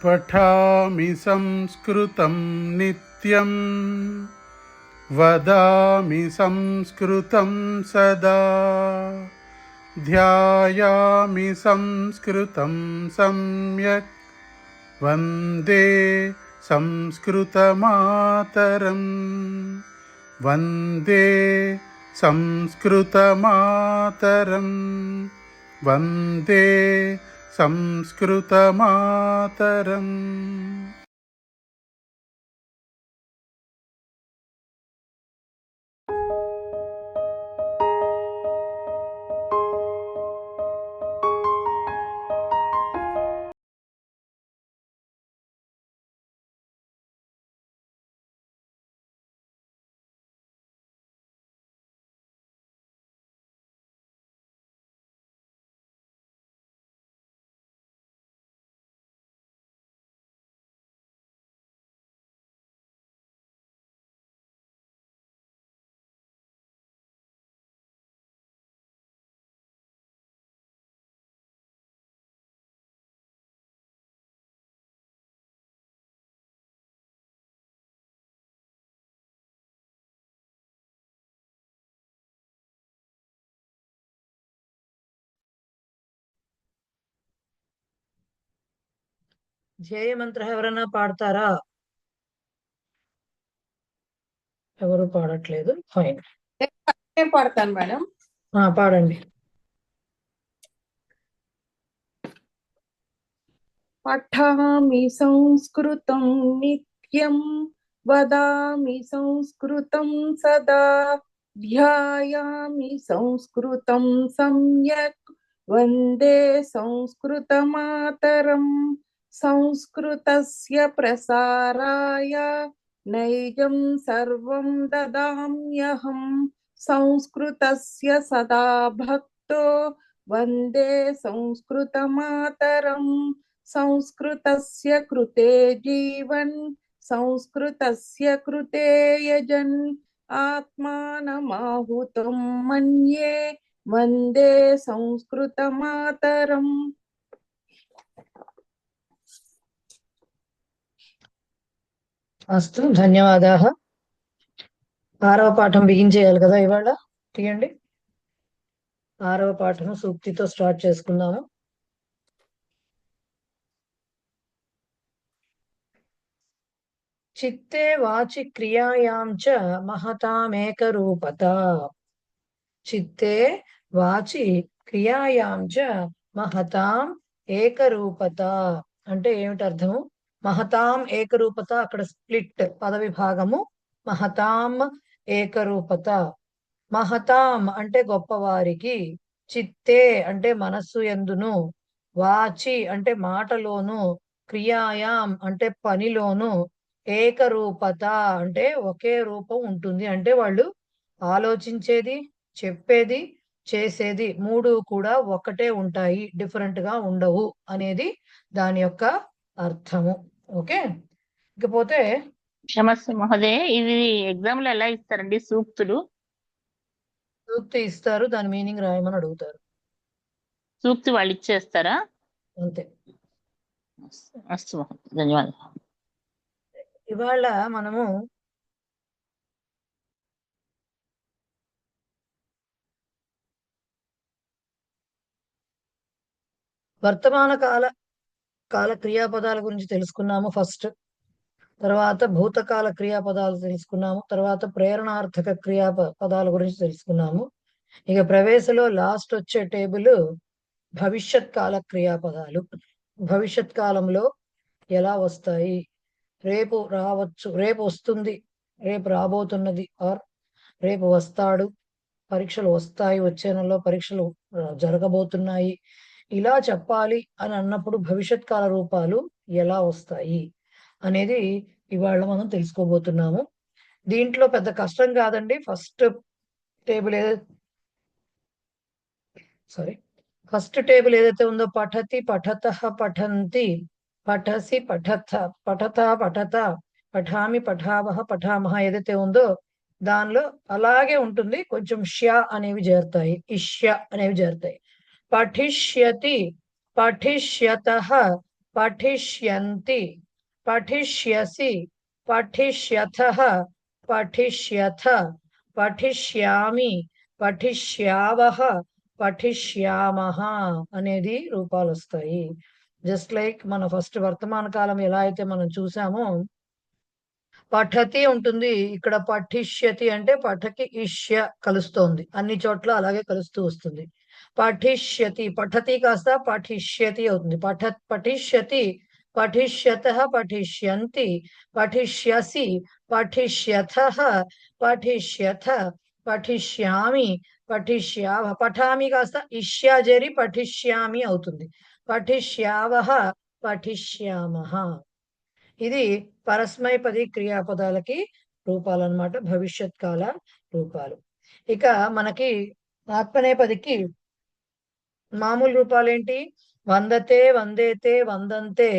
पठामि संस्कृतं नित्यं वदामि संस्कृतं सदा ध्यायामि संस्कृतं सम्यक् वन्दे संस्कृतमातरं वन्दे संस्कृतमातरं वन्दे संस्कृतमातरम्। ధ్యేయ మంత్రం ఎవరైనా పాడతారా? ఎవరు పాడట్లేదు. ఫైన్, నేను పాడతాను మేడం. పాడండి. పఠామి సంస్కృతం నిత్యం వదామి సంస్కృతం సదా ధ్యాయామి సంస్కృతం సమ్యక్ వందే సంస్కృతమాతరం సంస్కృతస్య ప్రసారాయ నైజం సర్వం దదామ్యహం సంస్కృతస్య సదా భక్తో వందే సంస్కృతమాతరం సంస్కృతస్య కృతే జీవన్ సంస్కృతస్య కృతే యజన్ ఆత్మానమాహుతం మన్యే వందే సంస్కృతమాతరం. అస్తు, ధన్యవాదాः. 6వ పాఠం బిగించేయాలి కదా ఇవాళ. తీయండి. 6వ పాఠం సూక్తితో స్టార్ట్ చేసుకుందాము. చిత్తే వాచి క్రియాయాం చ మహతామేకరూపత. చిత్తే వాచి క్రియాయాం చ మహతాం ఏకరూపత అంటే ఏమిటి అర్థము? మహతాం ఏకరూపత, అక్కడ స్ప్లిట్ పదవిభాగము. మహతాం ఏకరూపత. మహతాం అంటే గొప్పవారికి, చిత్తే అంటే మనస్సు యందును, వాచి అంటే మాటలోను, క్రియాయాం అంటే పనిలోను, ఏకరూపత అంటే ఒకే రూపం ఉంటుంది. అంటే వాళ్ళు ఆలోచించేది, చెప్పేది, చేసేది మూడు కూడా ఒకటే ఉంటాయి, డిఫరెంట్ గా ఉండవు అనేది దాని యొక్క అర్థము. ఓకే, ఇకపోతే నమస్తే మహోదయ, ఇది ఎగ్జామ్ లో ఎలా ఇస్తారండి సూక్తులు? సూక్తి ఇస్తారు, దాని మీనింగ్ రాయమని అడుగుతారు. సూక్తి వాళ్ళు ఇచ్చేస్తారా? అంతే. అస్తు మహోదయ, ధన్యవాదాలు. ఇవాళ మనము వర్తమాన కాల క్రియాపదాల గురించి తెలుసుకున్నాము ఫస్ట్. తర్వాత భూతకాల క్రియాపదాలు తెలుసుకున్నాము. తర్వాత ప్రేరణార్థక పదాల గురించి తెలుసుకున్నాము. ఇక ప్రవేశలో లాస్ట్ వచ్చే టేబుల్ భవిష్యత్ కాల క్రియాపదాలు. భవిష్యత్ కాలంలో ఎలా వస్తాయి, రేపు రావచ్చు, రేపు వస్తుంది, రేపు రాబోతున్నది, ఆర్ రేపు వస్తాడు, పరీక్షలు వస్తాయి, వచ్చే నెలలో పరీక్షలు జరగబోతున్నాయి, ఇలా చెప్పాలి అని అన్నప్పుడు భవిష్యత్ కాల రూపాలు ఎలా వస్తాయి అనేది ఇవాళ మనం తెలుసుకోబోతున్నాము. దీంట్లో పెద్ద కష్టం కాదండి. ఫస్ట్ టేబుల్ ఏదైతే ఉందో పఠతి, పఠతః, పఠంతి, పఠసి, పఠత, పఠత, పఠామి, పఠావహ, పఠామహ ఏదైతే ఉందో దానిలో అలాగే ఉంటుంది. కొంచెం ష్య అనేవి చేరుతాయి, ఇష్య అనేవి చేరుతాయి. పఠిష్యతి, పఠిష్యతః, పఠిష్యంతి, పఠిష్యసి, పఠిష్యథః, పఠిష్యథ, పఠిష్యామి, పఠిష్యావః, పఠిష్యామః అనేది రూపాలు వస్తాయి. జస్ట్ లైక్ మన ఫస్ట్ వర్తమాన కాలం ఎలా అయితే మనం చూసామో, పఠతి ఉంటుంది, ఇక్కడ పఠిష్యతి అంటే పఠకి ఇష్య కలుస్తోంది, అన్ని చోట్ల అలాగే కలుస్తూ వస్తుంది. పఠిష్యతి, పఠతి కాస్త పఠిష్యతి అవుతుంది. పఠిష్యతి, పఠిష్యతః, పఠిష్యంతి, పఠిష్యసి, పఠిష్యథః, పఠిష్యథ, పఠిష్యామి, పఠిష్యావ, పఠామి కాస్త ఇష్యా జరి పఠిష్యామి అవుతుంది. పఠిష్యావః, పఠిష్యామః. ఇది పరస్మైపది క్రియాపదాలకి రూపాలు అన్నమాట, భవిష్యత్ కాల రూపాలు. ఇక మనకి ఆత్మనేపదికి మామూలు రూపాలు ఏంటి? వందతే, వందేతే, వందంతే,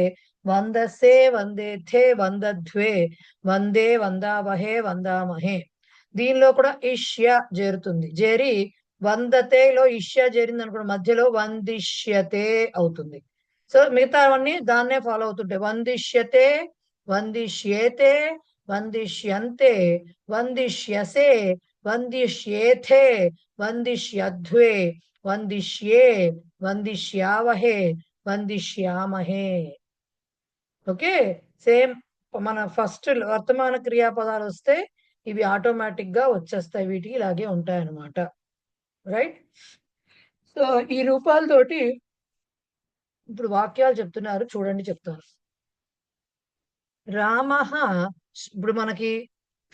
వందసే, వందేథే, వందధ్వే, వందే, వందావహే, వందామహే. దీనిలో కూడా ఇష్య చేరుతుంది. చేరి వందతేలో ఇష్య చేరింది అనుకోండి, మధ్యలో వందిష్యతే అవుతుంది. సో మిగతావన్నీ దాన్నే ఫాలో అవుతుంటాయి. వందిష్యతే, వందిష్యేతే, వందిష్యంతే, వందిష్యసే, వందిష్యేథే, వందిష్యధ్వే, వందిష్యే, వందిష్యావహే, వందిష్యామహే. ఓకే, సేమ్ మన ఫస్ట్ వర్తమాన క్రియాపదాలు వస్తే ఇవి ఆటోమేటిక్ గా వచ్చేస్తాయి, వీటికి ఇలాగే ఉంటాయి అన్నమాట. రైట్. సో ఈ రూపాలతోటి ఇప్పుడు వాక్యాలు చెప్తున్నారు, చూడండి చెప్తాను. రామః, ఇప్పుడు మనకి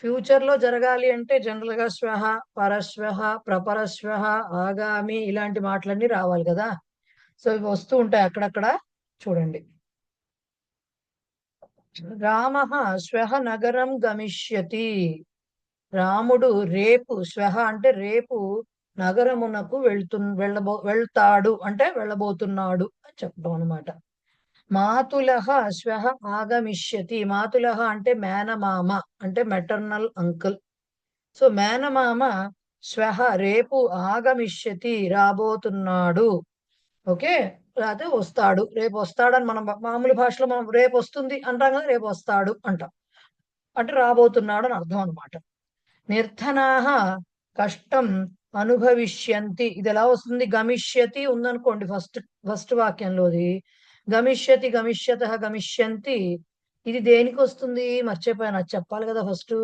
ఫ్యూచర్ లో జరగాలి అంటే జనరల్ గా శ్వః, పరశ్వః, ప్రపరశ్వః, ఆగామి ఇలాంటి మాటలన్నీ రావాలి కదా. సో ఇవి వస్తూ ఉంటాయి అక్కడక్కడ, చూడండి. రామః శ్వః నగరం గమిష్యతి. రాముడు రేపు, శ్వః అంటే రేపు, నగరమునకు వెళ్తాడు అంటే వెళ్ళబోతున్నాడు అని చెప్పడం అనమాట. మాతులః శ్వః ఆగమిష్యతి. మాతులః అంటే మేనమామ, అంటే మెటర్నల్ అంకుల్. సో మేనమామ శ్వః రేపు, ఆగమిష్యతి రాబోతున్నాడు. ఓకే, లేకపోతే వస్తాడు, రేపు వస్తాడని మనం మామూలు భాషలో మనం రేపు వస్తుంది అంటాం కదా, రేపు వస్తాడు అంటాం, అంటే రాబోతున్నాడు అని అర్థం అనమాట. నిర్ధనాః కష్టం అనుభవిష్యంతి. ఇది ఎలా వస్తుంది? గమిష్యతి ఉందనుకోండి ఫస్ట్ వాక్యంలోది, గమిష్యతి, గమిష్యతః, గమిష్యంతి. ఇది దేనికి వస్తుంది? మర్చిపోయాను, అది చెప్పాలి కదా ఫస్ట్.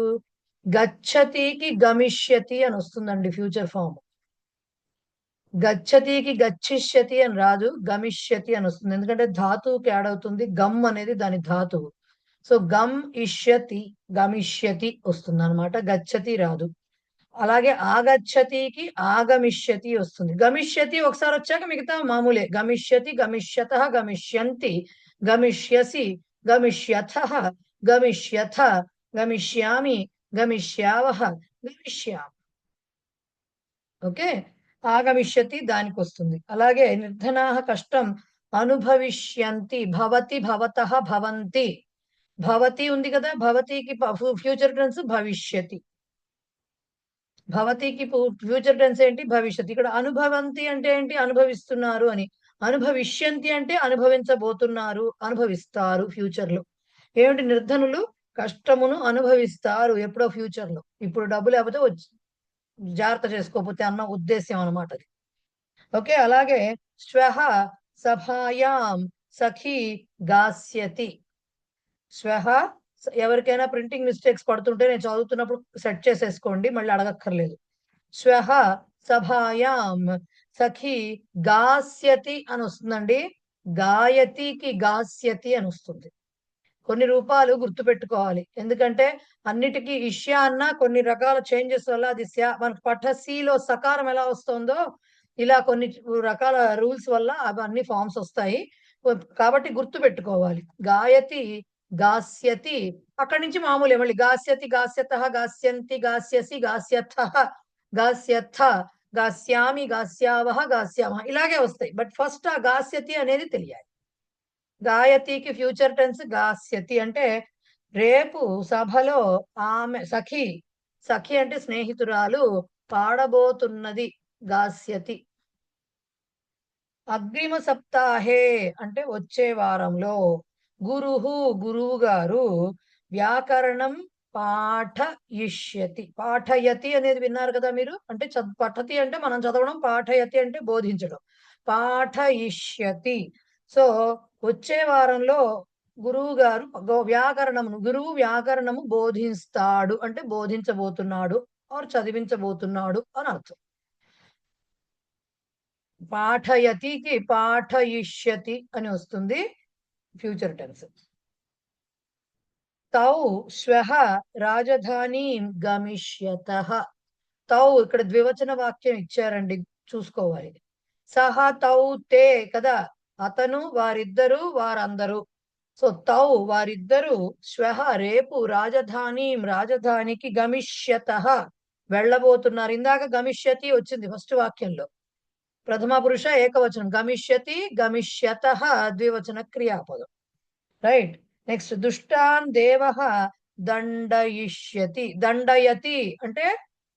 గచ్చతికి గమిష్యతి అని వస్తుందండి ఫ్యూచర్ ఫామ్. గచ్చతికి గచ్చిష్యతి అని రాదు, గమిష్యతి అని వస్తుంది. ఎందుకంటే ధాతువుకి యాడ్ అవుతుంది, గమ్ అనేది దాని ధాతువు. సో గమ్ ఇష్యతి, గమిష్యతి వస్తుంది అనమాట, గచ్చతి రాదు. అలాగే ఆగచ్చతికి ఆగమిష్యతి వస్తుంది. గమిష్యతి ఒకసారి వచ్చాక మిగతా మామూలే. గమిష్యతి, గమిష్యతః, గమిష్యంతి, గమిష్యసి, గమిష్యథః, గమిష్యథ, గమిష్యామి, గమిష్యావః, గమిష్యామి. ఓకే, ఆగమిష్యతి దానికి వస్తుంది. అలాగే నిర్ధనాః కష్టం అనుభవిష్యంతి. భవతి, భవతః, భవంతి. భవతి ఉంది కదా, భవతికి ఫ్యూచర్ టెన్స్ భవిష్యతి. భవతికి ఫ్యూచర్ టెన్స్ ఏంటి? భవిష్యత్. ఇక్కడ అనుభవంతి అంటే ఏంటి? అనుభవిస్తున్నారు అని. అనుభవిష్యంతి అంటే అనుభవించబోతున్నారు, అనుభవిస్తారు ఫ్యూచర్ లో. ఏమిటి? నిర్ధనులు కష్టమును అనుభవిస్తారు ఎప్పుడో ఫ్యూచర్ లో. ఇప్పుడు డబ్బు లేకపోతే వచ్చి జాగ్రత్త చేసుకోకపోతే అన్న ఉద్దేశ్యం అన్నమాట అది. ఓకే, అలాగే శ్వః సభాయాం సఖీ గాస్యతి. శ్వః, ఎవరికైనా ప్రింటింగ్ మిస్టేక్స్ పడుతుంటే నేను చదువుతున్నప్పుడు సెట్ చేసేసుకోండి, మళ్ళీ అడగక్కర్లేదు. శ్వః సభాయాం సఖీ గాస్యతి అని వస్తుందండి. గాయతికి గాస్యతి అని వస్తుంది. కొన్ని రూపాలు గుర్తుపెట్టుకోవాలి, ఎందుకంటే అన్నిటికీ ఇష్యా అన్న కొన్ని రకాల చేంజెస్ వల్ల అది మనకు పఠసీలో సకారం ఎలా వస్తుందో ఇలా కొన్ని రకాల రూల్స్ వల్ల అవన్నీ ఫామ్స్ వస్తాయి. కాబట్టి గుర్తు పెట్టుకోవాలి. గాయతి, గాస్యతి, అక్కడి నుంచి మామూలే మళ్ళీ. గాస్యతి, గాస్యతః, గాస్యంతి, గాస్యసి, గాస్యథః, గాస్యథ, గాస్యామి, గాస్యావః, గాస్యామః ఇలాగే వస్తాయి. బట్ ఫస్ట్ ఆ గాస్యతి అనేది తెలియాలి. గాయతికి ఫ్యూచర్ టెన్స్ గాస్యతి అంటే రేపు సభలో ఆమె సఖి, సఖి అంటే స్నేహితురాలు, పాడబోతున్నది గాస్యతి. అగ్రిమ సప్తాహే అంటే వచ్చే వారంలో గురుహు గురువు గారు వ్యాకరణం పాఠయిష్యతి. పాఠయతి అనేది విన్నారు కదా మీరు, అంటే పఠతి అంటే మనం చదవడం, పాఠయతి అంటే బోధించడం. పాఠయిష్యతి. సో వచ్చే వారంలో గురువు గారు గురువు వ్యాకరణము బోధిస్తాడు అంటే బోధించబోతున్నాడు ఆర్ చదివించబోతున్నాడు అని అర్థం. పాఠయతికి పాఠయిష్యతి అని వస్తుంది ఫ్యూచర్ టెన్స్. తౌ శ్వః రాజధానీం గమిష్యతః. తౌ ఇక్కడ ద్వివచన వాక్యం ఇచ్చారండి, చూసుకోవాలి. సహ తౌ తే కదా, అతను, వారిద్దరు, వారందరూ. సో తౌ వారిద్దరు శ్వః రేపు రాజధానీం రాజధానికి గమిష్యతః వెళ్ళబోతున్నారు. ఇందాక గమిష్యతి వచ్చింది ఫస్ట్ వాక్యంలో, ప్రథమ పురుష ఏకవచనం. గమిష్యతి గమిష్యతః ద్వివచన క్రియాపదం. రైట్. నెక్స్ట్ దుష్టాన్ దేవః దండయిష్యతి. దండయతి అంటే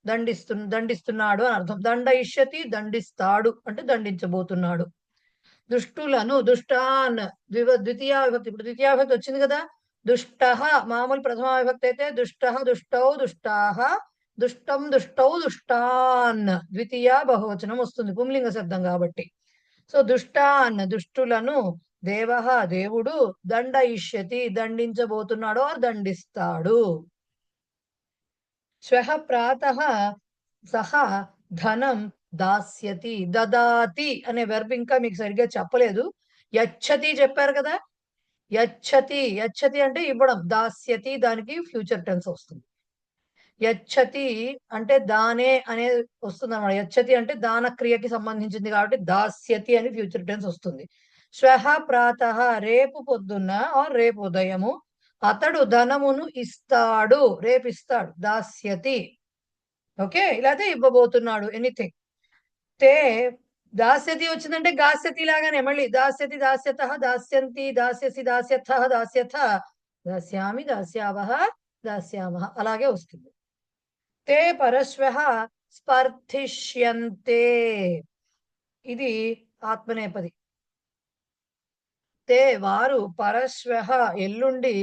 దండిస్తున్నాడు అని అర్థం. దండయిష్యతి దండిస్తాడు అంటే దండించబోతున్నాడు. దుష్టులను దుష్టాన్ ద్వితీయ విభక్తి. ఇప్పుడు ద్వితీయ విభక్తి వచ్చింది కదా. దుష్టః మామూలు ప్రథమ విభక్తి అయితే దుష్టః దుష్టౌ దుష్టాః దుష్టం దుష్టౌ దుష్టాన్ ద్వితీయ బహువచనం వస్తుంది పుంలింగ శబ్దం కాబట్టి. సో దుష్టాన్ దుష్టులను, దేవః దేవుడు, దండయిష్యతి దండించబోతున్నాడు దండిస్తాడు. శ్వః ప్రాతః సహ ధనం దాస్యతి. దదాతి అనే వెర్బ్ ఇంకా మీకు సరిగ్గా చెప్పలేదు. యచ్చతి చెప్పారు కదా. యచ్చతి యచ్చతి అంటే ఇవ్వడం. దాస్యతి దానికి ఫ్యూచర్ టెన్స్ వస్తుంది. యచ్చతి అంటే దానే అనేది వస్తుంది అన్నమాట. యచ్చతి అంటే దాన క్రియకి సంబంధించింది కాబట్టి దాస్యతి అని ఫ్యూచర్ టెన్స్ వస్తుంది. శ్వః ప్రాతః రేపు పొద్దున్న ఆర్ రేపు ఉదయము అతడు ధనమును ఇస్తాడు, రేపు ఇస్తాడు. దాస్యతి. ఓకే, ఇలాగే ఇవ్వబోతున్నాడు ఎనీథింగ్. తే దాస్యతి వచ్చిందంటే గాస్యతి లాగానే మళ్ళీ దాస్యతి దాస్యతః దాస్యంతి దాస్యసి దాస్యథః దాస్యథ దాస్యామి దాస్యావః దాస్యామః అలాగే వస్తుంది. తే పరశ్వః స్పర్ధిష్యంతే. ఇది ఆత్మనేపది. తే వారు పరశ్వః ఎల్లుండి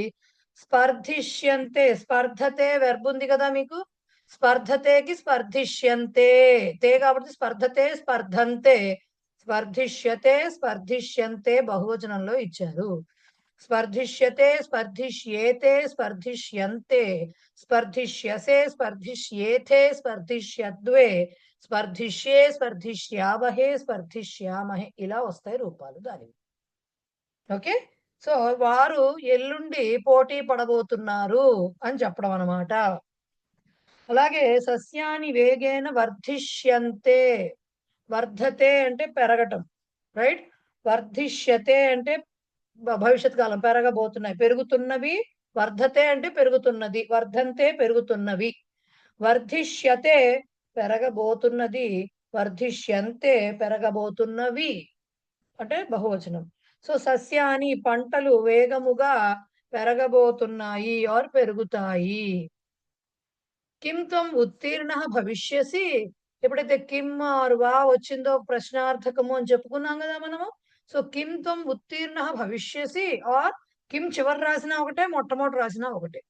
స్పర్ధిష్యంతే. స్పర్ధతే వెర్బ్ ఉంది కదా మీకు. స్పర్ధతేకి స్పర్ధిష్యంతే. తే కాబట్టి స్పర్ధతే స్పర్ధంతే. స్పర్ధిష్యతే స్పర్ధిష్యంతే బహువచనంలో ఇచ్చారు. స్పర్ధిష్యతే స్పర్ధిష్యేతే స్పర్ధిష్యంతే స్పర్ధిష్యసే స్పర్ధిష్యేథే స్పర్ధిష్యద్వే స్పర్ధిష్యే స్పర్ధిష్యావహే స్పర్ధిష్యామహే ఇలా వస్తాయి రూపాలు దానివి. ఓకే. సో వారు ఎల్లుండి పోటీ పడబోతున్నారు అని చెప్పడం అన్నమాట. అలాగే సస్యాని వేగేన వర్ధిష్యంతే. వర్ధతే అంటే పెరగటం, రైట్. వర్ధిష్యతే అంటే భవిష్యత్ కాలం, పెరగబోతున్నాయి, పెరుగుతున్నవి. వర్ధతే అంటే పెరుగుతున్నది, వర్ధంతే పెరుగుతున్నవి. వర్ధిష్యతే పెరగబోతున్నది, వర్ధిష్యంతే పెరగబోతున్నవి అంటే బహువచనం. సో సస్యాని పంటలు వేగముగా పెరగబోతున్నాయి ఆర్ పెరుగుతాయి. కిం త్వం ఉత్తీర్ణః భవిష్యసి. ఎప్పుడైతే కిమ్ ఆర్ వా వచ్చిందో ప్రశ్నార్థకము అని చెప్పుకున్నాం కదా మనము. సో కిం త్వం ఉత్తీర్ణః భవిష్యసి ఆర్ కిం చివరి రాసినా ఒకటే, మొట్టమొదటి రాసినా ఒకటే.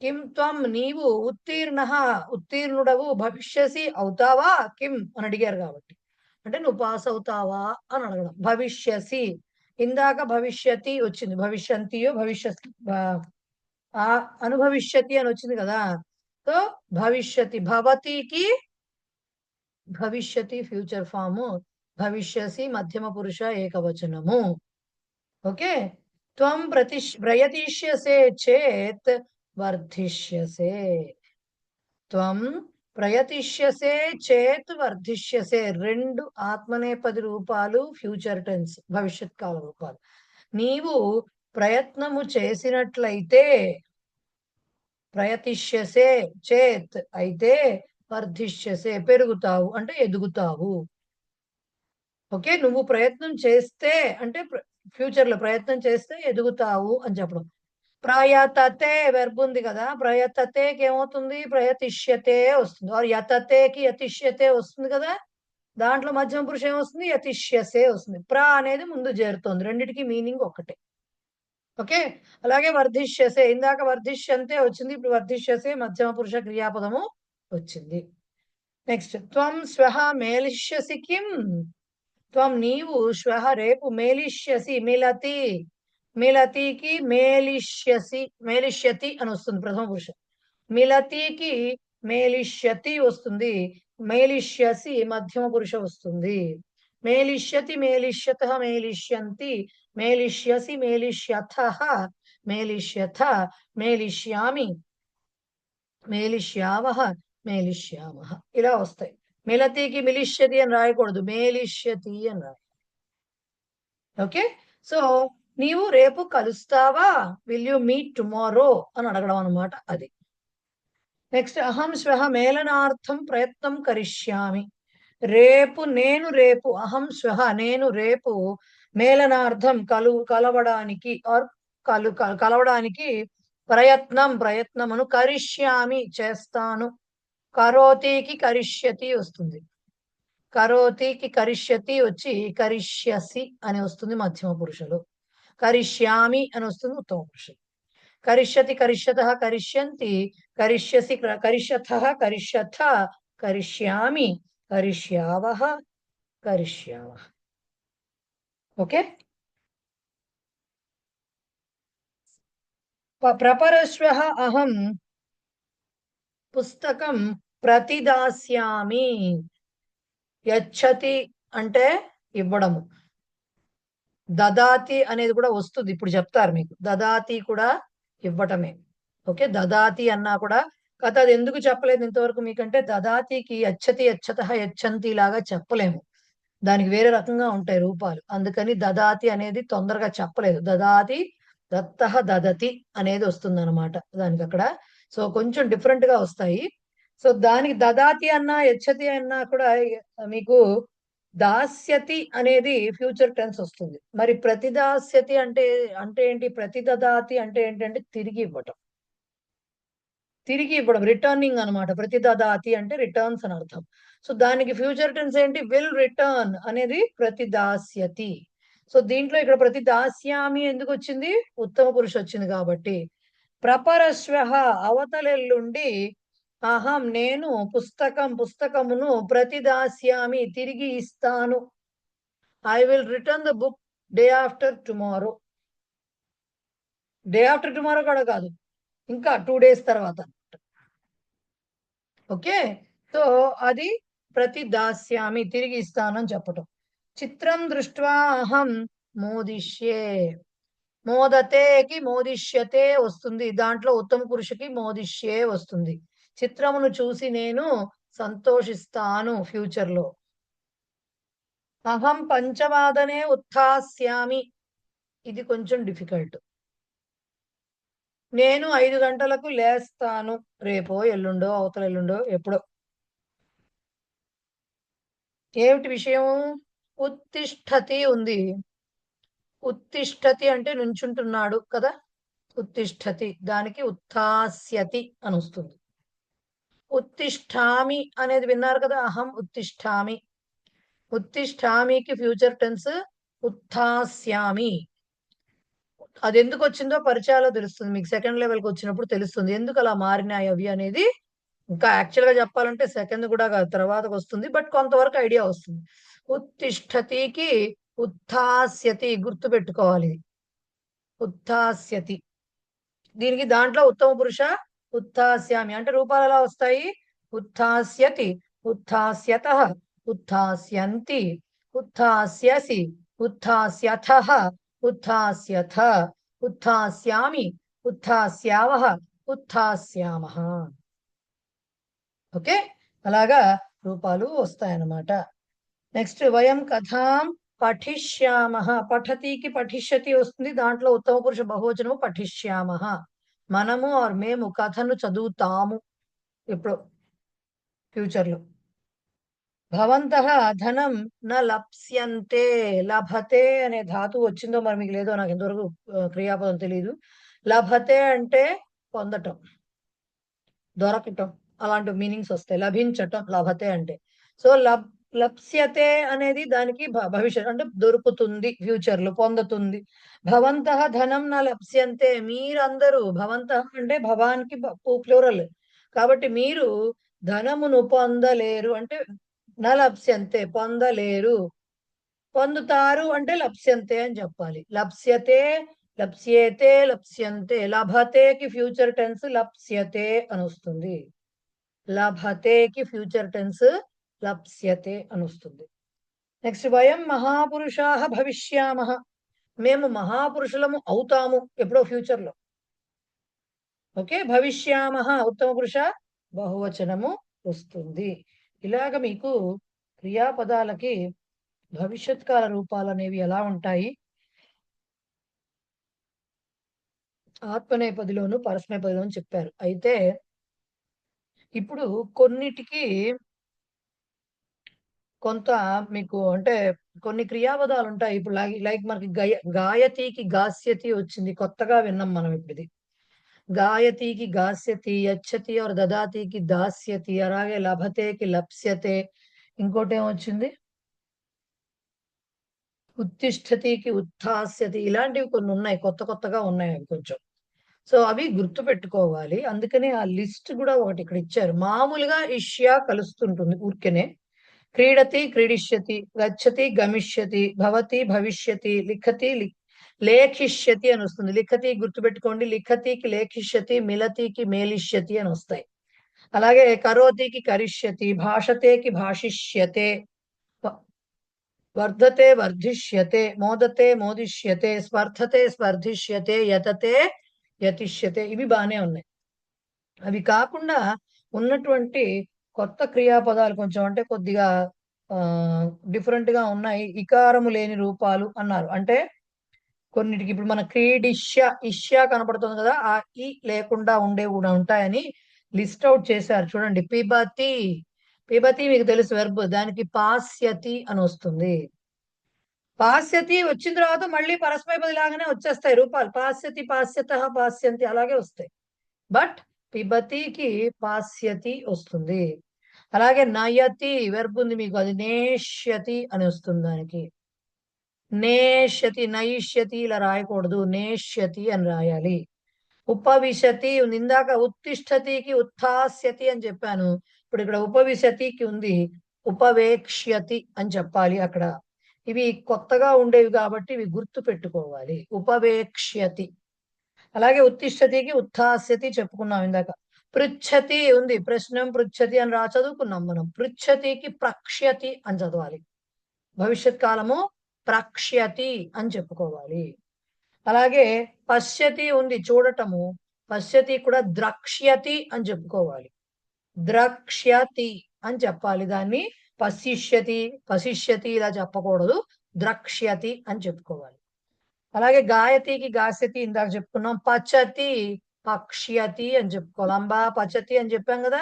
కిం త్వం నీవు ఉత్తీర్ణః ఉత్తీర్ణుడవు, భవిష్యసి అవుతావా కిం అని అడిగారు కాబట్టి అంటే నువ్వు పాస్ అవుతావా అని అడగడం. భవిష్యసి ఇందాక భవిష్యతి వచ్చింది, భవిష్యంతియో భవిష్యత్ అనుభవిష్యతి అని వచ్చింది కదా. సో భవిష్యతి భవతికి భవిష్యతి ఫ్యూచర్ ఫాము, భవిష్యసి మధ్యమ పురుష ఏకవచనము. ఓకే. త్వం ప్రయతిష్యసే చేత్ వర్ధిష్యసే. త్వం ప్రయతిష్యసే చేత్ వర్ధిష్యసే రెండు ఆత్మనేపది రూపాలు ఫ్యూచర్ టెన్స్ భవిష్యత్ కాల రూపాలు. నీవు ప్రయత్నము చేసినట్లయితే, ప్రయతిష్యసే చేత్ అయితే, వర్ధిష్యసే పెరుగుతావు అంటే ఎదుగుతావు. ఓకే. నువ్వు ప్రయత్నం చేస్తే అంటే ఫ్యూచర్ లో ప్రయత్నం చేస్తే ఎదుగుతావు అని చెప్పడం. ప్రయతతే వెర్బ్ ఉంది కదా. ప్రయతతేకి ఏమవుతుంది, ప్రయతిష్యతే వస్తుంది. ఆర్ యతతేకి యతిష్యతే వస్తుంది కదా. దాంట్లో మధ్యమ పురుషం ఏమొస్తుంది? యతిష్యసే వస్తుంది. ప్ర అనేది ముందు చేరుతోంది. రెండిటికి మీనింగ్ ఒకటే. ఓకే. అలాగే వర్ధిష్యసే, ఇందాక వర్ధిష్యంతే వచ్చింది, ఇప్పుడు వర్ధిష్యసే మధ్యమ పురుష క్రియాపదము వచ్చింది. నెక్స్ట్ త్వం శ్వః మేలిష్యసి కిం? త్వం నీవు, శ్వః రేపు, మేలిష్యసి మిలతి, మిలతికి మేలిష్యసి, మేలిష్యతి అని వస్తుంది ప్రథమ పురుషం. మిలతికి మేలిష్యతి వస్తుంది, మేలిష్యసి మధ్యమ పురుష వస్తుంది. మేలిష్యతి, మేలిష్యత, మేలిష్యంతి, మేలిష్యసి, మేలిష్యథ, మేలిష్యథ, మేలిష్యామి, మేలిష్యావః, మేలిష్యామః ఇలా వస్తాయి. మిలతికి మిలిష్యతి అని రాయకూడదు, మేలిష్యతి అని రాయాలి. ఓకే. సో నీవు రేపు కలుస్తావా? విల్ యు మీట్ టుమారో అని అడగడం అనమాట అది. నెక్స్ట్ అహం శ్వః మేళనార్థం ప్రయత్నం కరిష్యామి. రేపు నేను, రేపు అహం శ్వః నేను రేపు, మేళనార్థం కలవడానికి ఆర్ కలవడానికి ప్రయత్నమును కరిష్యామి చేస్తాను. కరోతికి కరిష్యతి వస్తుంది. కరోతికి కరిష్యతి వచ్చి కరిష్యసి అని వస్తుంది మధ్యమ పురుషులు. కరిష్యామి అని వస్తుంది ఉత్తమ పురుషులు. కరిష్యతి, కరిష్యతః, కరిష్యంతి, కరిష్యసి, కరిష్యథః, కరిష్యథ, కరిష్యామి, కరిష్యావః, కరిష్యామః. ఓకే. ప్రపరశ్వః అహం పుస్తకం ప్రతిదాస్యామి. యచ్చతి అంటే ఇవ్వడము, దదాతి అనేది కూడా వస్తుంది, ఇప్పుడు చెప్తారు మీకు. దదాతి కూడా ఇవ్వటమే. ఓకే. దదాతి అన్నా కూడా కథ అది ఎందుకు చెప్పలేదు ఇంతవరకు మీకంటే, దదాతికి యచ్చతి, యచ్చతః, యచ్చంతి లాగా చెప్పలేము, దానికి వేరే రకంగా ఉంటాయి రూపాలు. అందుకని దదాతి అనేది తొందరగా చెప్పలేదు. దదాతి, దత్తః, దదతి అనేది వస్తుంది అనమాట దానికి అక్కడ. సో కొంచెం డిఫరెంట్ గా వస్తాయి. సో దానికి దదాతి అన్నా యచ్చతి అన్నా కూడా మీకు దాస్యతి అనేది ఫ్యూచర్ టెన్స్ వస్తుంది. మరి ప్రతిదాస్యతి అంటే ఏంటి? ప్రతిదదాతి అంటే ఏంటంటే తిరిగి ఇవ్వటం, తిరిగి ఇవ్వడం, రిటర్నింగ్ అనమాట. ప్రతిదదాతి అంటే రిటర్న్స్ అని అర్థం. సో దానికి ఫ్యూచర్ టెన్స్ ఏంటి? విల్ రిటర్న్ అనేది ప్రతిదాస్యతి. సో దీంట్లో ఇక్కడ ప్రతిదాస్యామి ఎందుకు వచ్చింది? ఉత్తమ పురుష వచ్చింది కాబట్టి. ప్రపరశ్వః అవతలెల్లుండి, అహం నేను, పుస్తకమును ప్రతిదాస్యామి తిరిగి ఇస్తాను. I will return the book day after tomorrow. Day after tomorrow కూడా కాదు, ఇంకా 2 days తర్వాత. ఓకే. సో అది ప్రతిదాస్యామి తిరిగి ఇస్తానని చెప్పటం. చిత్రం దృష్ట్వా అహం మోదిష్యే. మోదతేకి మోదిష్యతే వస్తుంది, దాంట్లో ఉత్తమ పురుషుకి మోదిష్యే వస్తుంది. చిత్రమును చూసి నేను సంతోషిస్తాను ఫ్యూచర్ లో. అహం పంచవాదనే ఉత్థాస్యామి, ఇది కొంచెం డిఫికల్ట్. నేను 5 గంటలకు లేస్తాను, రేపో ఎల్లుండో అవతల ఎల్లుండో ఎప్పుడో. ఏమిటి విషయం? ఉత్తిష్ఠతి ఉంది. ఉత్తిష్ఠతి అంటే నుంచుంటున్నాడు కదా, ఉత్తిష్ఠతి, దానికి ఉత్థాస్యతి అని వస్తుంది. ఉత్తిష్ఠామి అనేది విన్నారు కదా, అహం ఉత్తిష్ఠామి. ఉత్తిష్ఠామికి ఫ్యూచర్ టెన్స్ ఉత్థాస్యామి. అది ఎందుకు వచ్చిందో పరిచయాలో తెలుస్తుంది మీకు, సెకండ్ లెవెల్కి వచ్చినప్పుడు తెలుస్తుంది ఎందుకు అలా మారినాయి అవి అనేది. ఇంకా యాక్చువల్ గా చెప్పాలంటే సెకండ్ కూడా తర్వాతకు వస్తుంది, బట్ కొంతవరకు ఐడియా వస్తుంది. ఉత్తిష్ఠతికి ఉత్థాస్యతి గుర్తు పెట్టుకోవాలి. ఉత్థాస్యతి, దీనికి దాంట్లో ఉత్తమ పురుష ఉత్థాస్యామి అంటే రూపాలు ఎలా వస్తాయి? ఉత్థాస్యతి, ఉత్థాస్యతః, ఉత్థాస్యంతి, ఉత్థాస్యసి, ఉత్థాస్యథః, ఉత్థాస్యథ, ఉత్థాస్యామి, ఉత్థాస్యావః, ఉత్థాస్యామః. ఓకే. అలాగా రూపాలు వస్తాయన్నమాట. నెక్స్ట్ వయం కథాం పఠిష్యామః. పఠతికి పఠిష్యతి వస్తుంది, దాంట్లో ఉత్తమ పురుష బహువచనము పఠిష్యామః. మనము ఆర్ మేము కథను చదువుతాము ఇప్పుడు ఫ్యూచర్ లో. భవంతః ధనం న లప్స్యంతే. లభతే అనే ధాతువు వచ్చిందో మరి మీకు లేదో నాకు ఇంతవరకు క్రియాపదం తెలియదు. లభతే అంటే పొందటం, దొరకటం, అలాంటి మీనింగ్స్ వస్తాయి. లభించటం లభతే అంటే. సో లప్స్యతే అనేది దానికి భవిష్యత్ అంటే దొరుకుతుంది, ఫ్యూచర్ లో పొందుతుంది. భవంతః ధనం న లప్స్యంతే, మీరందరూ భవంతః అంటే భవానికి ప్లూరల్ కాబట్టి మీరు ధనమును పొందలేరు అంటే న లప్స్యంతే పొందలేరు. పొందుతారు అంటే లప్స్యంతే అని చెప్పాలి. లప్స్యతే, లప్స్యేతే, లప్స్యంతే. లభతేకి ఫ్యూచర్ టెన్స్ లప్స్యతే అని వస్తుంది. లభతేకి ఫ్యూచర్ టెన్స్ లప్స్యతే అని వస్తుంది. నెక్స్ట్ వయం మహాపురుషాః భవిష్యామః, మేము మహాపురుషులము అవుతాము ఎప్పుడో ఫ్యూచర్ లో. ఓకే, భవిష్యామః ఉత్తమ పురుష బహువచనము వస్తుంది. ఇలాగ మీకు క్రియాపదాలకి భవిష్యత్ కాల రూపాలు అనేవి ఎలా ఉంటాయి, ఆత్మనేపదిలోను పరస్మైపదిలోను చెప్పారు. అయితే ఇప్పుడు కొన్నిటికి కొంత మీకు అంటే కొన్ని క్రియాపదాలు ఉంటాయి. ఇప్పుడు లైక్ మనకి గాయతికి గాస్యతి వచ్చింది, కొత్తగా విన్నాం మనం ఇప్పుడు ఇది. గాయతికి గాస్యతి, యచ్చతి और దదాతికి దాస్యతి, అలాగే లభతేకి లప్స్యతే. ఇంకోటి ఏమొచ్చింది, ఉత్తిష్ఠతికి ఉత్థాస్యతి. ఇలాంటివి కొన్ని ఉన్నాయి, కొత్త కొత్తగా ఉన్నాయి అవి కొంచెం. సో అవి గుర్తు పెట్టుకోవాలి. అందుకనే ఆ లిస్ట్ కూడా ఒకటి ఇక్కడ ఇచ్చారు. మామూలుగా ఇష్యా కలుస్తుంటుంది ఊరికేనే. క్రీడతి క్రీడిష్యతి, గచ్చతి గమిష్యతి, భవతి భవిష్యతి, లిఖతి లేఖిష్యతి అని వస్తుంది. లిఖతి గుర్తుపెట్టుకోండి, లిఖతికి లేఖిష్యతి, మిలతికి మేలిష్యతి అని వస్తాయి. అలాగే కరోతికి కరిష్యతి, భాషతేకి భాషిష్యతే, వర్ధతే వర్ధిష్యతే, మోదతే మోదిష్యతే, స్పర్ధతే స్పర్ధిష్యతే, యతతే యతిష్యతే. ఇవి బానే ఉన్నాయి. అవి కాకుండా ఉన్నటువంటి కొత్త క్రియాపదాలు కొంచెం అంటే కొద్దిగా డిఫరెంట్ గా ఉన్నాయి. ఇకారము లేని రూపాలు అన్నారు. అంటే కొన్నిటికి ఇప్పుడు మన ఇష్య కనపడుతుంది కదా, ఆ ఈ లేకుండా ఉండేవి కూడా ఉంటాయని లిస్ట్ అవుట్ చేశారు. చూడండి, పిబతి, పిబతి మీకు తెలుసు వెర్బ్, దానికి పాస్యతి అని వస్తుంది. పాస్యతి వచ్చిన తర్వాత మళ్ళీ పరస్మైపది లాగానే వచ్చేస్తాయి రూపాలు. పాస్యతి, పాస్యతః, పాస్యంతి అలాగే వస్తాయి. బట్ పిబతికి పాస్యతి వస్తుంది. అలాగే నయతి వెర్బ్ ఉంది మీకు, అది నేష్యతి అని వస్తుంది. దానికి నేష్యతి, నయిష్యతి ఇలా రాయకూడదు, నేష్యతి అని రాయాలి. ఉపవిశతి ఉంది, ఇందాక ఉత్తిష్ఠతికి ఉత్థాస్యతి అని చెప్పాను. ఇప్పుడు ఇక్కడ ఉపవిశతికి ఉంది, ఉపవేక్ష్యతి అని చెప్పాలి అక్కడ. ఇవి కొత్తగా ఉండేవి కాబట్టి ఇవి గుర్తు పెట్టుకోవాలి. ఉపవేక్ష్యతి. అలాగే ఉత్తిష్ఠతికి ఉత్థాస్యతి చెప్పుకున్నాం ఇందాక. పృచ్ఛతి ఉంది, ప్రశ్నం పృచ్ఛతి అని చదువుకున్నాం మనం. పృచ్ఛతికి ప్రక్ష్యతి అని చదవాలి. భవిష్యత్ కాలము ప్రక్ష్యతి అని చెప్పుకోవాలి. అలాగే పశ్యతి ఉంది, చూడటము. పశ్యతి కూడా ద్రక్ష్యతి అని చెప్పుకోవాలి. ద్రక్ష్యతి అని చెప్పాలి. దాన్ని పశిష్యతి, పశిష్యతి ఇలా చెప్పకూడదు, ద్రక్ష్యతి అని చెప్పుకోవాలి. అలాగే గాయతికి గాస్యతి ఇందాక చెప్పుకున్నాం. పచతి పక్ష్యతి అని చెప్పుకోవాలి. అంబా పచతి అని చెప్పాం కదా,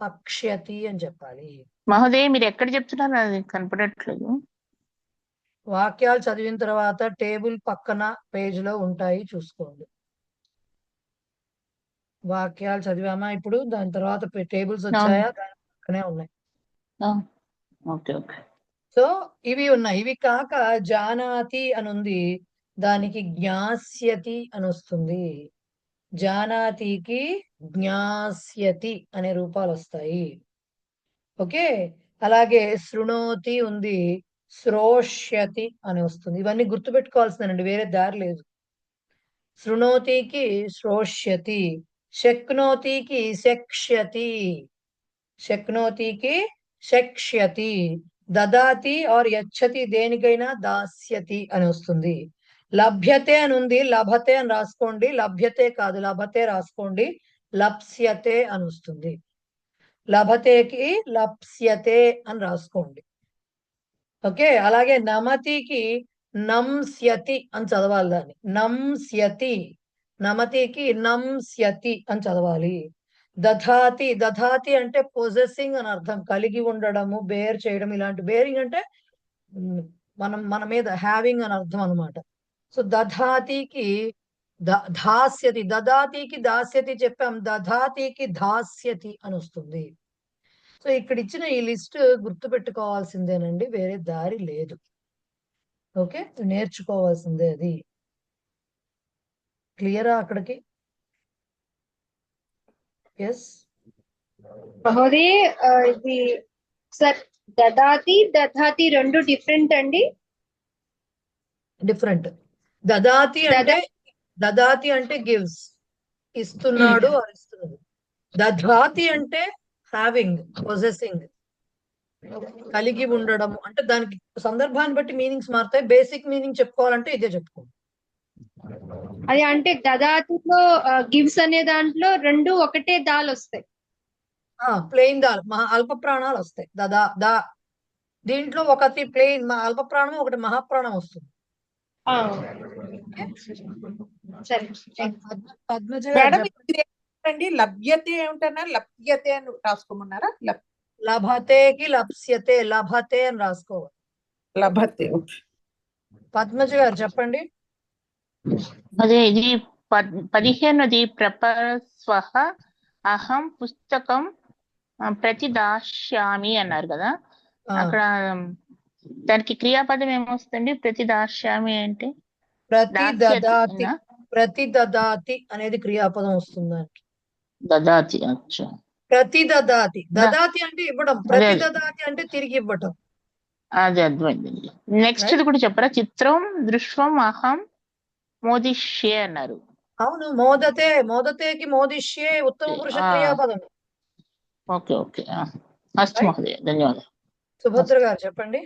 పక్ష్యతి అని చెప్పాలి. మహోదయ మీరు ఎక్కడ చెప్తున్నారు, అది కనపడట్లేదు. వాక్యాలు చదివిన తర్వాత టేబుల్ పక్కన పేజ్ లో ఉంటాయి, చూసుకోండి. వాక్యాలు చదివామా ఇప్పుడు, దాని తర్వాత టేబుల్స్ వచ్చాయా, దాని పక్కనే ఉన్నాయి. Okay okay. సో ఇవి ఉన్నాయి. ఇవి కాక జానాతి అని ఉంది, దానికి జ్ఞాస్యతి అని వస్తుంది. జానాతికి జ్ఞాస్యతి అనే రూపాలు వస్తాయి. ఓకే, అలాగే శృణోతి ఉంది, శ్రోష్యతి అని వస్తుంది. ఇవన్నీ గుర్తుపెట్టుకోవాల్సిందేనండి, వేరే దారి లేదు. శృణోతికి శ్రోష్యతి, శక్నోతికి శక్ష్యతి, శక్నోతికి శక్ష్యతి, దదాతి ఆర్ యచ్చతి దేనికైనా దాస్యతి అని వస్తుంది. లభ్యతే అని ఉంది, లభతే అని రాసుకోండి. లభ్యతే కాదు, లభతే రాసుకోండి. లప్స్యతే అని వస్తుంది. లభతేకి లప్స్యతే అని రాసుకోండి. ఓకే, అలాగే నమతికి నంస్యతి అని చదవాలి. దాన్ని నంస్యతి, నమతికి నంస్యతి అని చదవాలి. దధాతి, దధాతి అంటే పొజెసింగ్ అని అర్థం, కలిగి ఉండడము, బేర్ చేయడం. ఇలాంటి బేరింగ్ అంటే మన మీద హ్యావింగ్ అని అర్థం అనమాట. సో దధాతికి దాస్యతి, దదాతికి దాస్యతి చెప్పాం, దధాతికి దాస్యతి అని వస్తుంది. సో ఇక్కడ ఇచ్చిన ఈ లిస్ట్ గుర్తు పెట్టుకోవాల్సిందేనండి, వేరే దారి లేదు. ఓకే, నేర్చుకోవాల్సిందే అది. క్లియరా అక్కడికి? ఎస్ మహోదయ ఇది సార్ దదాతి దధాతి రెండు డిఫరెంట్ అండి. డిఫరెంట్. దదాతి అంటే గివ్స్, ఇస్తున్నాడు అని ఇస్తున్నది. దధాతి అంటే హ్యావింగ్, పొజెసింగ్, కలిగి ఉండడం. అంటే దానికి సందర్భాన్ని బట్టి మీనింగ్స్ మారుతాయి. బేసిక్ మీనింగ్ చెప్పుకోవాలంటే ఇదే చెప్పుకో. అది అంటే దదాతిలో గివ్స్ అనే దాంట్లో రెండు ఒకటే దాల్ వస్తాయి. ప్లెయిన్ దాల్, అల్ప ప్రాణాలు వస్తాయి. దీంట్లో ఒకటి ప్లెయిన్ అల్ప ప్రాణం, ఒకటి మహాప్రాణం వస్తుంది. సరే పద్మజ మేడం అండి లభ్యతే ఏమిటన్నా, లభ్యతే అని రాసుకోమన్నారా? లభతేకి లప్స్యతే, లభతే అని రాసుకోవాలి. లభతే. పద్మజ గారు చెప్పండి. అదే ఇది 15ది ప్రపస్వః అహం పుస్తకం ప్రతిదాస్యామి అన్నారు కదా, అక్కడ దానికి క్రియాపదం ఏమొస్తుంది? ప్రతిదాస్యామి అంటే ప్రతిదదాతి అనేది క్రియాపదం వస్తుంది దానికి. దదాతి. అచ్చా, ప్రతిదదాతి. దదాతి అంటే ఇవ్వడం, ప్రతిదదాతి అంటే తిరిగి ఇవ్వటం. అది అర్థమైంది. నెక్స్ట్ ఇది కూడా చెప్పరా? చిత్రం దృశ్వం అహం మోదిష్యే అన్నారు. అవును, మోదతేకి మోదిష్యే ఉత్తమ పురుష క్రియాపదం. ఓకే ఓకే, అస్తు మహోదయ, ధన్యవాదాలు. సుభద్ర గారు చెప్పండి.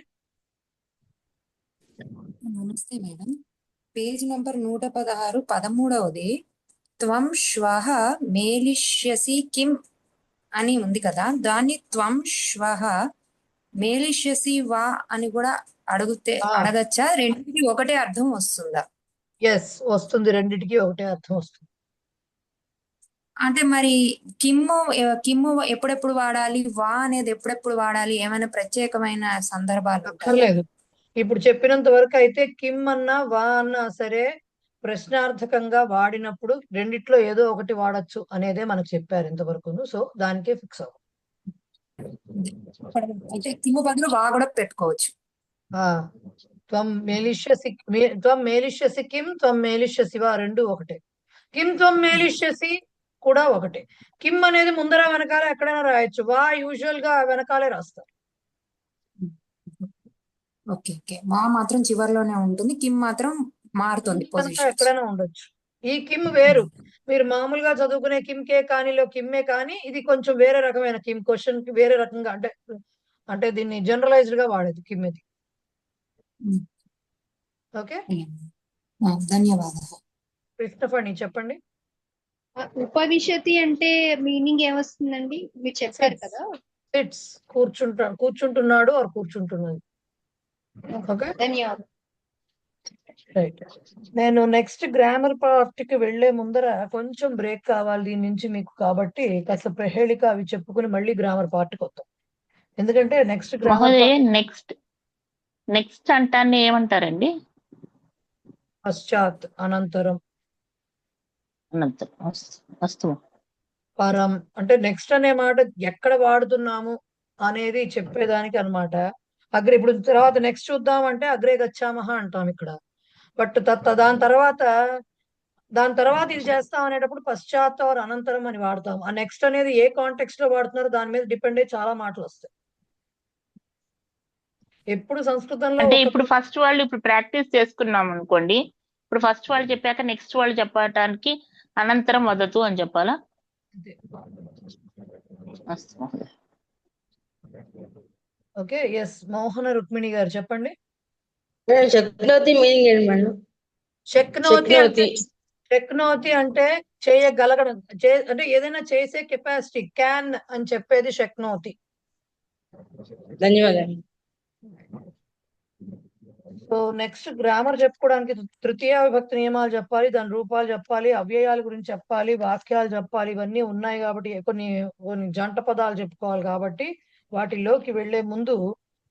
నమస్తే మేడం. Page number 116 13వది. త్వం శ్వః మేలిష్యసి కిం అని ఉంది కదా, దాన్ని త్వం శ్వః మేలిష్యసి వా అని కూడా అడగచ్చా? రెండింటికి ఒకటే అర్థం వస్తుందా? ఎస్, వస్తుంది. రెండిటికి ఒకటే అర్థం వస్తుంది. అంటే మరి కిమ్ము ఎప్పుడెప్పుడు వాడాలి, వా అనేది ఎప్పుడెప్పుడు వాడాలి? ఏమైనా ప్రత్యేకమైన సందర్భాలు అక్కర్లేదు. ఇప్పుడు చెప్పినంత వరకు అయితే కిమ్ అన్నా వా అన్నా సరే ప్రశ్నార్థకంగా వాడినప్పుడు రెండిట్లో ఏదో ఒకటి వాడచ్చు అనేదే మనకు చెప్పారు ఇంతవరకు. సో దానికే ఫిక్స్ అవ్వం. అయితే కిమ్ము బదులు వా కూడా పెట్టుకోవచ్చు. త్వం మేలిష్యసి కిం, త్వం మేలిష్యసి వా రెండు ఒకటే. కిం త్వం మేలిష్యసి కూడా ఒకటే. కిమ్ అనేది ముందర వెనకాల ఎక్కడైనా రాయొచ్చు, వా యూజువల్ గా వెనకాలే రాస్తారు. ఓకే ఓకే, వా మాత్రం చివరిలోనే ఉంటుంది, కిమ్ మాత్రం మారుతుంది పొజిషన్. ఎక్కడైనా ఉండొచ్చు. ఈ కిమ్ వేరు, మీరు మామూలుగా చదువుకునే కిమ్ కే కానీలో కిమ్మే, కానీ ఇది కొంచెం వేరే రకమైన కిమ్. క్వశ్చన్ కి వేరే రకంగా, అంటే దీన్ని జనరలైజ్డ్ గా వాడేది కిమ్ ఇది. ఓకే, ధన్యవాదాలు. కృష్ణఫణి చెప్పండి. ఉపవిశతి అంటే మీనింగ్ ఏమొస్తుందండి? మీరు చెప్పారు కదా. సిట్స్, కూర్చుంటున్నాడు ఆర్ కూర్చుంటున్నది. ఓకే, ధన్యవాదాలు. రైట్. నేను నెక్స్ట్ గ్రామర్ పార్ట్ కి వెళ్లే ముందర కొంచెం బ్రేక్ కావాలి దీని నుంచి మీకు, కాబట్టి కాస్త ప్రహేళిక అవి చెప్పుకుని మళ్ళీ గ్రామర్ పార్ట్ కి వస్తాం. ఎందుకంటే నెక్స్ట్ గ్రామర్ నెక్స్ట్ అంటాన్ని ఏమంటారండి? పశ్చాత్, అనంతరం, అస్తు. పరం అంటే నెక్స్ట్ అనే మాట ఎక్కడ వాడుతున్నాము అనేది చెప్పేదానికి అన్నమాట. అగ్రే, ఇప్పుడు తర్వాత నెక్స్ట్ చూద్దామంటే అగ్రే గచ్చామహ అంటాం ఇక్కడ. బట్ దాని తర్వాత ఇది చేస్తాం అనేటప్పుడు పశ్చాత్ ఆర్ అనంతరం అని వాడతాం. ఆ నెక్స్ట్ అనేది ఏ కాంటెక్స్ట్ లో వాడుతున్నారో దాని మీద డిపెండ్ అయ్యి చాలా మాటలు వస్తాయి. ఎప్పుడు సంస్కృతంలో అంటే ఇప్పుడు ఫస్ట్ వాళ్ళు ఇప్పుడు ప్రాక్టీస్ చేసుకున్నాం అనుకోండి, ఇప్పుడు ఫస్ట్ వాళ్ళు చెప్పాక నెక్స్ట్ వాళ్ళు చెప్పటానికి అనంతరం వదతు అని చెప్పాలా? Okay, yes. మోహన రుక్మిణి గారు చెప్పండి. శక్నోతి మీనింగ్ ఏంటి మేడం? శక్నోతి అంటే చేయగలగడం, అంటే ఏదైనా చేసే కెపాసిటీ, క్యాన్ అని చెప్పేది శక్నోతి. ధన్యవాదాలు. సో నెక్స్ట్ గ్రామర్ చెప్పుకోవడానికి తృతీయ విభక్తి నియమాలు చెప్పాలి, దాని రూపాలు చెప్పాలి, అవ్యయాల గురించి చెప్పాలి, వాక్యాలు చెప్పాలి. ఇవన్నీ ఉన్నాయి కాబట్టి కొన్ని జంట పదాలు చెప్పుకోవాలి. కాబట్టి వాటిల్లోకి వెళ్లే ముందు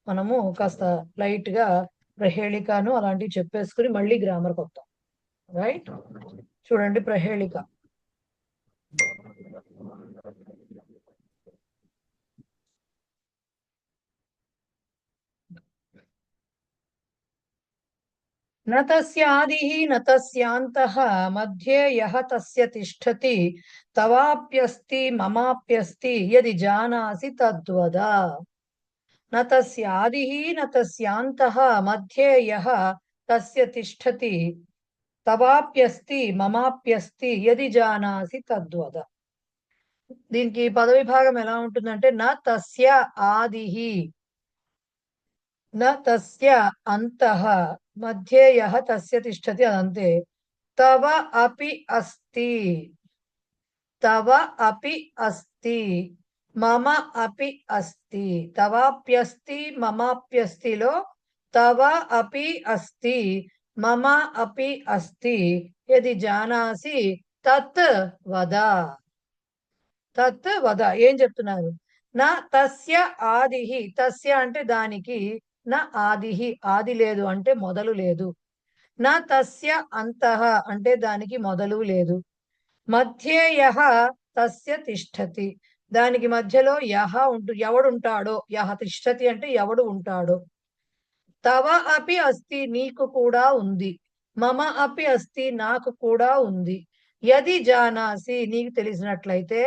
మనము కాస్త లైట్ గా ప్రహేళికను అలాంటివి చెప్పేసుకుని మళ్ళీ గ్రామర్కి వస్తాం. రైట్, చూడండి ప్రహేళిక. न तस्यादिः न तस्यान्तः मध्ये यः तस्य तिष्ठति तवाप्यस्ति ममाप्यस्ति यदि जानासि तद्वद न तस्यादिः न तस्यान्तः मध्ये यः तस्य तिष्ठति తవాప్యస్తి మమాప్యస్తి యది జానాసి తద్వద. దీనికి పదవిభాగం ఎలా ఉంటుందంటే న తస్య ఆదిహి న తస్య అంతః మధ్యే యః తస్య తిష్టతి అదంతే. తవ అపి అస్తి తవ అపి అస్తి మమ అపి అస్తి. తవాప్యస్తి మమాప్యస్తిలో తవ అపి అస్తి మమ అపి అస్తి యది జానాసి తత్ వద. తత్ వద ఏం చెప్తున్నారు? నా తస్య ఆదిహి, తస్య అంటే దానికి, నా ఆదిహి ఆది లేదు అంటే మొదలు లేదు. నా తస్య అంతః అంటే దానికి మొదలు లేదు. మధ్యే యః తస్య తిష్టతి దానికి మధ్యలో యః ఎవడుంటాడో, యః తిష్టతి అంటే ఎవడు ఉంటాడో. తవ అపి అస్తి నీకు కూడా ఉంది. మమ అపి అస్తి నాకు కూడా ఉంది. యది జానాసి నీకు తెలిసినట్లయితే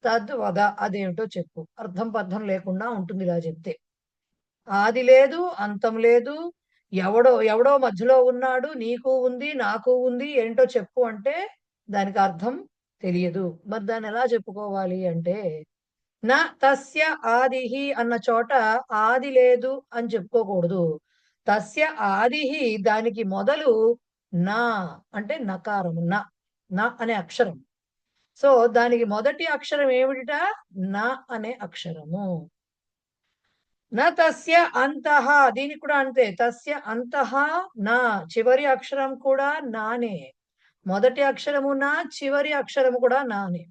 తద్వద అదేమిటో చెప్పు. అర్థం పర్థం లేకుండా ఉంటుంది ఇలా చెప్తే. ఆది లేదు, అంతం లేదు, ఎవడో మధ్యలో ఉన్నాడు, నీకు ఉంది నాకు ఉంది, ఏంటో చెప్పు అంటే దానికి అర్థం తెలియదు. మరి దాన్ని ఎలా చెప్పుకోవాలి అంటే నా తస్య ఆదిహి అన్న చోట ఆది లేదు అని చెప్పుకోకూడదు. తస్య ఆదిహి దానికి మొదలు నా అంటే నకారము, నా అనే అక్షరం. సో దానికి మొదటి అక్షరం ఏమిట? నా అనే అక్షరము. నా తస్య అంతః దీనికి కూడా అంతే. తస్య అంతః నా చివరి అక్షరం కూడా నానే. మొదటి అక్షరము నా, చివరి అక్షరము కూడా నానే.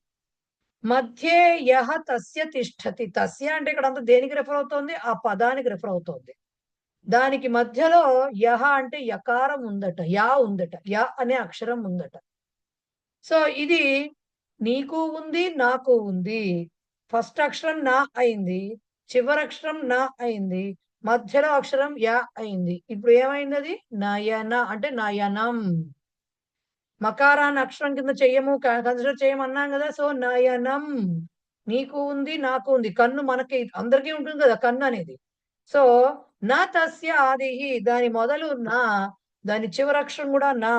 మధ్యే యః తస్య తిష్టతి. తస్య అంటే ఇక్కడ అంతా దేనికి రెఫర్ అవుతోంది? ఆ పదానికి రెఫర్ అవుతోంది. దానికి మధ్యలో యః అంటే యకారం ఉందట, యా ఉందట, యా అనే అక్షరం ఉందట. సో ఇది నీకు ఉంది, నాకు ఉంది. ఫస్ట్ అక్షరం నా అయింది, చివరి అక్షరం నా అయింది, మధ్యలో అక్షరం యా అయింది. ఇప్పుడు ఏమైంది? అది నయన అంటే నయనం. మకారాన్ని అక్షరం కింద చెయ్యము, కన్సిడర్ చేయమన్నాం కదా. సో నయనం నీకు ఉంది, నాకు ఉంది. కన్ను మనకి అందరికీ ఉంటుంది కదా కన్ను అనేది. సో నా తస్య ఆదిహి దాని మొదలు నా, దాని చివరి అక్షరం కూడా నా,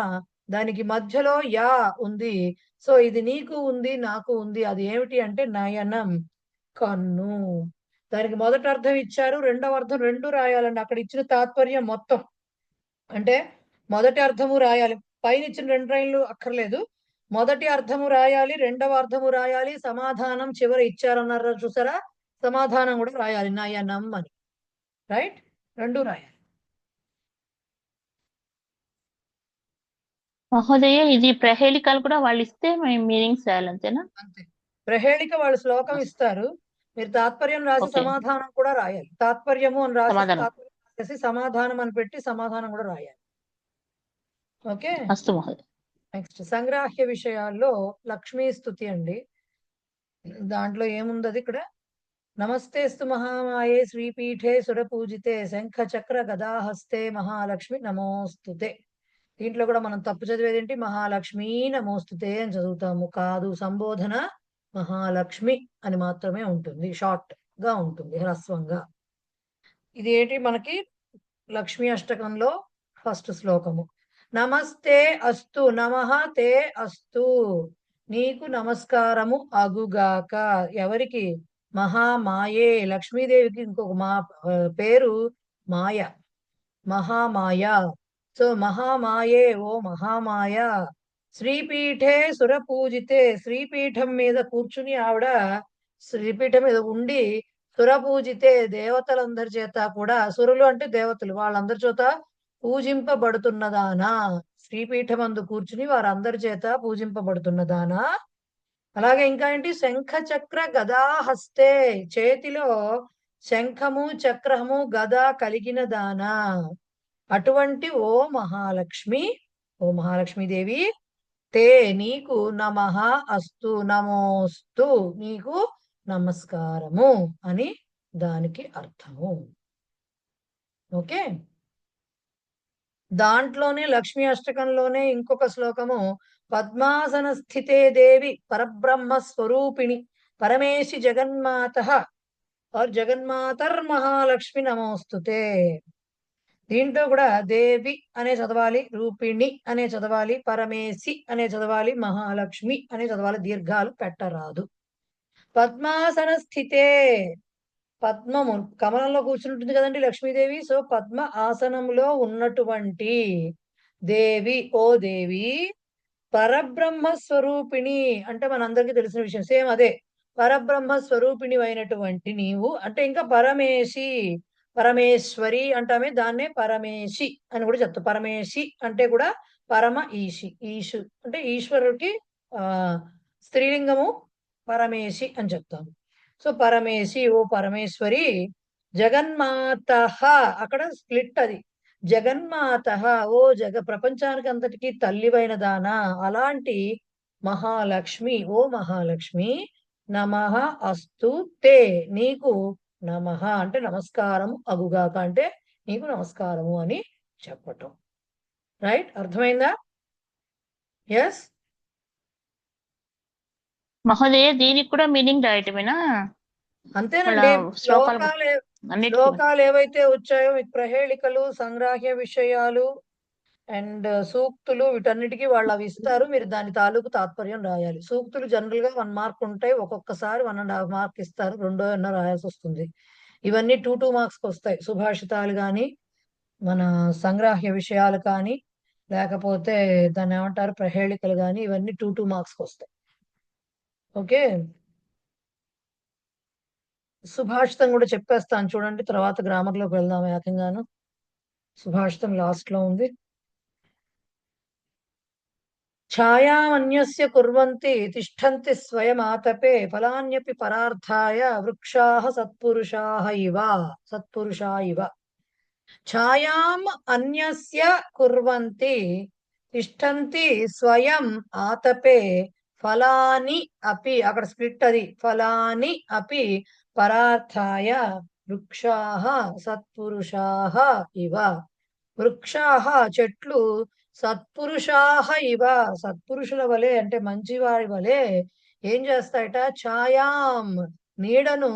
దానికి మధ్యలో యా ఉంది. సో ఇది నీకు ఉంది, నాకు ఉంది. అది ఏమిటి అంటే నయనం, కన్ను. దానికి మొదటి అర్థం ఇచ్చారు, రెండవ అర్థం రెండు రాయాలండి. అక్కడ ఇచ్చిన తాత్పర్యం మొత్తం అంటే మొదటి అర్థము రాయాలి. పైన ఇచ్చిన రెండు లైన్లు అక్కర్లేదు. మొదటి అర్థము రాయాలి, రెండవ అర్థము రాయాలి, సమాధానం చివర ఇచ్చారన్నారు చూసారా, సమాధానం కూడా రాయాలి నయనం అని. రైట్, రెండు రాయాలి. మహోదయ ఇది ప్రహేళికలు కూడా వాళ్ళు ఇస్తే మేము మీనింగ్స్ రాయాలి అంతేనా? అంతే. ప్రహేళిక వాళ్ళు శ్లోకం ఇస్తారు, మీరు తాత్పర్యం రాసి ఓకే. సమాధానం కూడా రాయాలి. తాత్పర్యము అని రాసి సమాధానం. తాత్పర్యం రాసి సమాధానం అని పెట్టి సమాధానం కూడా రాయాలి. ఓకే, అస్తు మహోదయ. నెక్స్ట్ సంగ్రాహ్య విషయాల్లో లక్ష్మీ స్తుతి అండి. దాంట్లో ఏముంది ఇక్కడ? నమస్తేస్తు మహామాయే శ్రీపీఠే సురపూజితే శంఖ చక్ర గదాహస్తే మహాలక్ష్మి నమోస్తుతే. దీంట్లో కూడా మనం తప్పు చదివేది ఏంటి? మహాలక్ష్మి నమోస్తుతే అని చదువుతాము. కాదు, సంబోధన మహాలక్ష్మి అని మాత్రమే ఉంటుంది, షార్ట్ గా ఉంటుంది, హ్రస్వంగా. ఇది ఏంటి మనకి లక్ష్మీ అష్టకంలో ఫస్ట్ శ్లోకము. నమస్తే అస్తు, నమః తే అస్తు, నీకు నమస్కారము అగుగాక. ఎవరికి? మహామాయే, లక్ష్మీదేవికి ఇంకొక పేరు మాయ, మహామాయ. సో మహామాయే, ఓ మహామాయ. శ్రీపీఠే సురపూజితే, శ్రీపీఠం మీద కూర్చుని ఆవిడ శ్రీపీఠం మీద ఉండి సురపూజితే దేవతలందరి చేత కూడా, సురులు అంటే దేవతలు, వాళ్ళందరి చేత పూజింపబడుతున్నదానా. శ్రీపీఠమందు కూర్చుని వారందరి చేత పూజింపబడుతున్నదానా. అలాగే ఇంకా ఏంటి? శంఖ చక్ర గదా హస్తే, చేతిలో శంఖము చక్రము గద కలిగిన దానా. అటువంటి ఓ మహాలక్ష్మి, ఓ మహాలక్ష్మీదేవి, తే నీకు నమః అస్తు, నమోస్తు నీకు నమస్కారము అని దానికి అర్థము. ఓకే, దాంట్లోనే లక్ష్మీ అష్టకంలోనే ఇంకొక శ్లోకము పద్మాసన స్థితే దేవి పరబ్రహ్మ స్వరూపిణి పరమేశి జగన్మాత ఆర్ జగన్మాతర్ మహాలక్ష్మి నమోస్తుతే. దీంట్లో కూడా దేవి అనే చదవాలి, రూపిణి అనే చదవాలి, పరమేశి అనే చదవాలి, మహాలక్ష్మి అనే చదవాలి. దీర్ఘాలు పెట్టరాదు. పద్మాసన స్థితే, పద్మము కమలంలో కూర్చుంటుంది కదండి లక్ష్మీదేవి. సో పద్మ ఆసనంలో ఉన్నటువంటి దేవి, ఓ దేవి పరబ్రహ్మ స్వరూపిణి అంటే మనందరికీ తెలిసిన విషయం. సేమ్ అదే, పరబ్రహ్మ స్వరూపిణి అయినటువంటి నీవు అంటే ఇంకా పరమేశి, పరమేశ్వరి అంటామే, దాన్నే పరమేశి అని కూడా చెప్తాం. పరమేశి అంటే కూడా పరమ ఈశి, ఈశు అంటే ఈశ్వరుడికి స్త్రీలింగము పరమేశి అని చెప్తాము. సో పరమేశి, ఓ పరమేశ్వరి, జగన్మాత, అక్కడ స్ప్లిట్ అది, జగన్మాత, ఓ ప్రపంచానికి అంతటికి తల్లివైన దానా, అలాంటి మహాలక్ష్మి, ఓ మహాలక్ష్మి, నమః అస్తు తే, నీకు నమః అంటే నమస్కారం అగుగాక అంటే నీకు నమస్కారము అని చెప్పటం. రైట్, అర్థమైందా? ఎస్ మహోదయ దీనికి కూడా మీనింగ్ రాయటమేనా? అంతేనండి. శ్లోకాలు శ్లోకాలు ఏవైతే వచ్చాయో మీకు ప్రహేళికలు, సంగ్రాహ్య విషయాలు అండ్ సూక్తులు, వీటన్నిటికీ వాళ్ళు అవి ఇస్తారు. మీరు దాని తాలూకు తాత్పర్యం రాయాలి. సూక్తులు జనరల్ గా 1 మార్క్ ఉంటాయి, ఒక్కొక్కసారి 1.5 మార్క్ ఇస్తారు, 2.5 రాయాల్సి వస్తుంది. ఇవన్నీ 2 మార్క్స్ వస్తాయి. సుభాషితాలు కానీ, మన సంగ్రాహ్య విషయాలు కానీ, లేకపోతే దాన్ని ఏమంటారు ప్రహేళికలు కానీ, ఇవన్నీ 2 మార్క్స్ వస్తాయి. ఓకే, సుభాషితం కూడా చెప్పేస్తాను చూడండి, తర్వాత గ్రామర్ లోకి వెళ్దాం ఏకంగాను. సుభాషితం లాస్ట్ లో ఉంది. ఛాయామన్యస్య కుర్వంతి తిష్టంతి స్వయమాతపే ఫలాన్యపి పరార్థాయ వృక్షాః సత్పురుషాః ఇవ. సత్పురుషా ఇవ. ఛాయాం అన్యస్య కుర్వంతి తిష్టంతి స్వయం ఆతపే ఫలాని అపి, అక్కడ స్ప్లిట్ అది, ఫలాని అపి పరార్థాయ వృక్షాః సత్పురుషాః ఇవ. వృక్షాః చెట్లు, సత్పురుషాః ఇవ సత్పురుషుల వలె అంటే మంచివారి వలె ఏం చేస్తాయట, ఛాయాం నీడను,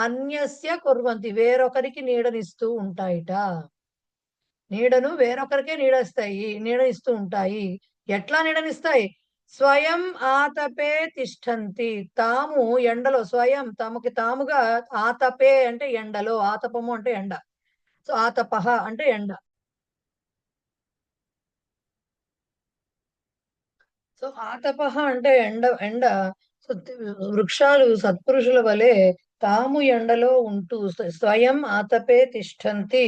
అన్యస్య కుర్వంతి వేరొకరికి నీడనిస్తూ ఉంటాయిట. నీడను వేరొకరికే నీడనిస్తూ ఉంటాయి. ఎట్లా నీడనిస్తాయి? స్వయం ఆతపే తిష్టంతి, తాము ఎండలో, స్వయం తమకి తాముగా, ఆతపే అంటే ఎండలో, ఆతపము అంటే ఎండ, సో ఆతపహ అంటే ఎండ. సో ఆతపహ అంటే ఎండ. సో వృక్షాలు సత్పురుషుల వలె తాము ఎండలో ఉంటూ, స్వయం ఆతపే తిష్టంతి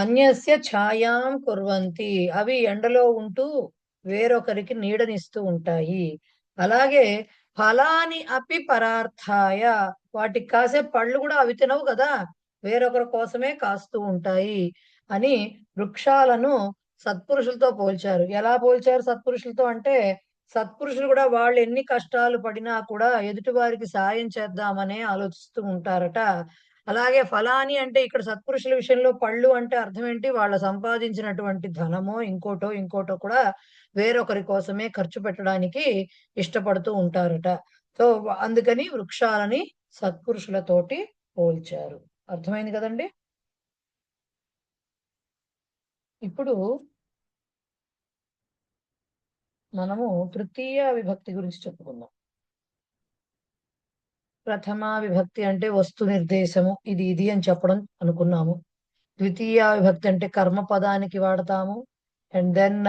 అన్యస్య ఛాయాం కుర్వంతి, అవి ఎండలో ఉంటూ వేరొకరికి నీడనిస్తూ ఉంటాయి. అలాగే ఫలాని అపి పరార్థాయ, వాటికి కాసే పళ్ళు కూడా అవి తినవు కదా, వేరొకరి కోసమే కాస్తూ ఉంటాయి అని వృక్షాలను సత్పురుషులతో పోల్చారు. ఎలా పోల్చారు సత్పురుషులతో అంటే, సత్పురుషులు కూడా వాళ్ళు ఎన్ని కష్టాలు పడినా కూడా ఎదుటి వారికి సాయం చేద్దామనే ఆలోచిస్తూ ఉంటారట. అలాగే ఫలాని అంటే ఇక్కడ సత్పురుషుల విషయంలో పళ్ళు అంటే అర్థం ఏంటి, వాళ్ళ సంపాదించినటువంటి ధనమో ఇంకోటో కూడా వేరొకరి కోసమే ఖర్చు పెట్టడానికి ఇష్టపడుతూ ఉంటారట. సో అందుకని వృక్షాలని సత్పురుషులతోటి పోల్చారు. అర్థమైంది కదండి? ఇప్పుడు మనము తృతీయ విభక్తి గురించి చెప్పుకుందాం. ప్రథమ విభక్తి అంటే వస్తు నిర్దేశము, ఇది అని చెప్పడం అనుకున్నాము. ద్వితీయ విభక్తి అంటే కర్మ పదానికి వాడతాము. అండ్ దెన్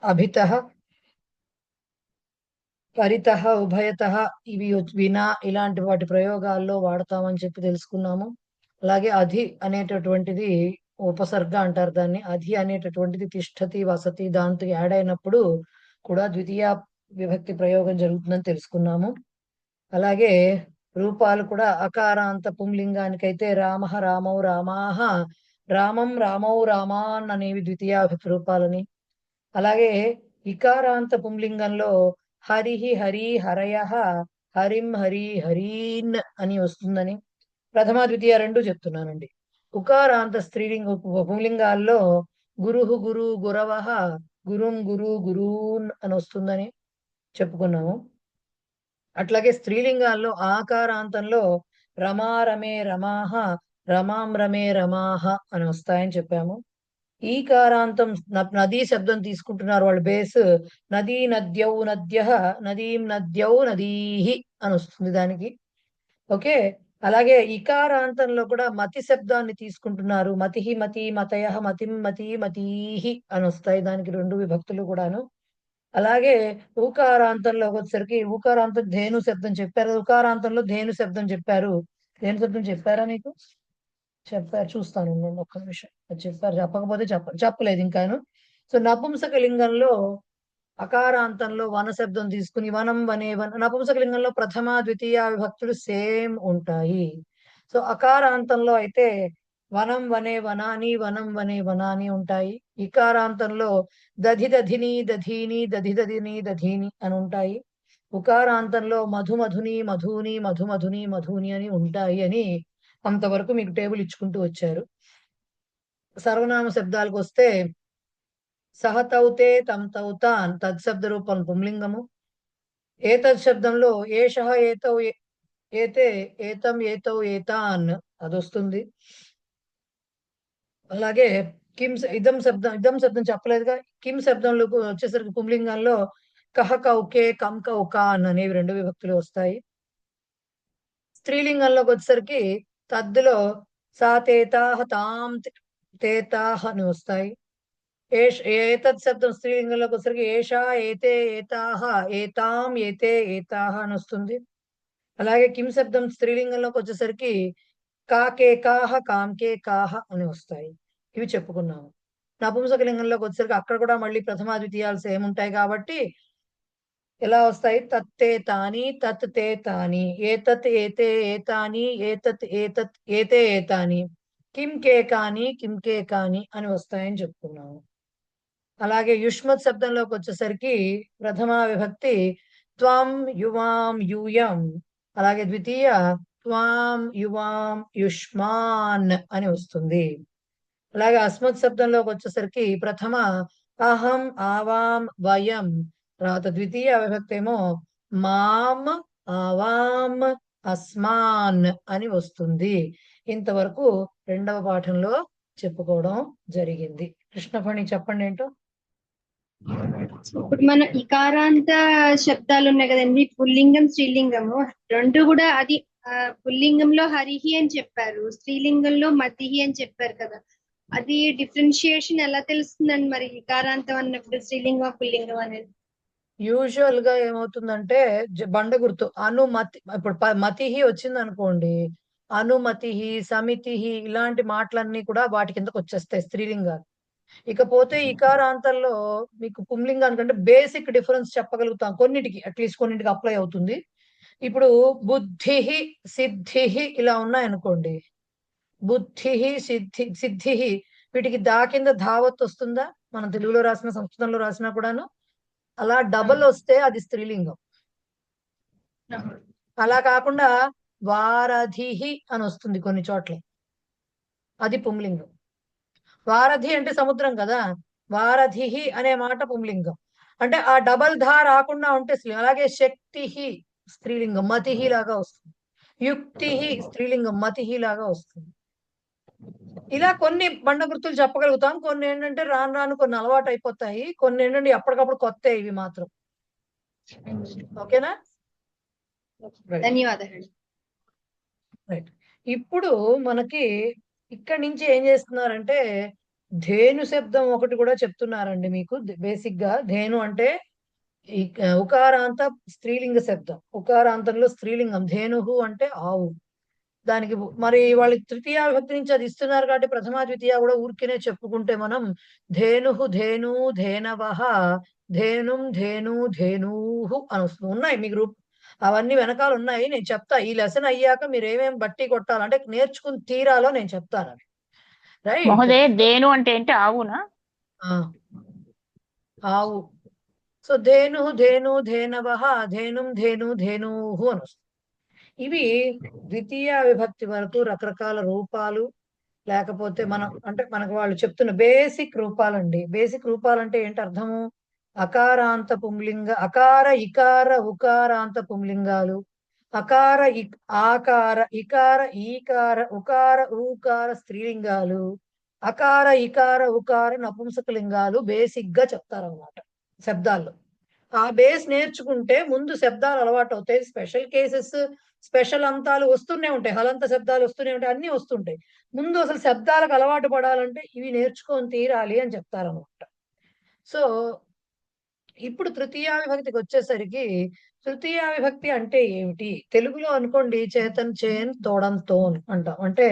అభితః, పరితః, ఉభయతః, ఇవి వినా ఇలాంటి వాటి ప్రయోగాల్లో వాడతామని చెప్పి తెలుసుకున్నాము. అలాగే అధి అనేటటువంటిది ఉపసర్గ అంటారు దాన్ని. అధి అనేటటువంటిది తిష్టతి, వసతి, దాంతో యాడ్ అయినప్పుడు కూడా ద్వితీయ విభక్తి ప్రయోగం జరుగుతుందని తెలుసుకున్నాము. అలాగే రూపాలు కూడా అకారాంత పుంలింగానికైతే రామః, రామౌ, రామాః, రామం, రామౌ, రామాన్ అనేవి ద్వితీయ విభక్తి రూపాలని. అలాగే ఇకారాంత పుంలింగంలో హరిహి, హరి, హరయః, హరిం, హరి, హరీన్ అని వస్తుందని. ప్రథమ ద్వితీయ రెండు చెప్తున్నానండి. ఉకారాంత స్త్రీలింగ పుంలింగాల్లో గురుహు గురు గురవః గురుం గురు గురూన్ అని వస్తుందని చెప్పుకున్నాము. అట్లాగే స్త్రీలింగాల్లో ఆకారాంతంలో రమా రమే రమాహ రమాం రమే రమాహ అని వస్తాయని చెప్పాము. ఈకారాంతం నదీ శబ్దం తీసుకుంటున్నారు వాళ్ళు బేస్. నదీ నద్యౌ నద్యః నదీం నద్యౌ నదీహి అని వస్తుంది దానికి. ఓకే. అలాగే ఇకారాంతంలో కూడా మతి శబ్దాన్ని తీసుకుంటున్నారు. మతిహి మతి మతయః మతిం మతి మతీహి అని వస్తాయి దానికి 2 విభక్తులు కూడాను. అలాగే ఊకారాంతంలోకి వచ్చేసరికి ఊకారాంతం ధేను శబ్దం చెప్పారు. ఉకారాంతంలో ధేను శబ్దం చెప్పారు. ధేను శబ్దం చెప్పారా నీకు? చెప్పారు, చూస్తాను నేను ఒక్క నిమిషం. అది చెప్పారు, చెప్పకపోతే చెప్పలేదు ఇంకాను. సో నపుంసక లింగంలో అకారాంతంలో వన శబ్దం తీసుకుని వనం వనే వన. నపుంసక లింగంలో ప్రథమ ద్వితీయ విభక్తులు సేమ్ ఉంటాయి. సో అకారాంతంలో అయితే వనం వనే వనాని వనం వనే వనాని ఉంటాయి. ఇకారాంతంలో దధి దధిని దధీని దధి దధిని దధీని అని ఉంటాయి. ఉకారాంతంలో మధు మధుని మధుని మధు మధుని మధుని అని ఉంటాయి అని అంతవరకు మీకు టేబుల్ ఇచ్చుకుంటూ వచ్చారు. సర్వనామ శబ్దాలకు వస్తే సహతౌతే తం తౌతాన్ తత్శబ్ద రూపం పుంలింగము. ఏతద్ శబ్దంలో ఏషః ఏతౌ ఏతే ఏతం ఏతౌ ఏతాన్ అది వస్తుంది. అలాగే కిం ఇదం శబ్దం చెప్పలేదుగా. కిం శబ్దంలో వచ్చేసరికి పుంలింగంలో కహ కౌకే కం కౌకాన్ అనేవి 2 విభక్తులు వస్తాయి. స్త్రీలింగంలోకి వచ్చేసరికి తద్దులో సా తేతాహ తాం తేతాహ అని వస్తాయి. ఏతత్ శబ్దం స్త్రీలింగంలోకి వచ్చేసరికి ఏషా ఏతే ఏతాహ ఏతాం ఏతే ఏతాహ అని వస్తుంది. అలాగే కిం శబ్దం స్త్రీలింగంలోకి వచ్చేసరికి కాకే కాహ కాంకే కాహ అని వస్తాయి. ఇవి చెప్పుకున్నాము. నపుంసక లింగంలోకి వచ్చేసరికి అక్కడ కూడా మళ్ళీ ప్రథమ ద్వితీయాలు సేమ్ ఉంటాయి కాబట్టి ఎలా వస్తాయి? తత్తే తాని తత్ తే తాని ఏతత్ ఏతే ఏతాని ఏతత్ ఏతత్ ఏతే ఏతాని కిం కే కాని కిం కే కాని అని వస్తాయని చెప్పుకున్నాము. అలాగే యుష్మత్ శబ్దంలోకి వచ్చేసరికి ప్రథమ విభక్తి త్వం యువాం యూయం. అలాగే ద్వితీయ త్వాం యువాం యుష్మాన్ అని వస్తుంది. అలాగే అస్మత్ శబ్దంలోకి వచ్చేసరికి ప్రథమ అహం ఆవాం వయం. తర్వాత ద్వితీయ విభక్తి ఏమో మాం ఆవాం అస్మాన్ అని వస్తుంది. ఇంతవరకు 2వ పాఠంలో చెప్పుకోవడం జరిగింది. కృష్ణఫణి చెప్పండి ఏంటో. ఇప్పుడు మన ఇకారాంత శబ్దాలు ఉన్నాయి కదండి, పుల్లింగం స్త్రీలింగము 2 కూడా. అది పుల్లింగంలో హరిహి అని చెప్పారు, స్త్రీలింగంలో మతిహి అని చెప్పారు కదా. అది డిఫరెన్షియేషన్ ఎలా తెలుస్తుందండి మరి ఇకారాంతం అన్నప్పుడు స్త్రీలింగం పుల్లింగం అనేది? యూజువల్ గా ఏమవుతుందంటే బండ గుర్తు అనుమతి. ఇప్పుడు మతిహి వచ్చింది అనుకోండి, అనుమతిహి సమితిహి ఇలాంటి మాటలన్నీ కూడా వాటి కిందకు వచ్చేస్తాయి స్త్రీలింగాలు. ఇకపోతే ఇకారాంతంలో మీకు పుంలింగానికంటే బేసిక్ డిఫరెన్స్ చెప్పగలుగుతాం. కొన్నిటికి అట్లీస్ట్ కొన్నిటికి అప్లై అవుతుంది. ఇప్పుడు బుద్ధిహి సిద్ధిహి ఇలా ఉన్నాయనుకోండి, బుద్ధిహి సిద్ధిహి వీటికి దా కింద ధావత్ వస్తుందా? మనం తెలుగులో రాసిన సంస్కృతంలో రాసినా కూడాను. అలా డబల్ వస్తే అది స్త్రీలింగం. అలా కాకుండా వారధిహి అని వస్తుంది కొన్ని చోట్ల, అది పుంలింగం. వారధి అంటే సముద్రం కదా, వారధిహి అనే మాట పుంలింగం. అంటే ఆ డబల్ ధా రాకుండా ఉంటే స్త్రీలింగం. అలాగే శక్తిహి స్త్రీలింగం మతిహి లాగా వస్తుంది. యుక్తిహి స్త్రీలింగం మతిహి లాగా వస్తుంది. ఇలా కొన్ని బండ గుర్తులు చెప్పగలుగుతాం. కొన్ని ఏంటంటే రాను రాను కొన్ని అలవాటు అయిపోతాయి. కొన్ని ఏంటంటే ఎప్పటికప్పుడు కొత్త ఇవి మాత్రం. ఓకేనా? ధన్యవాదాలు. రైట్. ఇప్పుడు మనకి ఇక్కడి నుంచి ఏం చేస్తున్నారంటే ధేను శబ్దం ఒకటి కూడా చెప్తున్నారండి మీకు. బేసిక్ గా ధేను అంటే ఉకారాంత స్త్రీలింగ శబ్దం. ఉకారాంతంలో స్త్రీలింగం ధేనుహు అంటే ఆవు. దానికి మరి వాళ్ళు తృతీయ విభక్తి నుంచి అది ఇస్తున్నారు కాబట్టి ప్రథమ ద్వితీయ కూడా ఊరికేనే చెప్పుకుంటే మనం ధేనుహు ధేను ధేనవహ ధేనుం ధేను ధేనూహు అని వస్తుంది. ఉన్నాయి మీ గ్రూప్ అవన్నీ వెనకాల ఉన్నాయి. నేను చెప్తా ఈ లెసన్ అయ్యాక మీరు ఏమేమి బట్టి కొట్టాలంటే నేర్చుకుని తీరాలో నేను చెప్తాను అవి. రైట్. మహోదయ ధేను అంటే ఏంటి? ఆవునా? ఆవు. సో ధేను ధేను ధేనవహ ధేనుం ధేను ధేనూహు అని వస్తుంది. ఇవి ద్వితీయ విభక్తి వరకు రకరకాల రూపాలు లేకపోతే మనం అంటే మనకు వాళ్ళు చెప్తున్న బేసిక్ రూపాలండి. బేసిక్ రూపాలంటే ఏంటి అర్థము? అకారాంత పుంలింగ, అకార ఇకార ఉకారాంత పుంలింగాలు, అకార ఆకార ఇకార ఈకార ఉకార ఊకార స్త్రీలింగాలు, అకార ఇకార ఉకార నపుంసకలింగాలు బేసిక్ గా చెప్తారన్నమాట శబ్దాల్లో. ఆ బేస్ నేర్చుకుంటే ముందు శబ్దాలు అలవాటు అవుతాయి. స్పెషల్ కేసెస్, స్పెషల్ అంతాలు వస్తూనే ఉంటాయి, హలంత శబ్దాలు వస్తూనే ఉంటాయి, అన్ని వస్తుంటాయి. ముందు అసలు శబ్దాలకు అలవాటు పడాలంటే ఇవి నేర్చుకొని తీరాలి అని చెప్తారన్నమాట. సో ఇప్పుడు తృతీయా విభక్తికి వచ్చేసరికి, తృతీయా విభక్తి అంటే ఏమిటి? తెలుగులో అనుకోండి చేతన్ చేన్ తోడం తోన్ అంటాం. అంటే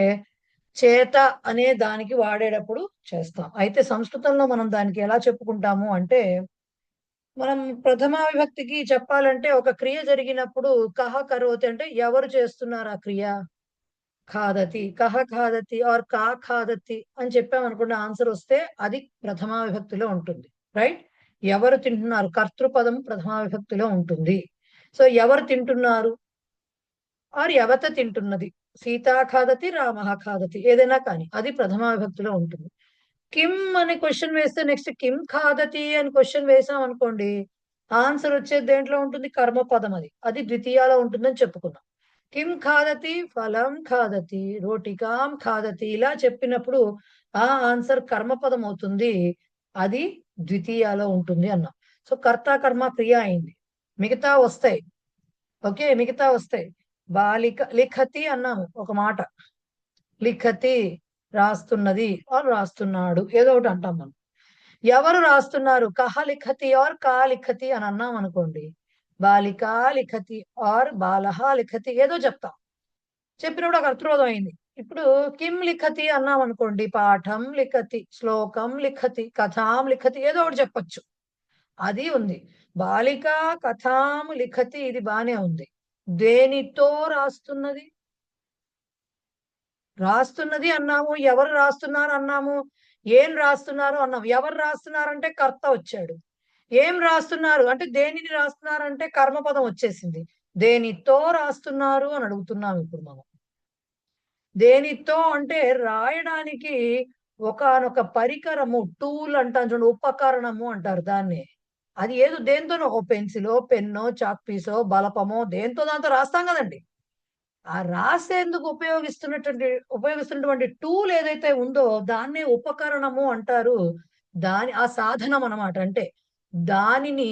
చేత అనే దానికి వాడేటప్పుడు చేస్తాం. అయితే సంస్కృతంలో మనం దానికి ఎలా చెప్పుకుంటాము అంటే, మనం ప్రథమా విభక్తికి చెప్పాలంటే ఒక క్రియ జరిగినప్పుడు కహ కరోతి అంటే ఎవరు చేస్తున్నారు ఆ క్రియ? ఖాదతి, కహ ఖాదతి ఆర్ కా ఖాదతి అని చెప్పామనుకోండి, ఆన్సర్ వస్తే అది ప్రథమా విభక్తిలో ఉంటుంది. రైట్? ఎవరు తింటున్నారు? కర్తృపదం ప్రథమా విభక్తిలో ఉంటుంది. సో ఎవరు తింటున్నారు ఆర్ యవత తింటున్నది. సీతా ఖాదతి, రామః ఖాదతి, ఏదైనా కానీ అది ప్రథమా విభక్తిలో ఉంటుంది. కిమ్ అనే క్వశ్చన్ వేస్తే నెక్స్ట్ కిమ్ ఖాదతి అని క్వశ్చన్ వేసాం అనుకోండి, ఆన్సర్ వచ్చేది దేంట్లో ఉంటుంది? కర్మపదం. అది ద్వితీయాలో ఉంటుందని చెప్పుకున్నాం. కిం ఖాదతి, ఫలం ఖాదతి, రోటికాం ఖాదతి, ఇలా చెప్పినప్పుడు ఆ ఆన్సర్ కర్మపదం అవుతుంది. అది ద్వితీయాలో ఉంటుంది అన్నాం. సో కర్త కర్మ క్రియ అయింది. మిగతా వస్తాయి. ఓకే, మిగతా వస్తాయి. బాలిక లిఖతి అన్నాము ఒక మాట. లిఖతి రాస్తున్నది ఆర్ రాస్తున్నాడు, ఏదో ఒకటి అంటాం మనం. ఎవరు రాస్తున్నారు? కహ లిఖతి ఆర్ కా లిఖతి అని అన్నాం అనుకోండి, బాలికా లిఖతి ఆర్ బాలహ లిఖతి, ఏదో చెప్తాం. చెప్పినప్పుడు ఒక కర్తృపదం అయింది. ఇప్పుడు కిం లిఖతి అన్నాం అనుకోండి, పాఠం లిఖతి, శ్లోకం లిఖతి, కథాం లిఖతి, ఏదో ఒకటి చెప్పొచ్చు. అది ఉంది. బాలిక కథాం లిఖతి, ఇది బానే ఉంది. దేనితో రాస్తున్నది? రాస్తున్నది అన్నాము, ఎవరు రాస్తున్నారు అన్నాము, ఏం రాస్తున్నారు అన్నాము. ఎవరు రాస్తున్నారంటే కర్త వచ్చాడు. ఏం రాస్తున్నారు అంటే దేనిని రాస్తున్నారంటే కర్మపదం వచ్చేసింది. దేనితో రాస్తున్నారు అని అడుగుతున్నాం ఇప్పుడు మనం. దేనితో అంటే రాయడానికి ఒకానొక పరికరము, టూల్ అంటాం చూడండి, ఉపకరణము అంటారు దాన్ని. అది ఏదో దేంతోనో, ఓ పెన్సిలో, పెన్నో, చాక్ పీసో, బలపమో, దేంతో దాంతో రాస్తాం కదండి. ఆ రాసేందుకు ఉపయోగిస్తున్నటువంటి టూల్ ఏదైతే ఉందో దాన్నే ఉపకరణము అంటారు. ఆ సాధనం అన్నమాట. అంటే దానిని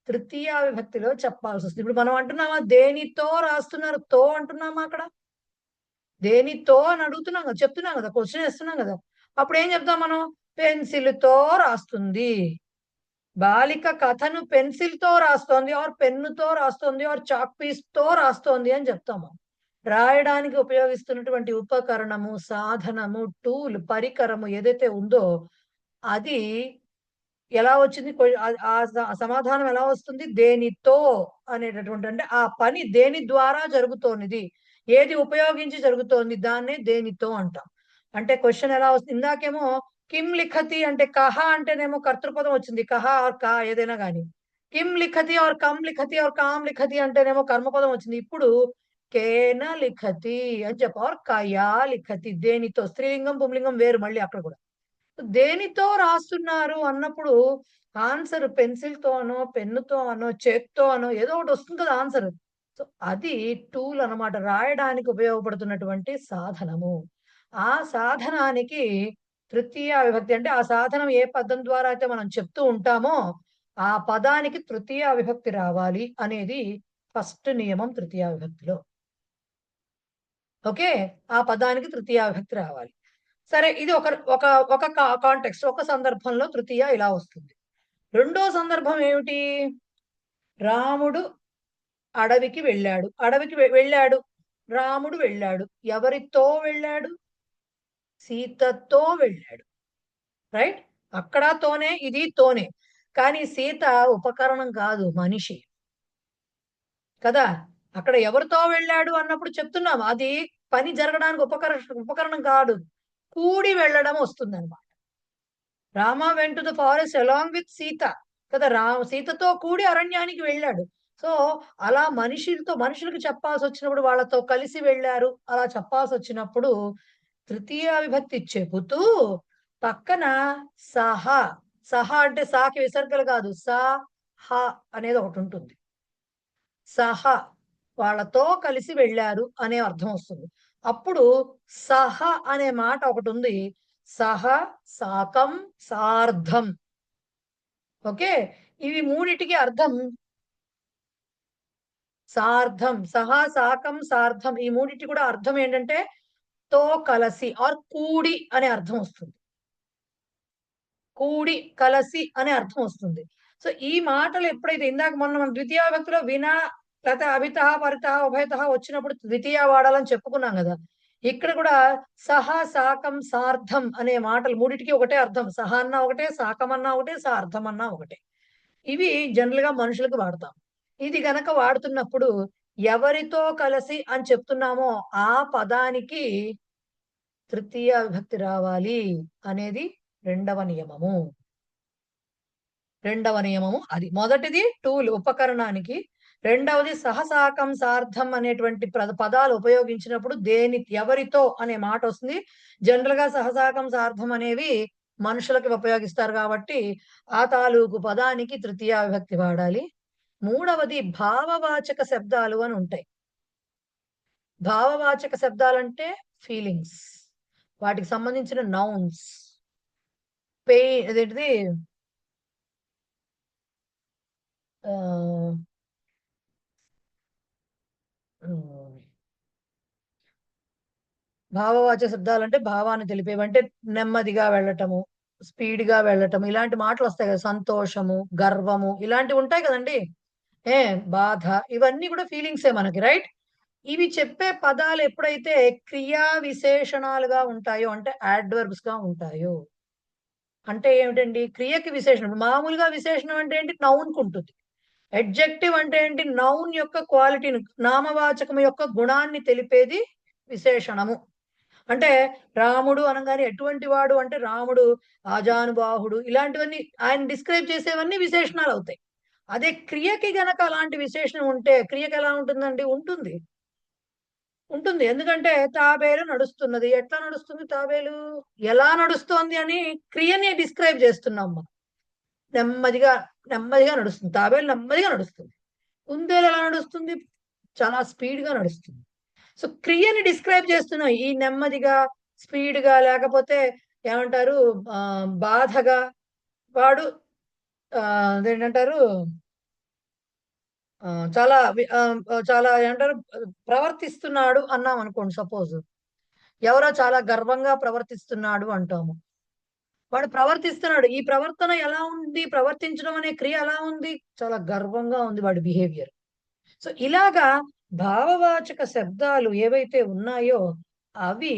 తృతీయ విభక్తిలో చెప్పాల్సి వస్తుంది. ఇప్పుడు మనం అంటున్నామా దేనితో రాస్తున్నారు, తో అంటున్నామా అక్కడ? దేనితో అని అడుగుతున్నాం కదా, చెప్తున్నాం కదా, క్వశ్చన్ వేస్తున్నాం కదా. అప్పుడు ఏం చెప్తాం మనం? పెన్సిల్ తో రాస్తుంది. బాలిక కథను పెన్సిల్ తో రాస్తోంది ఆర్ పెన్నుతో రాస్తోంది ఆర్ చాక్ పీస్ తో రాస్తోంది అని చెప్తాము. రాయడానికి ఉపయోగిస్తున్నటువంటి ఉపకరణము, సాధనము, టూల్, పరికరము ఏదైతే ఉందో అది ఎలా వచ్చింది? సమాధానం ఎలా వస్తుంది? దేనితో అనేటటువంటి, అంటే ఆ పని దేని ద్వారా జరుగుతోంది, ఏది ఉపయోగించి జరుగుతోంది, దాన్నే దేనితో అంటాం. అంటే క్వశ్చన్ ఎలా వస్తుంది? ఇందాకేమో కిం లిఖతి అంటే కహ అంటేనేమో కర్తృపదం వచ్చింది, కహ ఆర్ కా ఏదైనా కానీ. కిం లిఖతి ఆర్ కం లిఖతి ఆర్ కాం లిఖతి అంటేనేమో కర్మపదం వచ్చింది. ఇప్పుడు కేన లిఖతి అని చెప్ప ఆర్ కయా లిఖతి, దేనితో. స్త్రీలింగం పుంలింగం వేరు మళ్ళీ అక్కడ కూడా. దేనితో రాస్తున్నారు అన్నప్పుడు ఆన్సర్ పెన్సిల్ తో అనో, పెన్నుతో అనో, చేత్తో అనో ఏదో ఒకటి వస్తుంది కదా ఆన్సర్. సో అది టూల్ అన్నమాట, రాయడానికి ఉపయోగపడుతున్నటువంటి సాధనము. ఆ సాధనానికి తృతీయ విభక్తి, అంటే ఆ సాధనం ఏ పదం ద్వారా అయితే మనం చెప్తూ ఉంటామో ఆ పదానికి తృతీయ విభక్తి రావాలి అనేది ఫస్ట్ నియమం తృతీయ విభక్తిలో. ఓకే, ఆ పదానికి తృతీయ విభక్తి రావాలి. సరే, ఇది ఒక ఒక ఒక కాంటెక్స్ట్, ఒక సందర్భంలో తృతీయ ఇలా వస్తుంది. రెండో సందర్భం ఏమిటి? రాముడు అడవికి వెళ్ళాడు. అడవికి వెళ్ళాడు, రాముడు వెళ్ళాడు. ఎవరితో వెళ్ళాడు? సీతతో వెళ్ళాడు. రైట్? అక్కడ తోనే, ఇది తోనే. కానీ సీత ఉపకరణం కాదు, మనిషి కదా. అక్కడ ఎవరితో వెళ్ళాడు అన్నప్పుడు చెప్తున్నాం, అది పని జరగడానికి ఉపకరణం కాదు, కూడి వెళ్ళడం వస్తుంది అనమాట. Rama went to the forest along with Sita కదా. సీతతో కూడి అరణ్యానికి వెళ్ళాడు. సో అలా మనుషులకు చెప్పాల్సి వచ్చినప్పుడు, వాళ్ళతో కలిసి వెళ్ళారు అలా చెప్పాల్సి వచ్చినప్పుడు తృతీయ విభక్తి చెబుతూ పక్కన సహ, సహ అంటే సాకి విసర్గలు కాదు, హ అనేది ఒకటి ఉంటుంది. సహ వాళ్ళతో కలిసి వెళ్ళారు అనే అర్థం వస్తుంది. అప్పుడు సహ అనే మాట ఒకటి ఉంది. సహ, సాకం, సార్ధం. ఓకే, ఇవి మూడిటికి అర్థం సార్ధం. సహ, సాకం, సార్ధం ఈ మూడిటి కూడా అర్థం ఏంటంటే తో కలసి ఆర్ కూడి అనే అర్థం వస్తుంది. కూడి, కలసి అనే అర్థం వస్తుంది. సో ఈ మాటలు ఎప్పుడైతే ఇందాక మొన్న మనం ద్వితీయ విభక్తిలో వినా లేకపోతే అభితః, పరితః, ఉభయతః వచ్చినప్పుడు ద్వితీయ వాడాలని చెప్పుకున్నాం కదా. ఇక్కడ కూడా సహ, సాకం, సార్ధం అనే మాటలు మూడిటికి ఒకటే అర్థం. సహ అన్నా ఒకటే, సాకం అన్నా ఒకటే, సార్ధం అన్నా ఒకటే. ఇవి జనరల్ గా మనుషులకు వాడతాం. ఇది గనక వాడుతున్నప్పుడు ఎవరితో కలిసి అని చెప్తున్నామో ఆ పదానికి తృతీయ విభక్తి రావాలి అనేది రెండవ నియమము. అది. మొదటిది టూల్ ఉపకరణానికి, రెండవది సహసాకం, సార్థం అనేటువంటి పదాలు ఉపయోగించినప్పుడు ఎవరితో అనే మాట వస్తుంది. జనరల్ గా సహసాకం, సార్థం అనేవి మనుషులకి ఉపయోగిస్తారు కాబట్టి ఆ తాలూకు పదానికి తృతీయ విభక్తి వాడాలి. మూడవది భావవాచక శబ్దాలు అని ఉంటాయి. భావవాచక శబ్దాలంటే ఫీలింగ్స్, వాటికి సంబంధించిన నౌన్స్, అదేంటిది భావవాచక శబ్దాలు అంటే భావాన్ని తెలిపేవి. అంటే నెమ్మదిగా వెళ్ళటము, స్పీడ్ గా వెళ్ళటము, ఇలాంటి మాటలు వస్తాయి కదా. సంతోషము, గర్వము ఇలాంటివి ఉంటాయి కదండి. బాధ, ఇవన్నీ కూడా ఫీలింగ్సే మనకి, రైట్? ఇవి చెప్పే పదాలు ఎప్పుడైతే క్రియా విశేషణాలుగా ఉంటాయో, అంటే యాడ్వర్బ్స్ గా ఉంటాయో, అంటే ఏమిటండి? క్రియకి విశేషణం. మామూలుగా విశేషణం అంటే ఏంటి? నౌన్ కు ఉంటుంది. అడ్జెక్టివ్ అంటే ఏంటి? నౌన్ యొక్క క్వాలిటీని, నామవాచకం యొక్క గుణాన్ని తెలిపేది విశేషణము. అంటే రాముడు అనగానే ఎటువంటి వాడు అంటే రాముడు ఆజానుబాహుడు, ఇలాంటివన్నీ ఆయన డిస్క్రైబ్ చేసేవన్నీ విశేషణాలు అవుతాయి. అదే క్రియకి గనక అలాంటి విశేషణం ఉంటే క్రియకి ఎలా ఉంటుందండి? ఉంటుంది. ఎందుకంటే తాబేలు నడుస్తున్నది. ఎట్లా నడుస్తుంది తాబేలు? ఎలా నడుస్తోంది అని క్రియని డిస్క్రైబ్ చేస్తున్నాం మనం. నెమ్మదిగా నడుస్తుంది. తాబేలు నెమ్మదిగా నడుస్తుంది. కుందేలు ఎలా నడుస్తుంది? చాలా స్పీడ్ గా నడుస్తుంది. సో క్రియని డిస్క్రైబ్ చేస్తున్నాం. ఈ నెమ్మదిగా, స్పీడ్ గా, లేకపోతే ఏమంటారు బాధగా, వాడు అదేంటంటారు చాలా చాలా ఏమంటారు ప్రవర్తిస్తున్నాడు అన్నాం అనుకోండి. సపోజ్ ఎవరో చాలా గర్వంగా ప్రవర్తిస్తున్నాడు అంటాము. వాడు ప్రవర్తిస్తున్నాడు. ఈ ప్రవర్తన ఎలా ఉంది? ప్రవర్తించడం అనే క్రియ ఎలా ఉంది? చాలా గర్వంగా ఉంది వాడి బిహేవియర్. సో ఇలాగా భావవాచక శబ్దాలు ఏవైతే ఉన్నాయో అవి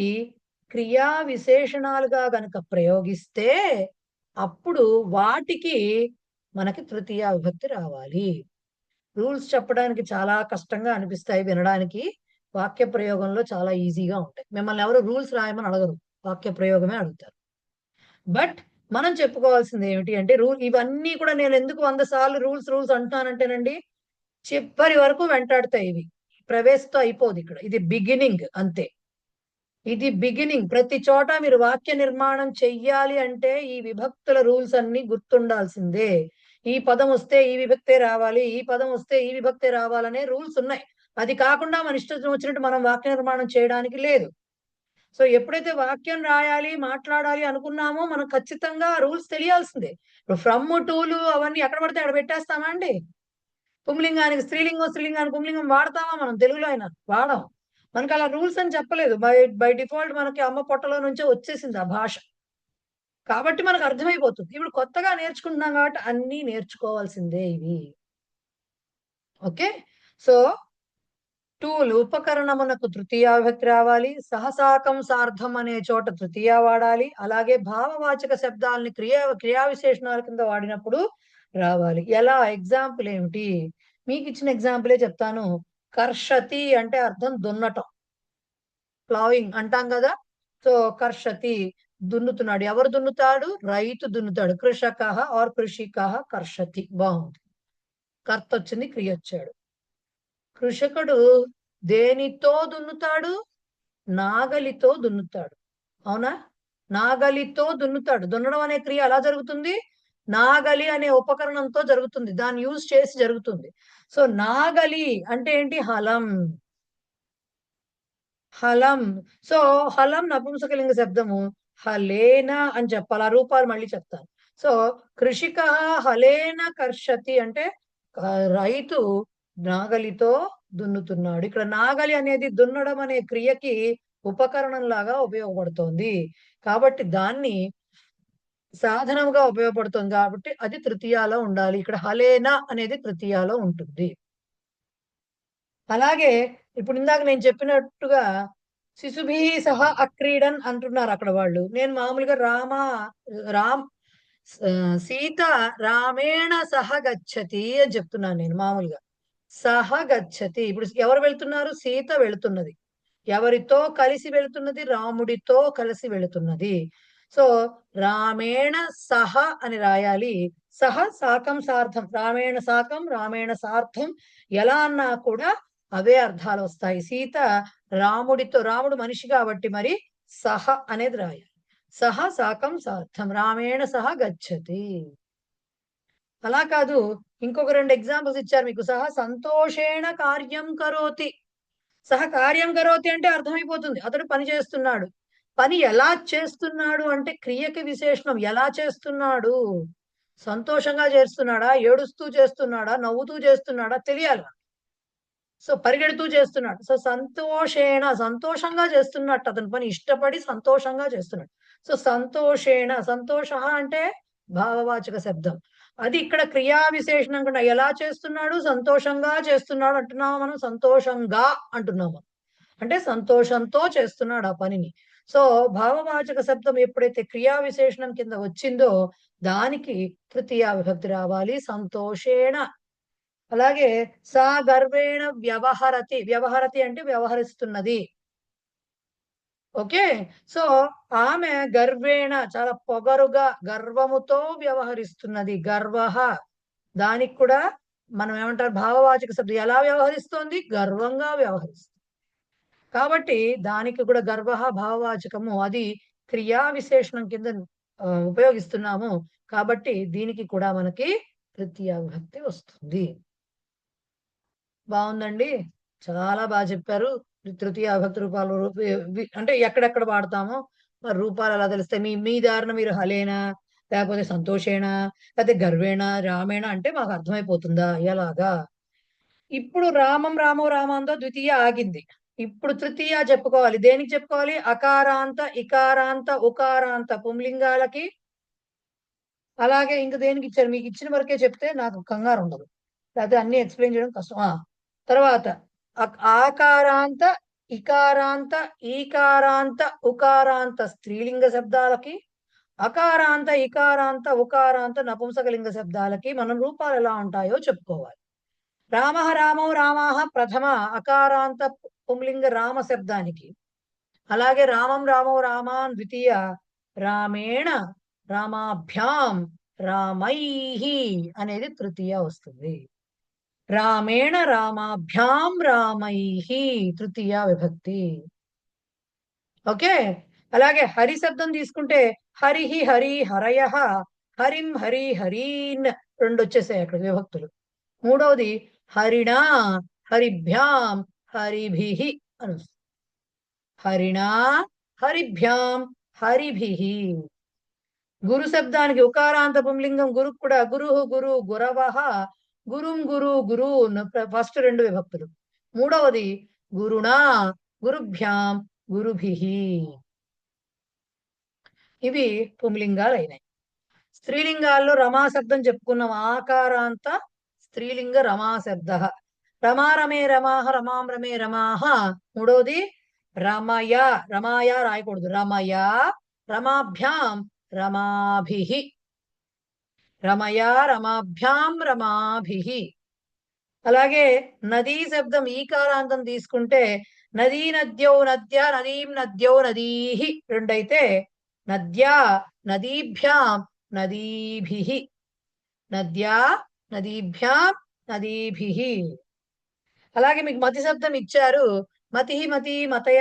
క్రియా విశేషణాలుగా గనక ప్రయోగిస్తే అప్పుడు వాటికి మనకి తృతీయ విభక్తి రావాలి. రూల్స్ చెప్పడానికి చాలా కష్టంగా అనిపిస్తాయి వినడానికి, వాక్య ప్రయోగంలో చాలా ఈజీగా ఉంటాయి. మిమ్మల్ని ఎవరు రూల్స్ రాయమని అడగరు, వాక్య ప్రయోగమే అడుగుతారు. బట్ మనం చెప్పుకోవాల్సింది ఏమిటి అంటే ఇవన్నీ కూడా నేను ఎందుకు 100 సార్లు రూల్స్ అంటున్నానంటేనండి, చివరి వరకు వెంటాడుతాయి ఇవి. ప్రవేశతో అయిపోదు ఇక్కడ. ఇది బిగినింగ్ అంతే. ఇది బిగినింగ్. ప్రతి చోట మీరు వాక్య నిర్మాణం చెయ్యాలి అంటే ఈ విభక్తుల రూల్స్ అన్ని గుర్తుండాల్సిందే. ఈ పదం వస్తే ఈ విభక్తే రావాలి, ఈ పదం వస్తే ఈ విభక్తే రావాలనే రూల్స్ ఉన్నాయి. అది కాకుండా మన ఇష్టం వచ్చినట్టు మనం వాక్య నిర్మాణం చేయడానికి లేదు. సో ఎప్పుడైతే వాక్యం రాయాలి, మాట్లాడాలి అనుకున్నామో మనం ఖచ్చితంగా రూల్స్ తెలియాల్సిందే. ఇప్పుడు ఫ్రమ్, టూలు అవన్నీ ఎక్కడ పడితే అక్కడ పెట్టేస్తామా అండి? పుంలింగానికి స్త్రీలింగానికి పుంలింగం వాడతామా మనం తెలుగులో అయినా? వాడం. మనకు అలా రూల్స్ అని చెప్పలేదు. బై డిఫాల్ట్ మనకి అమ్మ పొట్టలో నుంచే వచ్చేసింది ఆ భాష. కాబట్టి మనకు అర్థమైపోతుంది. ఇప్పుడు కొత్తగా నేర్చుకుంటున్నాం కాబట్టి అన్నీ నేర్చుకోవాల్సిందే ఇవి. ఓకే, సో టూలు ఉపకరణమునకు తృతీయ విభక్తి రావాలి. సహసాకం, సార్థం అనే చోట తృతీయ వాడాలి. అలాగే భావవాచక శబ్దాలని క్రియా విశేషణాల కింద వాడినప్పుడు రావాలి. ఎలా? ఎగ్జాంపుల్ ఏమిటి? మీకు ఇచ్చిన ఎగ్జాంపులే చెప్తాను. కర్షతి అంటే అర్థం దున్నటం, ప్లావింగ్ అంటాం కదా. సో కర్షతి దున్నుతున్నాడు. ఎవరు దున్నుతాడు? రైతు దున్నుతాడు. కృషక ఆర్ కృషిక కర్షతి. బాగుంది. కర్త వచ్చింది, క్రియ వచ్చాడు. కృషకుడు దేనితో దున్నుతాడు? నాగలితో దున్నుతాడు. అవునా? నాగలితో దున్నుతాడు. దున్నడం అనే క్రియ ఎలా జరుగుతుంది? నాగలి అనే ఉపకరణంతో జరుగుతుంది. దాన్ని యూజ్ చేసి జరుగుతుంది. సో నాగలి అంటే ఏంటి? హలం. హలం. సో హలం నపుంసకలింగ శబ్దము. హలేన అని చెప్పాలి. ఆ రూపాలు మళ్ళీ చెప్తాను. సో కృషిక హలేన కర్షతి అంటే రైతు నాగలితో దున్నుతున్నాడు. ఇక్కడ నాగలి అనేది దున్నడం అనే క్రియకి ఉపకరణం లాగా ఉపయోగపడుతోంది. కాబట్టి దాన్ని సాధనంగా ఉపయోగపడుతుంది కాబట్టి అది తృతీయాలో ఉండాలి. ఇక్కడ హలేన అనేది తృతీయాలో ఉంటుంది. అలాగే ఇప్పుడు ఇందాక నేను చెప్పినట్టుగా శిశుభి సహా అక్రీడన్ అంటున్నారు అక్కడ వాళ్ళు. నేను మామూలుగా రామ్ సీత రామేణ సహ గచ్చతి అని చెప్తున్నాను నేను మామూలుగా. సహ గచ్చతి. ఇప్పుడు ఎవరు వెళ్తున్నారు? సీత వెళుతున్నది. ఎవరితో కలిసి వెళుతున్నది? రాముడితో కలిసి వెళుతున్నది. సో రామేణ సహ అని రాయాలి. సహ సాకం సార్థం. రామేణ సాకం, రామేణ సార్థం ఎలా అన్నా కూడా అవే అర్థాలు వస్తాయి. సీత రాముడితో, రాముడు మనిషి కాబట్టి మరి సహ అనేది రాయాలి. సహ సాకం సార్థం రామేణ సహ గచ్చతి. అలా కాదు, ఇంకొక 2 ఎగ్జాంపుల్స్ ఇచ్చారు మీకు. సహ సంతోషేణ కార్యం కరోతి. సహ కార్యం కరోతి అంటే అర్థమైపోతుంది అతడు పని చేస్తున్నాడు. పని ఎలా చేస్తున్నాడు అంటే క్రియకి విశేషణం. ఎలా చేస్తున్నాడు? సంతోషంగా చేస్తున్నాడా? ఏడుస్తూ చేస్తున్నాడా? నవ్వుతూ చేస్తున్నాడా? తెలియాలి. సో పరిగెడుతూ చేస్తున్నాడు. సో సంతోషేణ సంతోషంగా చేస్తున్నట్టు అతని పని ఇష్టపడి సంతోషంగా చేస్తున్నాడు. సో సంతోషేణ సంతోష అంటే భావవాచక శబ్దం. అది ఇక్కడ క్రియా విశేషణం కూడా. ఎలా చేస్తున్నాడు? సంతోషంగా చేస్తున్నాడు అంటున్నాము మనం. సంతోషంగా అంటున్నాము అంటే సంతోషంతో చేస్తున్నాడు ఆ పనిని. సో భావవాచక శబ్దం ఎప్పుడైతే క్రియా విశేషణం కింద వచ్చిందో దానికి తృతీయ విభక్తి రావాలి. సంతోషేణ. అలాగే సా గర్వేణ వ్యవహరతి. వ్యవహరతి అంటే వ్యవహరిస్తున్నది. ఓకే. సో ఆమె గర్వేణ చాలా పొగరుగా గర్వముతో వ్యవహరిస్తున్నది. గర్వ దానికి కూడా మనం ఏమంటారు? భావవాచక శబ్దం. ఎలా వ్యవహరిస్తోంది? గర్వంగా వ్యవహరిస్తుంది. కాబట్టి దానికి కూడా గర్వ భావవాచకము. అది క్రియా విశేషణం కింద ఉపయోగిస్తున్నాము. కాబట్టి దీనికి కూడా మనకి తృతీయ విభక్తి వస్తుంది. బాగుందండి. చాలా బాగా చెప్పారు. తృతీయ విభక్తి రూపాలు అంటే ఎక్కడెక్కడ వాడతామో మరి రూపాలు ఎలా తెలుస్తాయి? మీ దారిన మీరు హలేనా, లేకపోతే సంతోషేనా, లేకపోతే గర్వేణ, రామేణ అంటే మాకు అర్థమైపోతుందా? ఎలాగా? ఇప్పుడు రామం రామో రామాంతో ద్వితీయ ఆగింది. ఇప్పుడు తృతీయ చెప్పుకోవాలి. దేనికి చెప్పుకోవాలి? అకారాంత, ఇకారాంత, ఉకారాంత పుంలింగాలకి. అలాగే ఇంక దేనికి ఇచ్చారు? మీకు ఇచ్చిన వరకే చెప్తే నాకు కంగారు ఉండదు. లేకపోతే అన్ని ఎక్స్ప్లెయిన్ చేయడం కష్టం. తర్వాత ఆకారాంత, ఇకారాంత, ఈకారాంత, ఉకారాంత స్త్రీలింగ శబ్దాలకి, అకారాంత, ఇకారాంత, ఉకారాంత నపుంసకలింగ శబ్దాలకి మనం రూపాలు ఎలా ఉంటాయో చెప్పుకోవాలి. రామ రామో రామాహ ప్రథమ అకారాంత పుంలింగ రామ శబ్దానికి. అలాగే రామం రామో రామాన్ ద్వితీయ రామేణ రామాభ్యాం రామైహి అనేది తృతీయ వస్తుంది. రామేణ రామాభ్యాం రామైహి తృతీయ విభక్తి. ఓకే. అలాగే హరి శబ్దం తీసుకుంటే హరిహి హరి హరయ హరిం హరి హరీన్ 2 వచ్చేసాయి అక్కడ విభక్తులు. మూడవది హరిణా హరిభ్యాం హరిభిహి అని. హరిణా హరిభ్యాం హరిభిహి. గురు శబ్దానికి ఉకారాంత పుంలింగం గురు కూడా. గురు గురు గురవః గురుం గురు గురు ఫస్ట్ 2 విభక్తులు. మూడవది గురుణా గురుభ్యాం గురుభిహి. ఇవి పుంలింగాలు అయినాయి. స్త్రీలింగాల్లో రమా శబ్దం చెప్పుకున్నాం. ఆకారాంత స్త్రీలింగ రమా శబ్ద. రమా రమే రమాహ రమాం రమే రమాహ. మూడవది రమయ. రమాయ రాయకూడదు. రమయ రమాభ్యాం రమాభిహి. రమయ రమాభ్యాం రమాభిహి. అలాగే నదీ శబ్దం ఈకారాంతం తీసుకుంటే నదీ నద్యౌ నద్య నదీం నద్యౌ నదీహి 2 అయితే నద్యా నదీభ్యాం నదీభిహి. నద్యా నదీభ్యాం నదీభిహి. అలాగే మీకు మతి శబ్దం ఇచ్చారు. మతి మతి మతయ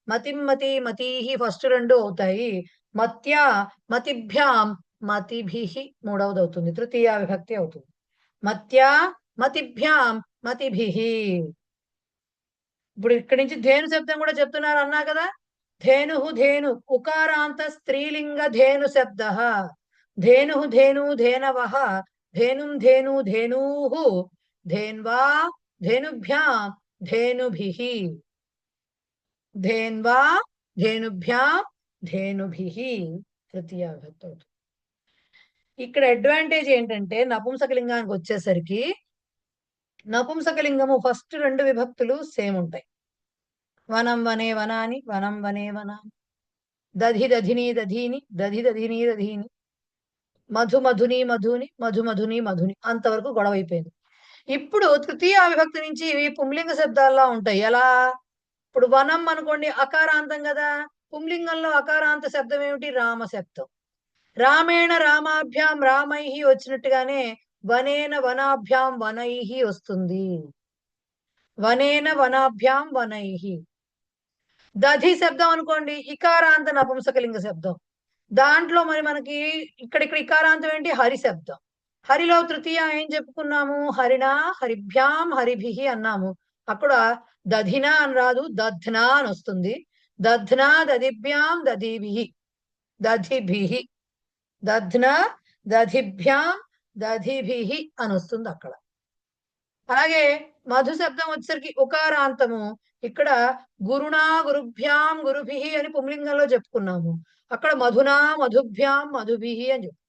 మతిం మతి మతీహి ఫస్ట్ రెండు అవుతాయి. మత్యా మతిభ్యాం మతిభిః మూడవది అవుతుంది, తృతీయ విభక్తి అవుతుంది. మత్యా మతిభ్యాం మతిభిః. ఇప్పుడు ఇక్కడి నుంచి ధేను శబ్దం కూడా చెప్తున్నారు అన్నా కదా. ధేను ధేను ఉకారాంత స్త్రీలింగ ధేను శబ్ద. ధేను ధేను ధేనవః ధేనుం ధేను ధేనూః ధేన్వా ధేనుభ్యాం ధేనుభిః. ధేన్వా ధేనుభ్యాం ధేనుభిః తృతీయ విభక్తి అవుతుంది. ఇక్కడ అడ్వాంటేజ్ ఏంటంటే నపుంసకలింగానికి వచ్చేసరికి నపుంసకలింగము ఫస్ట్ రెండు విభక్తులు సేమ్ ఉంటాయి. వనం వనే వనాని, వనం వనే వనాని, దధి దధిని దధీని, దధి దధిని దధీని, మధు మధుని మధుని, మధు మధుని మధుని, అంతవరకు గొడవ అయిపోయింది. ఇప్పుడు తృతీయ విభక్తి నుంచి ఇవి పుంలింగ శబ్దాల్లో ఉంటాయి. ఎలా? ఇప్పుడు వనం అనుకోండి, అకారాంతం కదా. పుంలింగంలో అకారాంత శబ్దం ఏమిటి? రామ శబ్దం. రామేణ రామాభ్యాం రామైహి వచ్చినట్టుగానే వనేన వనాభ్యాం వనైహి వస్తుంది. వనేన వనాభ్యాం వనైహి. దధి శబ్దం అనుకోండి, ఇకారాంత నపుంసకలింగ శబ్దం. దాంట్లో మరి మనకి ఇక్కడ ఇకారాంతం ఏంటి? హరి శబ్దం. హరిలో తృతీయ ఏం చెప్పుకున్నాము? హరిణా హరిభ్యాం హరిభిః అన్నాము. అక్కడ దధినా అని రాదు, దధ్నా అని వస్తుంది. దధ్నా దధిభ్యాం దధిభిః దధిభిః. దధ్నా దధిభ్యాం దధిభిః అని వస్తుంది అక్కడ. అలాగే మధు శబ్దం వచ్చేసరికి ఉకారాంతము. ఇక్కడ గురుణా గురుభ్యాం గురుభిః అని పుంలింగంలో చెప్పుకున్నాము. అక్కడ మధునా మధుభ్యాం మధుభిః అని చెప్పు.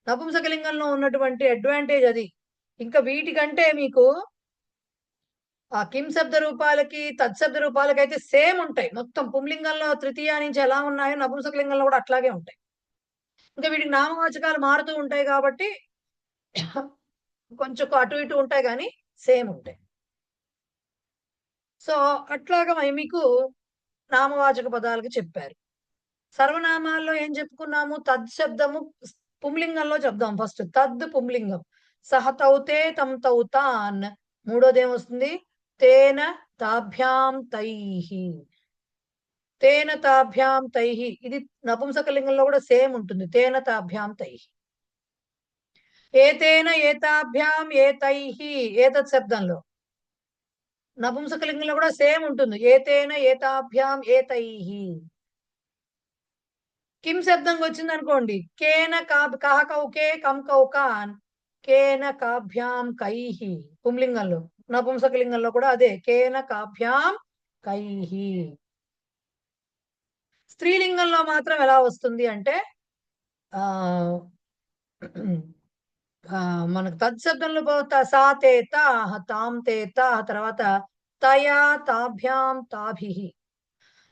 నపుంసకలింగంలో ఉన్నటువంటి అడ్వాంటేజ్ అది. ఇంకా వీటికంటే మీకు ఆ కిం శబ్ద రూపాలకి తత్శబ్ద రూపాలకి అయితే సేమ్ ఉంటాయి. మొత్తం పుంలింగంలో తృతీయ నుంచి ఎలా ఉన్నాయో నపుంసకలింగంలో కూడా అట్లాగే ఉంటాయి. ఇంకా వీటికి నామవాచకాలు మారుతూ ఉంటాయి కాబట్టి కొంచెం అటు ఇటు ఉంటాయి కానీ సేమ్ ఉంటాయి. సో అట్లాగా మీకు నామవాచక పదాలకి చెప్పారు. సర్వనామాల్లో ఏం చెప్పుకున్నాము? తద్ శబ్దము పుంలింగంలో చెప్దాం. ఫస్ట్ తద్ పుంలింగం. సహ తౌతే తం తౌతాన్. మూడోది ఏమొస్తుంది? తేన తాభ్యాం తైహి. తేన తాభ్యాం తైహి. ఇది నపుంసకలింగంలో కూడా సేమ్ ఉంటుంది. తేన తాభ్యాం తైహి. ఏతేన ఏతాభ్యాం ఏతైహి. ఏతత్ శబ్దంలో నపుంసకలింగంలో కూడా సేమ్ ఉంటుంది. ఏతేన ఏతాభ్యాం ఏతైహి. కిం శబ్దంకి వచ్చింది అనుకోండి, కేన కహ కౌకే కం కౌకాన్ కేన కాభ్యాం కైహి. పుంలింగంలో. నపుంసకలింగంలో కూడా అదే, కేన కాభ్యాం కైహి. స్త్రీలింగంలో మాత్రం ఎలా వస్తుంది అంటే మనకు తత్శబ్దంలో సా తే తాః తాం తే తాః, తర్వాత తయా తాభ్యాం తాభిః.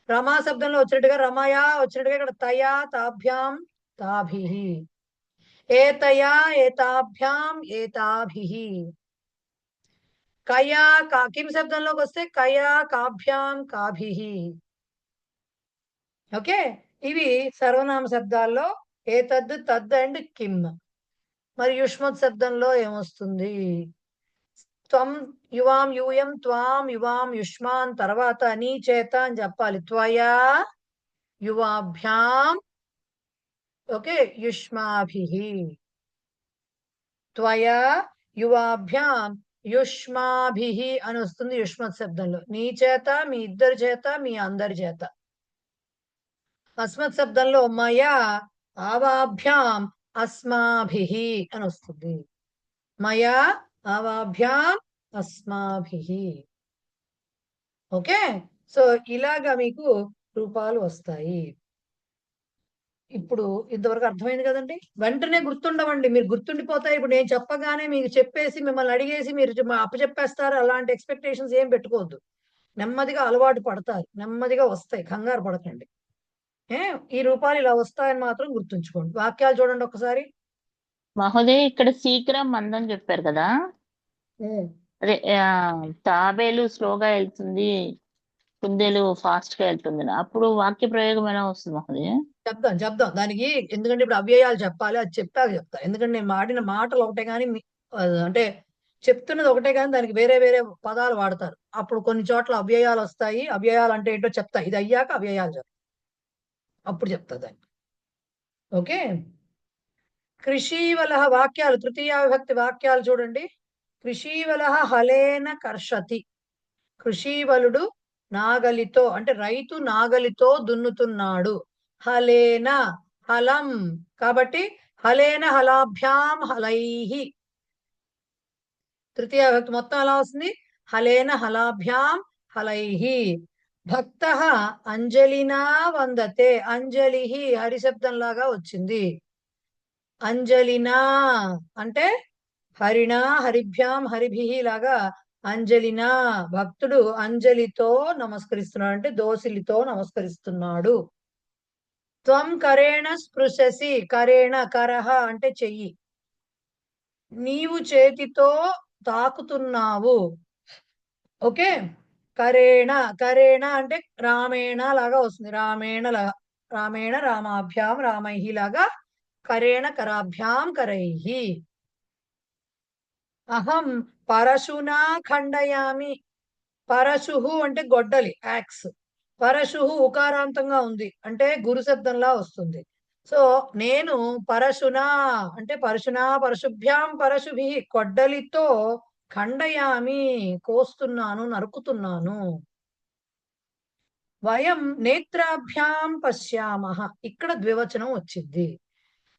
రమా శబ్దంలో వచ్చినట్టుగా రమయా వచ్చినట్టుగా ఇక్కడ తయా తాభ్యాం తాభిః. ఏతయా ఏతాభ్యాం ఏతాభిః. కయా కిం శబ్దంలోకి వస్తే కయా కాభ్యాం కాభిః. ఓకే, ఇవి సర్వనామ శబ్దాల్లో ఏతద్ తద్ అండ్ కిమ్. మరి యుష్మత్ శబ్దంలో ఏమొస్తుంది? త్వం యువాం యూయం త్వాం యువాం యుష్మాన్, తర్వాత నీ చేత అని చెప్పాలి. త్వయా యువాభ్యాం ఓకే యుష్మాభిః. త్వయా యువాభ్యాం యుష్మాభిః అని వస్తుంది యుష్మత్ శబ్దంలో. నీ చేత, మీ ఇద్దరి చేత, మీ అందరి చేత. అస్మత్ శబ్దంలో మయా ఆవాభ్యాం అస్మాభిః అని వస్తుంది. మయా ఆవాభ్యాం అస్మాభిః. ఓకే, సో ఇలాగా మీకు రూపాలు వస్తాయి. ఇప్పుడు ఇంతవరకు అర్థమైంది కదండి. వెంటనే గుర్తుండవండి, మీరు గుర్తుండిపోతాయి. ఇప్పుడు నేను చెప్పగానే మీకు చెప్పేసి మిమ్మల్ని అడిగేసి మీరు అప్పచెప్పేస్తారు, అలాంటి ఎక్స్పెక్టేషన్స్ ఏం పెట్టుకోవద్దు. నెమ్మదిగా అలవాటు పడతారు, నెమ్మదిగా వస్తాయి, కంగారు పడకండి. ఈ రూపాలు ఇలా వస్తాయని మాత్రం గుర్తుంచుకోండి. వాక్యాలు చూడండి ఒకసారి. మహోదయ, ఇక్కడ శీఘ్రం మందం చెప్పారు కదా, అదే తాబేలు స్లోగా వెళ్తుంది, కుందేలు ఫాస్ట్ గా వెళ్తుంది, అప్పుడు వాక్య ప్రయోగం ఎలా వస్తుంది మహోదయ? చెప్దాం దానికి. ఎందుకంటే ఇప్పుడు అవ్యయాలు చెప్పాలి, అది చెప్పాక చెప్తా. ఎందుకంటే నేను మాడిన మాటలు ఒకటే కానీ అంటే చెప్తున్నది ఒకటే కానీ దానికి వేరే వేరే పదాలు వాడతారు. అప్పుడు కొన్ని చోట్ల అవ్యయాలు వస్తాయి. అవ్యయాలు అంటే ఏంటో చెప్తా. ఇది అయ్యాక అవ్యయాలు చెప్తా. అప్పుడు చెప్తా దాన్ని. ఓకే. కృషీవలహ వాక్యాలు, తృతీయ విభక్తి వాక్యాలు చూడండి. కృషీవలహ హలేన కర్షతి. కృషీవలుడు నాగలితో, అంటే రైతు నాగలితో దున్నుతున్నాడు. హలేన, హలం, కాబట్టి హలేన హలాభ్యాం హలైహి. తృతీయ విభక్తి మొత్తం ఎలా వస్తుంది? హలేన హలాభ్యాం హలైహి. భక్త అంజలినా వందతే. అంజలిహి హరిశబ్దం లాగా వచ్చింది. అంజలినా అంటే హరిణా హరిభ్యాం హరిభిహి లాగా అంజలినా. భక్తుడు అంజలితో నమస్కరిస్తున్నాడు, అంటే దోసిలితో నమస్కరిస్తున్నాడు. త్వం కరేణ స్పృశసి. కరేణ, కరహ అంటే చెయ్యి. నీవు చేతితో తాకుతున్నావు. ఓకే. కరేణ, కరేణ అంటే రామేణ లాగా వస్తుంది. రామేణ రామేణ రామాభ్యాం రామైహి లాగా కరేణ కరాభ్యాం కరైహి. అహం పరశునా ఖండయామి. పరశుహు అంటే గొడ్డలి, యాక్స్. పరశుహు ఉకారాంతంగా ఉంది, అంటే గురు శబ్దంలా వస్తుంది. సో నేను పరశునా అంటే పరశునా పరశుభ్యాం పరశుభి, గొడ్డలితో ఖండయామి కోస్తున్నాను, నరుకుతున్నాను. వయం నేత్రాభ్యాం పశ్యామః. ఇక్కడ ద్వివచనం వచ్చింది.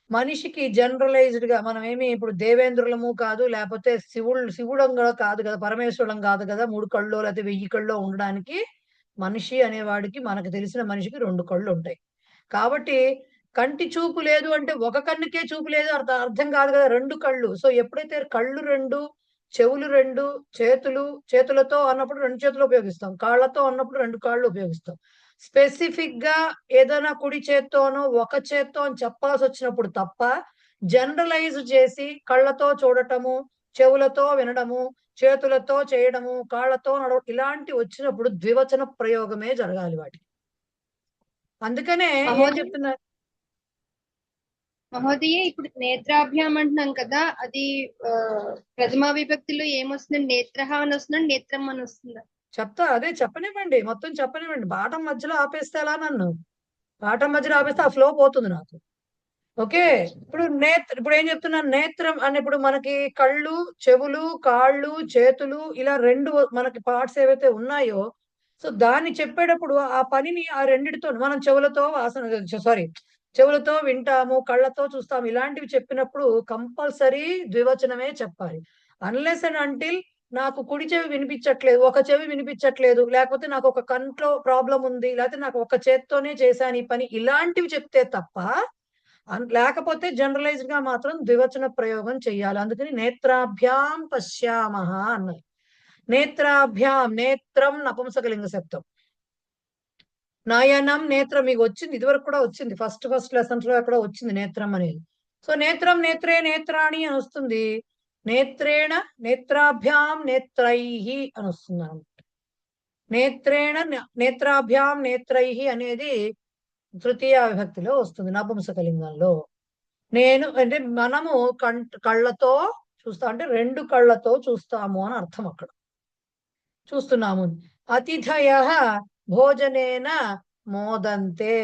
మనిషికి జనరలైజ్డ్ గా మనం ఏమి ఇప్పుడు దేవేంద్రులము కాదు, లేకపోతే శివుడం కూడా కాదు కదా, పరమేశ్వరులం కాదు కదా, 3 కళ్ళు లేకపోతే 1000 కళ్ళు ఉండడానికి. మనిషి అనేవాడికి, మనకు తెలిసిన మనిషికి 2 కళ్ళు ఉంటాయి. కాబట్టి కంటి చూపు లేదు అంటే ఒక కన్నుకే చూపు లేదు అర్థం కాదు కదా, 2 కళ్ళు. సో ఎప్పుడైతే కళ్ళు 2, చెవులు 2, చేతులతో అన్నప్పుడు 2 చేతులు ఉపయోగిస్తాం, కాళ్ళతో అన్నప్పుడు 2 కాళ్ళు ఉపయోగిస్తాం. స్పెసిఫిక్ గా ఏదైనా కుడి చేత్తోనో ఒక చేత్తో అని చెప్పాల్సి వచ్చినప్పుడు తప్ప, జనరలైజ్ చేసి కళ్ళతో చూడటము, చెవులతో వినడము, చేతులతో చేయడము, కాళ్ళతో నడవడం ఇలాంటి వచ్చినప్పుడు ద్వివచన ప్రయోగమే జరగాలి వాటికి. అందుకనే ఏం చెప్తున్నారు మహోదయ, ఇప్పుడు నేత్రాభ్యాం అంటున్నాం కదా, అది ప్రథమా విభక్తిలో ఏమొస్తుంది? నేత్రహ అని వస్తుందా, నేత్రం అని వస్తుందా? చెప్తా, అదే చెప్పనివ్వండి, మొత్తం చెప్పనివ్వండి. పాఠం మధ్యలో ఆపేస్తే ఎలా నన్ను? పాఠం మధ్యలో ఆపేస్తే ఆ ఫ్లో పోతుంది నాకు. ఓకే. ఇప్పుడు ఏం చెప్తున్నాను? నేత్రం అని ఇప్పుడు మనకి కళ్ళు, చెవులు, కాళ్ళు, చేతులు ఇలా 2 మనకి పార్ట్స్ ఏవైతే ఉన్నాయో, సో దాన్ని చెప్పేటప్పుడు ఆ పనిని ఆ రెండిటితో మనం చెవులతో వింటాము, కళ్ళతో చూస్తాము, ఇలాంటివి చెప్పినప్పుడు కంపల్సరీ ద్వివచనమే చెప్పాలి. అన్లెస్ అండ్ అంటిల్ నాకు కుడి చెవి వినిపించట్లేదు, ఒక చెవి వినిపించట్లేదు, లేకపోతే నాకు ఒక కంట్లో ప్రాబ్లం ఉంది, లేకపోతే నాకు ఒక చేత్తోనే చేశాను ఈ పని, ఇలాంటివి చెప్తే తప్ప, లేకపోతే జనరలైజ్డ్ గా మాత్రం ద్వివచన ప్రయోగం చెయ్యాలి. అందుకని నేత్రాభ్యాం పశ్యామః అన్నారు. నేత్రాభ్యాం, నేత్రం నపుంసకలింగ శబ్దం. నయనం, నేత్రం మీకు వచ్చింది, ఇదివరకు కూడా వచ్చింది, ఫస్ట్ లెసన్స్ లో ఎక్కడో వచ్చింది నేత్రం అనేది. సో నేత్రం, నేత్రే, నేత్రాణి అని వస్తుంది. నేత్రేణ, నేత్రాభ్యాం, నేత్రైహి అని వస్తుంది అనమాట. నేత్రేణ, నేత్రాభ్యాం, నేత్రైహి అనేది తృతీయ విభక్తిలో వస్తుంది, నపుంసకలింగంలో. నేను అంటే మనము కళ్ళతో చూస్తాం, అంటే 2 కళ్ళతో చూస్తాము అని అర్థం. అక్కడ చూస్తున్నాము. అతిథయ భోజనేన మోదంతే.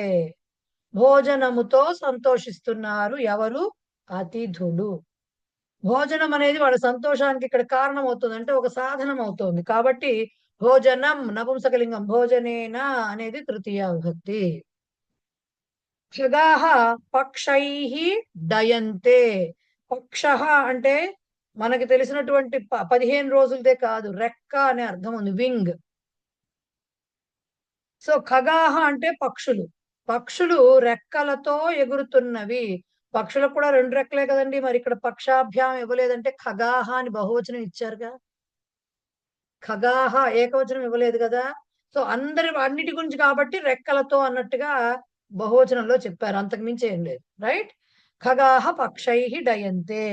భోజనముతో సంతోషిస్తున్నారు ఎవరు? అతిథులు. భోజనం అనేది వాళ్ళ సంతోషానికి ఇక్కడ కారణం అవుతుంది, అంటే ఒక సాధనం అవుతుంది. కాబట్టి భోజనం నపుంసకలింగం, భోజనేన అనేది తృతీయ విభక్తి. ఖగాః పక్షైః డయంతే. పక్షః అంటే మనకి తెలిసినటువంటి 15 రోజులదే కాదు, రెక్క అనే అర్థం ఉంది, వింగ్. సో ఖగాః అంటే పక్షులు. పక్షులు రెక్కలతో ఎగురుతున్నవి. పక్షులకు కూడా 2 రెక్కలే కదండి, మరి ఇక్కడ పక్షాభ్యాం ఇవ్వలేదంటే ఖగాః అని బహువచనం ఇచ్చారుగా. ఖగాః ఏకవచనం ఇవ్వలేదు కదా. సో అన్నిటి గురించి కాబట్టి రెక్కలతో అన్నట్టుగా బహువచనంలో చెప్పారు, అంతకు మించి ఏం లేదు. రైట్. ఖగాః పక్షైః డయంతే.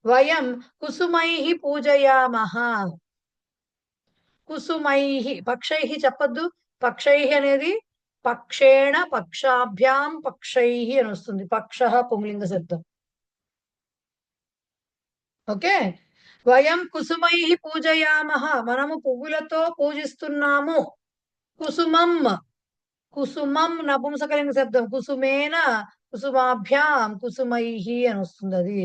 వయం కుసుమైః పూజయామః. కుసుమైః, పక్షైః చెప్పద్దు. పక్షైః అనేది పక్షేణ, పక్షాభ్యాం, పక్షైః అని వస్తుంది. పక్షః పుంలింగ శబ్దం. ఓకే. వయం కుసుమై పూజయామః, మనము పువ్వులతో పూజిస్తున్నాము. కుసుమం, కుసుమం నపుంసకలింగ శబ్దం. కుసుమేన, కుసుమాభ్యాం, కుసుమై అని వస్తుంది. అది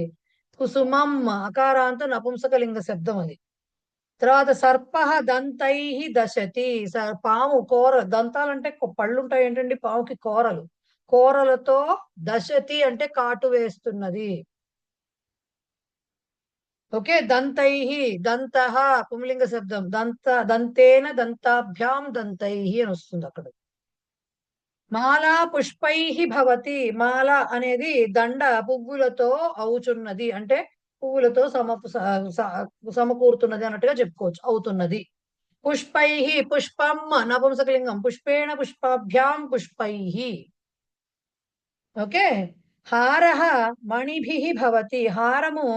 కుసుమం అకారాంత నపుంసకలింగ శబ్దం అది. తర్వాత సర్ప దంతై దశతి, పాము కోర, దంతాలంటే పళ్ళు ఉంటాయి ఏంటండి పాముకి, కోరలు, కోరలతో దశతి అంటే కాటు వేస్తున్నది. ఓకే, దంతై, దంత పుంలింగ శబ్దం. దంతేన దంతాభ్యాం దంతై అని వస్తుంది అక్కడ. మాలా పుష్పై భవతి, మాల అనేది దండ పువ్వులతో అవుచున్నది అంటే పువ్వులతో సమకూరుతున్నది అన్నట్టుగా చెప్పుకోవచ్చు, అవుతున్నది. పుష్పై, పుష్పం నపుంసకలింగం. పుష్పేణ పుష్పాభ్యాం పుష్పై. ఓకే, హారః మణిభిః భవతి, హారము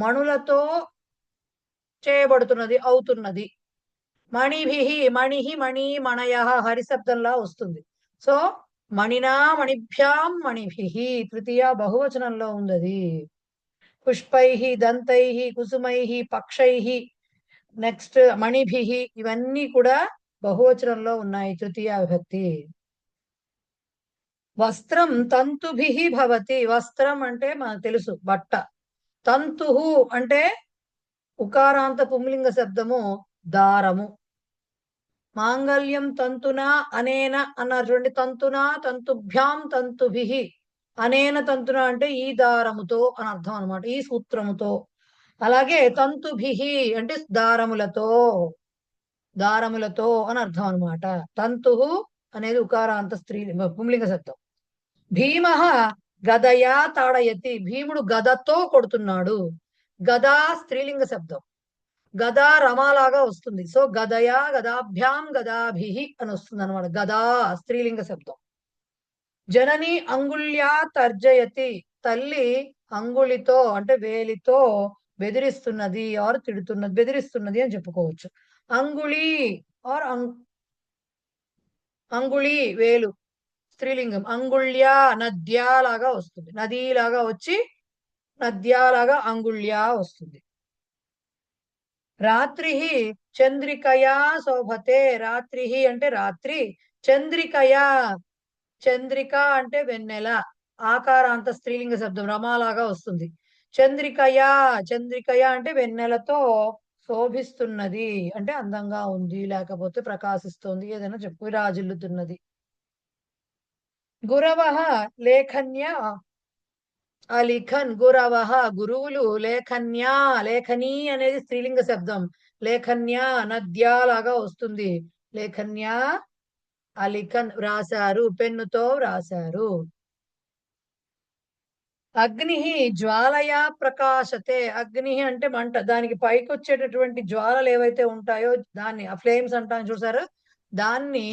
మణులతో చేయబడుతున్నది, అవుతున్నది. మణిభిః, మణిః మణి మణయః హరి శబ్దంలా వస్తుంది. సో మణినా మణిభ్యాం మణిభిః తృతీయ బహువచనంలో ఉంది. పుష్పై, దంతై, కుసుమై, పక్షై, నెక్స్ట్ మణిభిః, ఇవన్నీ కూడా బహువచనంలో ఉన్నాయి, తృతీయ విభక్తి. వస్త్రం తంతుభిః భవతి, వస్త్రం అంటే మనకు తెలుసు బట్ట. తంతుః అంటే ఉకారాంత పుంలింగ శబ్దము, దారము. మాంగళ్యం తంతునా అనేన అన్నారు చూడండి, తంతునా తంతుభ్యాం తంతుభిః, అనేన తంతున అంటే ఈ దారముతో అని అర్థం అనమాట, ఈ సూత్రముతో. అలాగే తంతుభిః అంటే దారములతో, దారములతో అని అర్థం అనమాట. తంతు అనేది ఉకారాంత పుంలింగ శబ్దం. భీమః గదయా తాడయతి, భీముడు గదతో కొడుతున్నాడు. గదా స్త్రీలింగ శబ్దం, గదా రమాలాగా వస్తుంది. సో గదయా, గదాభ్యాం, గదాభిః అని వస్తుంది అనమాట. గదా స్త్రీలింగ శబ్దం. జనని అంగుళ్యా తర్జయతి, తల్లి అంగుళితో అంటే వేలితో బెదిరిస్తున్నది ఆర్ తిడుతున్నది, బెదిరిస్తున్నది అని చెప్పుకోవచ్చు. అంగుళి ఆర్ అంగుళి వేలు స్త్రీలింగం. అంగుళ్యా నద్యా లాగా వస్తుంది, నదీలాగా వచ్చి నద్యాలాగా అంగుళ్యా వస్తుంది. రాత్రి చంద్రికయా శోభతే, రాత్రి అంటే రాత్రి, చంద్రికయా, చంద్రిక అంటే వెన్నెల, ఆకారాంత స్త్రీలింగ శబ్దం, రమాలాగా వస్తుంది. చంద్రికయా, చంద్రికయా అంటే వెన్నెలతో శోభిస్తున్నది అంటే అందంగా ఉంది, లేకపోతే ప్రకాశిస్తుంది, ఏదైనా చెప్పు, విరాజిల్లుతున్నది. గురవః లేఖన్య అలిఖన్, గురవః గురువులు, లేఖన్యా, లేఖనీ అనేది స్త్రీలింగ శబ్దం, లేఖన్యా నద్యా లాగా వస్తుంది. లేఖన్యా అలిఖన్ వ్రాసారు, పెన్నుతో వ్రాసారు. అగ్ని జ్వాలయా ప్రకాశతే, అగ్ని అంటే మంట, దానికి పైకి వచ్చేటటువంటి జ్వాలలు ఏవైతే ఉంటాయో దాన్ని ఫ్లేమ్స్ అంటాం చూసారు, దాన్ని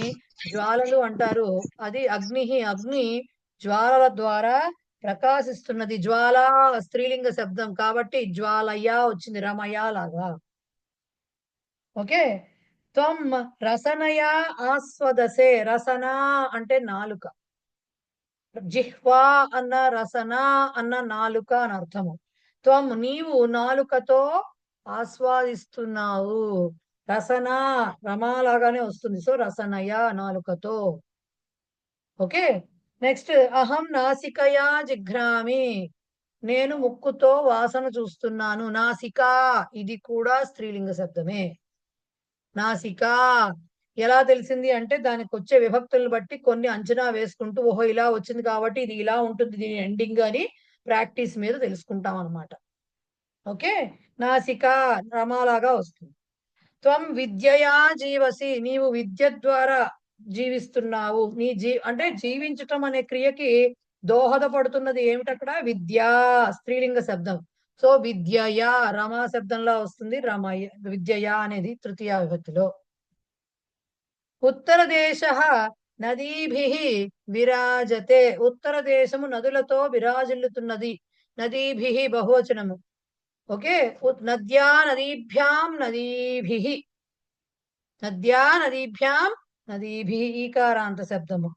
జ్వాలలు అంటారు. అది అగ్ని, అగ్ని జ్వాలల ద్వారా ప్రకాశిస్తున్నది. జ్వాల స్త్రీలింగ శబ్దం కాబట్టి జ్వాలయా వచ్చింది, రమయా లాగా. ఓకే, త్వం రసనయా ఆస్వదసే, రసన అంటే నాలుక, జిహ్వా అన్న రసన అన్న నాలుక అని అర్థము. త్వం నీవు నాలుకతో ఆస్వాదిస్తున్నావు, రసన రమాలాగానే వస్తుంది. సో రసనయ నాలుకతో. ఓకే, నెక్స్ట్ అహం నాసికయా జిఘ్రామి, నేను ముక్కుతో వాసన చూస్తున్నాను. నాసిక ఇది కూడా స్త్రీలింగ శబ్దమే. నాసిక ఎలా తెలిసింది అంటే దానికి వచ్చే విభక్తులను బట్టి కొన్ని అంచనా వేసుకుంటూ, ఓహో ఇలా వచ్చింది కాబట్టి ఇది ఇలా ఉంటుంది దీని ఎండింగ్ అని ప్రాక్టీస్ మీద తెలుసుకుంటాం అనమాట. ఓకే, నాసిక రమాలాగా వస్తుంది. త్వం విద్యయా జీవసి, నీవు విద్య ద్వారా జీవిస్తున్నావు. నీ అంటే జీవించటం అనే క్రియకి దోహదపడుతున్నది ఏమిటక్కడ, విద్యా స్త్రీలింగ శబ్దం. సో విద్యయా రమా శబ్దంలో వస్తుంది, రమయ విద్యయా అనేది తృతీయ విభక్తిలో. ఉత్తర దేశ నదీభిః విరాజతే, ఉత్తర దేశము నదులతో విరాజిల్లుతున్నది. నదీభిః బహువచనము. ఓకే, నద్యా నదీభ్యాం నదీభిః, నద్యా నదీభ్యాం నదీభిః ఈకారాంత శబ్దము.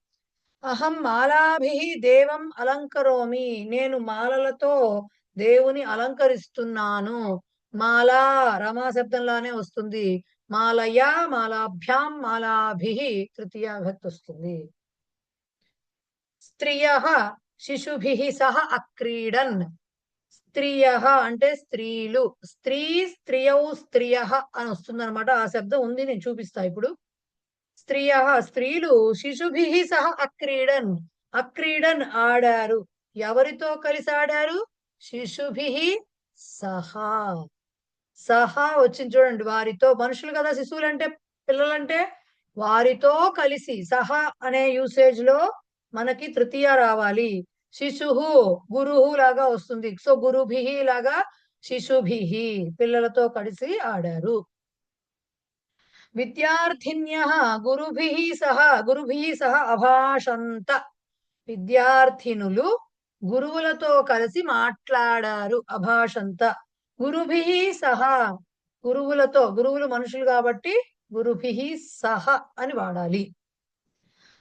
అహం మాలాభిః దేవం అలంకరోమి, నేను మాలలతో దేవుని అలంకరిస్తున్నాను. మాలా రమా శబ్దంలానే వస్తుంది. మాలయా, మాలాభ్యాం, మాలాభిః తృతీయ విభక్తి వస్తుంది. స్త్రియః శిశుభిః సహ అక్రీడన్. స్త్రియః అంటే స్త్రీలు, స్త్రీ స్త్రియౌ స్త్రియః అని వస్తుంది అనమాట. ఆ శబ్దం ఉంది, నేను చూపిస్తా ఇప్పుడు. స్త్రియః స్త్రీలు శిశుభిః సహ అక్రీడన్. అక్రీడన్ ఆడారు. ఎవరితో కలిసి ఆడారు? శిశుభిః సహా. సహా వచ్చింది చూడండి. వారితో, మనుషులు కదా శిశువులు అంటే, పిల్లలంటే, వారితో కలిసి. సహా అనే యూసేజ్ లో మనకి తృతీయ రావాలి. శిశుహు గురుహు లాగా వస్తుంది. సో గురుభిః లాగా శిశుభిః పిల్లలతో కలిసి ఆడారు. విద్యార్థిన్యః గురుభిః సహ అభాషంత. విద్యార్థినులు గురువులతో కలిసి మాట్లాడారు. అభాషంత. గురుభిః సహా గురువులతో, గురువులు మనుషులు కాబట్టి గురుభిః సహ అని వాడాలి.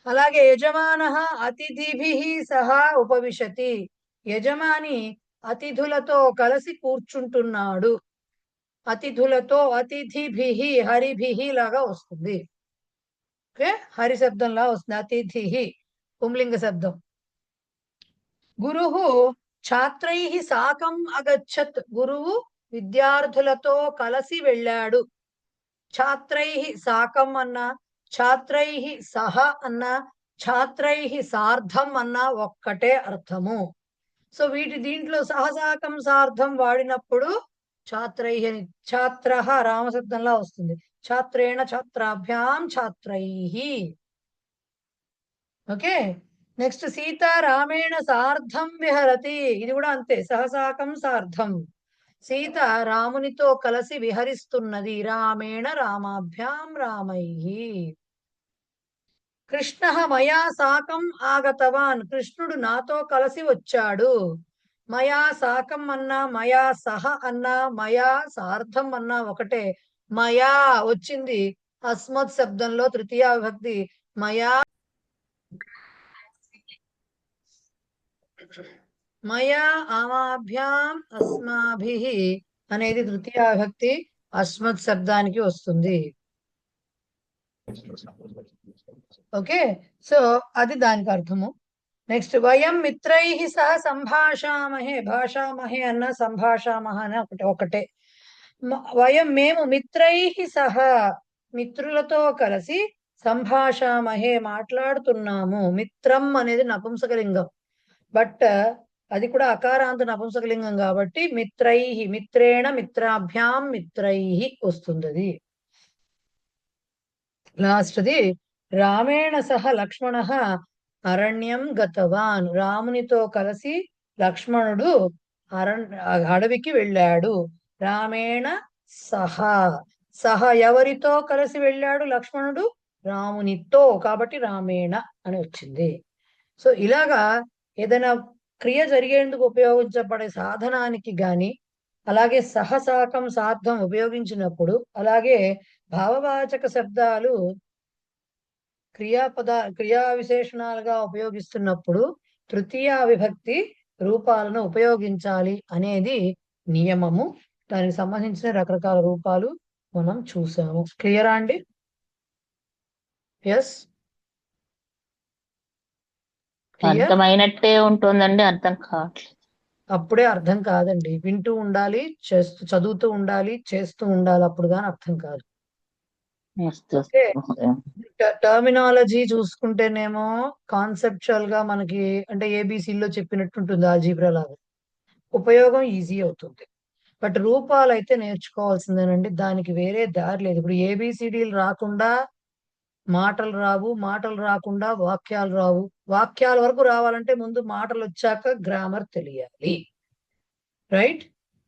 అలాగే యజమానః అతిథిభిః సహా ఉపవిశతి. యజమాని అతిథులతో కలిసి కూర్చుంటున్నాడు. అతిథులతో, అతిథిభిః హరిభిః లాగా వస్తుంది. ఓకే, హరి శబ్దంలా వస్తుంది. అతిథిః పుంలింగ శబ్దం. గురువు ఛాత్రైః సాకం అగచ్చత్. గురువు విద్యార్థులతో కలిసి వెళ్ళాడు. ఛాత్రైః సాకం అన్నా, ఛాత్రైః సహ అన్నా, ఛాత్రైః సార్ధం అన్నా ఒక్కటే అర్థము. సో దీంట్లో సహసాకం సార్ధం వాడినప్పుడు ఛాత్రైః అని. ఛాత్రః రామశబ్దంలా వస్తుంది. ఛాత్రేణ ఛాత్రాభ్యాం ఛాత్రైః. ఓకే, నెక్స్ట్ సీత రామేణ సార్ధం విహరతి. ఇది కూడా అంతే, సహసాకం సార్ధం. సీత రామునితో కలిసి విహరిస్తున్నది. రామేణ రామాభ్యాం రామైః. కృష్ణః మయా సాకం ఆగతవాన్. కృష్ణుడు నాతో కలిసి వచ్చాడు. మయా సాకం అన్నా, మయా సహ అన్నా, మయా సార్ధం అన్నా ఒకటే. మయా వచ్చింది అస్మత్ శబ్దంలో తృతీయ విభక్తి. మయా మయా ఆమాభ్యాం అస్మాభిః అనేది తృతీయ విభక్తి అస్మత్ శబ్దానికి వస్తుంది. ఓకే, సో అది దానికి అర్థము. నెక్స్ట్ వయం మిత్రైః సహ సంభాషామహే. భాషామహే అన్న సంభాషామహ అన్న ఒకటే. వయం మేము మిత్రైః సహ మిత్రులతో కలిసి సంభాషామహే మాట్లాడుతున్నాము. మిత్రం అనేది నపుంసకలింగం, బట్ అది కూడా అకారాంత నపుంసకలింగం కాబట్టి మిత్రైః, మిత్రేణ మిత్రాభ్యాం మిత్రైః వస్తుంది. లాస్ట్ది రామేణ సహ లక్ష్మణః అరణ్యం గతవాన్. రామునితో కలిసి లక్ష్మణుడు అడవికి వెళ్ళాడు. రామేణ సహ. సహ ఎవరితో కలిసి వెళ్ళాడు? లక్ష్మణుడు రామునితో, కాబట్టి రామేణ అని వచ్చింది. సో ఇలాగా ఏదైనా క్రియ జరిగేందుకు ఉపయోగించబడే సాధనానికి గాని, అలాగే సహసాకం సార్థం ఉపయోగించినప్పుడు, అలాగే భావవాచక శబ్దాలు క్రియా విశేషణాలుగా ఉపయోగిస్తున్నప్పుడు తృతీయ విభక్తి రూపాలను ఉపయోగించాలి అనేది నియమము. దానికి సంబంధించిన రకరకాల రూపాలు మనం చూసాము. క్లియరా అండి? ఎస్, అర్థమైనట్టే ఉంటుందండి, అర్థం కావట్లేదు. అప్పుడే అర్థం కాదండి. వింటూ ఉండాలి, చదువుతూ ఉండాలి, చేస్తూ ఉండాలి, అప్పుడు కానీ అర్థం కాదు. ఓకే, టర్మినాలజీ చూసుకుంటేనేమో కాన్సెప్చువల్ గా మనకి అంటే ఏబిసిలో చెప్పినట్టు ఉంటుంది, ఆల్జీబ్రా లాగా. ఉపయోగం ఈజీ అవుతుంది. బట్ రూపాలు అయితే నేర్చుకోవాల్సిందేనండి, దానికి వేరే దారి లేదు. ఇప్పుడు ఏబిసిడీలు రాకుండా మాటలు రావు, మాటలు రాకుండా వాక్యాలు రావు. వాక్యాల వరకు రావాలంటే ముందు మాటలు వచ్చాక గ్రామర్ తెలియాలి. రైట్?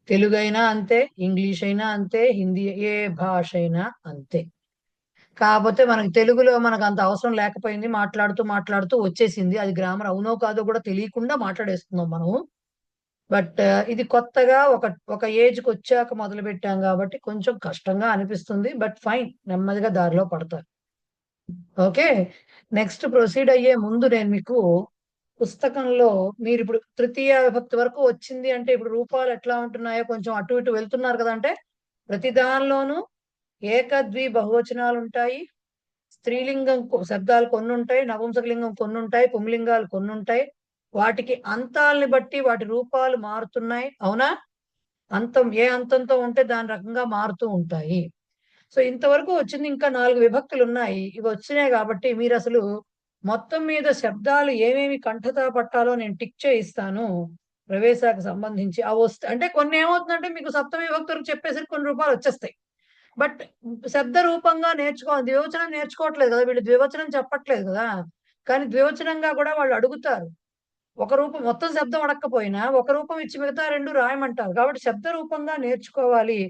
తెలుగు అయినా అంతే, ఇంగ్లీష్ అయినా అంతే, హిందీ ఏ భాష అయినా అంతే. కాకపోతే మనకి తెలుగులో మనకు అంత అవసరం లేకపోయింది, మాట్లాడుతూ వచ్చేసింది. అది గ్రామర్ అవునో కాదో కూడా తెలియకుండా మాట్లాడేస్తున్నాం మనం. బట్ ఇది కొత్తగా ఒక ఏజ్కి వచ్చాక మొదలు పెట్టాం కాబట్టి కొంచెం కష్టంగా అనిపిస్తుంది. బట్ ఫైన్, నెమ్మదిగా దారిలో పడతారు. ఓకే, నెక్స్ట్ ప్రొసీడ్ అయ్యే ముందు నేను మీకు పుస్తకంలో మీరు ఇప్పుడు తృతీయ విభక్తి వరకు వచ్చింది అంటే ఇప్పుడు రూపాలు ఎట్లా ఉంటున్నాయో కొంచెం అటు ఇటు వెళ్తున్నారు కదా, అంటే ప్రతి దానిలోనూ ఏకద్వి బహువచనాలు ఉంటాయి, స్త్రీలింగం శబ్దాలు కొన్ని ఉంటాయి, నపుంసకలింగం కొన్ని ఉంటాయి, పుంలింగాలు కొన్ని ఉంటాయి. వాటికి అంతాలని బట్టి వాటి రూపాలు మారుతున్నాయి, అవునా? అంతం ఏ అంతంతో ఉంటే దాని రకంగా మారుతూ ఉంటాయి. సో ఇంతవరకు వచ్చింది, ఇంకా 4 విభక్తులు ఉన్నాయి. ఇవి వచ్చినాయి కాబట్టి మీరు అసలు మొత్తం మీద శబ్దాలు ఏమేమి కంఠతా పట్టాలో నేను టిక్ చేయిస్తాను ప్రవేశానికి సంబంధించి. అవి వస్తాయి అంటే కొన్ని ఏమవుతుందంటే మీకు సప్తమి విభక్తులకు చెప్పేసరికి కొన్ని రూపాలు వచ్చేస్తాయి. బట్ శబ్ద రూపంగా నేర్చుకోవాలి. ద్వివచనం నేర్చుకోవట్లేదు కదా వీళ్ళు, ద్వివచనం చెప్పట్లేదు కదా. కానీ ద్వివచనంగా కూడా వాళ్ళు అడుగుతారు. ఒక రూపం మొత్తం శబ్దం అడగకపోయినా ఒక రూపం ఇచ్చి మిగతా 2 రాయమంటారు. కాబట్టి శబ్ద రూపంగా నేర్చుకోవాలి.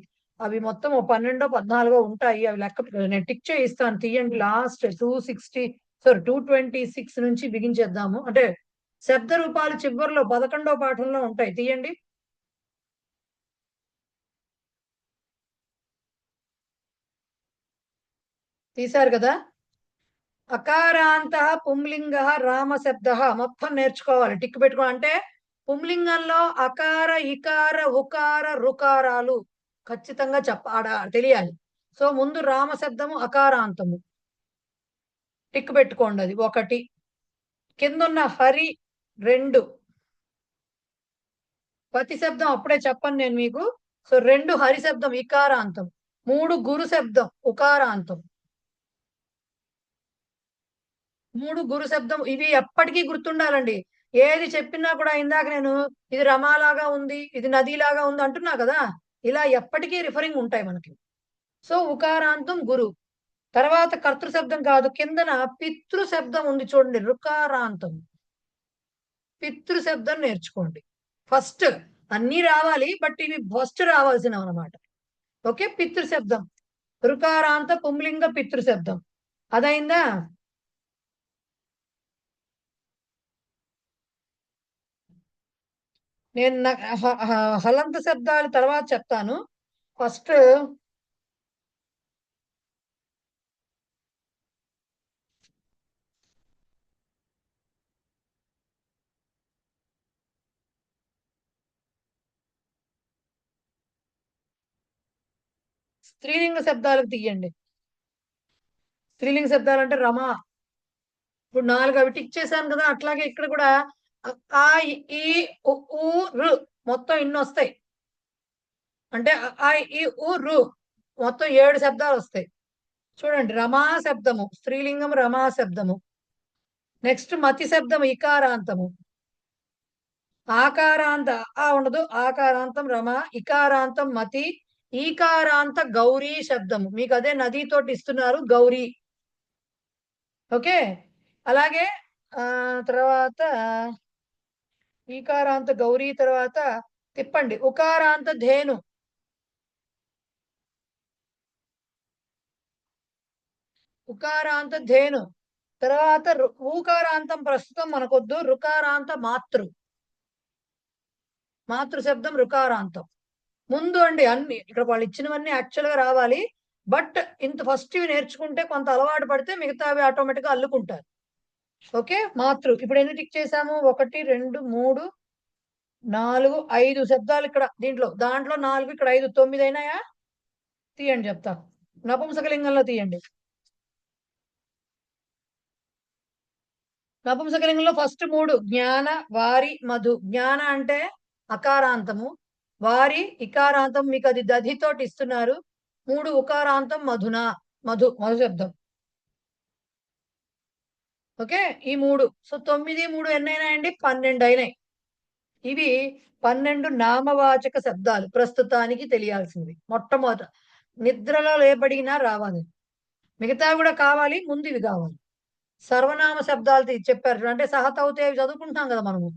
అవి మొత్తం 12 14 ఉంటాయి. అవి లెక్క నేను టిక్ చేయిస్తాను, తీయండి. లాస్ట్ 226 నుంచి బిగించేద్దాము. అంటే శబ్ద రూపాలు చివరిలో 11వ పాఠంలో ఉంటాయి, తీయండి. తీశారు కదా. అకారాంత పుంలింగ రామశబ్ద మొత్తం నేర్చుకోవాలి, టిక్ పెట్టుకో. అంటే పుంలింగంలో అకార ఇకార ఉకార రుకారాలు ఖచ్చితంగా తెలియాలి. సో ముందు రామశబ్దము అకారాంతము టిక్ పెట్టుకోండి, అది 1. కిందున్న హరి 2. పతి శబ్దం అప్పుడే చెప్పను నేను మీకు. సో 2 హరి శబ్దం ఇకారాంతం, 3 గురు శబ్దం ఉకారాంతం, 3 గురు శబ్దం. ఇవి ఎప్పటికీ గుర్తుండాలండి. ఏది చెప్పినా కూడా ఇందాక నేను ఇది రమాలాగా ఉంది, ఇది నదిలాగా ఉంది అంటున్నా కదా, ఇలా ఎప్పటికీ రిఫరింగ్ ఉంటాయి మనకి. సో ఉకారాంతం గురు. తర్వాత కర్తృ శబ్దం కాదు, కిందన పితృ శబ్దం ఉంది చూడండి, రుకారాంతం. పితృ శబ్దం నేర్చుకోండి ఫస్ట్. అన్ని రావాలి బట్ ఇవి ఫస్ట్ రావాల్సినవి అన్నమాట. ఓకే, పితృ శబ్దం రుకారాంత పుంలింగ పితృ శబ్దం అదైందా? నేను హలంత శబ్దాలు తర్వాత చెప్తాను. ఫస్ట్ స్త్రీలింగ శబ్దాలకు తీయండి. స్త్రీలింగ శబ్దాలు అంటే రమ. ఇప్పుడు 4 అవి టిక్ చేశాను కదా, అట్లాగే ఇక్కడ కూడా ఆ ఈ ఉ రు మొత్తం ఇన్ని వస్తాయి. అంటే ఆ ఈ ఉ రు మొత్తం 7 శబ్దాలు వస్తాయి. చూడండి, రమా శబ్దము స్త్రీలింగం, రమా శబ్దము. నెక్స్ట్ మతి శబ్దం ఇకారాంతము. ఆకారాంత ఉండదు, ఆకారాంతం రమ, ఇకారాంతం మతి, ఈకారాంత గౌరీ శబ్దము. మీకు అదే నదితోటి ఇస్తున్నారు, గౌరీ. ఓకే, అలాగే తర్వాత ఈకారాంత గౌరీ తర్వాత తిప్పండి, ఉకారాంత ధేను. ఉకారాంత ధేను తర్వాత ఊకారాంతం ప్రస్తుతం మనకొద్దు, రుకారాంత మాతృ. మాతృ శబ్దం రుకారాంతం. ముందు అండి అన్ని ఇక్కడ వాళ్ళు ఇచ్చినవన్నీ యాక్చువల్ గా రావాలి. బట్ ఇంత ఫస్ట్ ఇవి నేర్చుకుంటే కొంత అలవాటు పడితే మిగతావి ఆటోమేటిక్ గా అల్లుకుంటారు. ఓకే, మాతృ ఇప్పుడు ఎన్ని టిక్ చేసాము? 1 2 3 4 5 శబ్దాలు ఇక్కడ దాంట్లో 4 ఇక్కడ 5 9 అయినాయా? తీయండి చెప్తా. నపుంసకలింగంలో తీయండి. నపుంసకలింగంలో ఫస్ట్ 3 జ్ఞాన, వారి, మధు. జ్ఞాన అంటే అకారాంతము, వారి ఇకారాంతం, మీకు అది దధితోటి ఇస్తున్నారు. 3 ఉకారాంతం మధున, మధు శబ్దం. ఓకే, ఈ 3. సో 9 3 ఎన్నైనాయండి? 12 అయినాయి. ఇవి 12 నామవాచక శబ్దాలు ప్రస్తుతానికి తెలియాల్సింది. మొట్టమొదట నిద్రలో లేపడినా రావాలి, మిగతా కూడా కావాలి, ముందు ఇవి కావాలి. సర్వనామ శబ్దాలు చెప్పారు అంటే సహతౌతే చదువుకుంటున్నాం కదా మనము.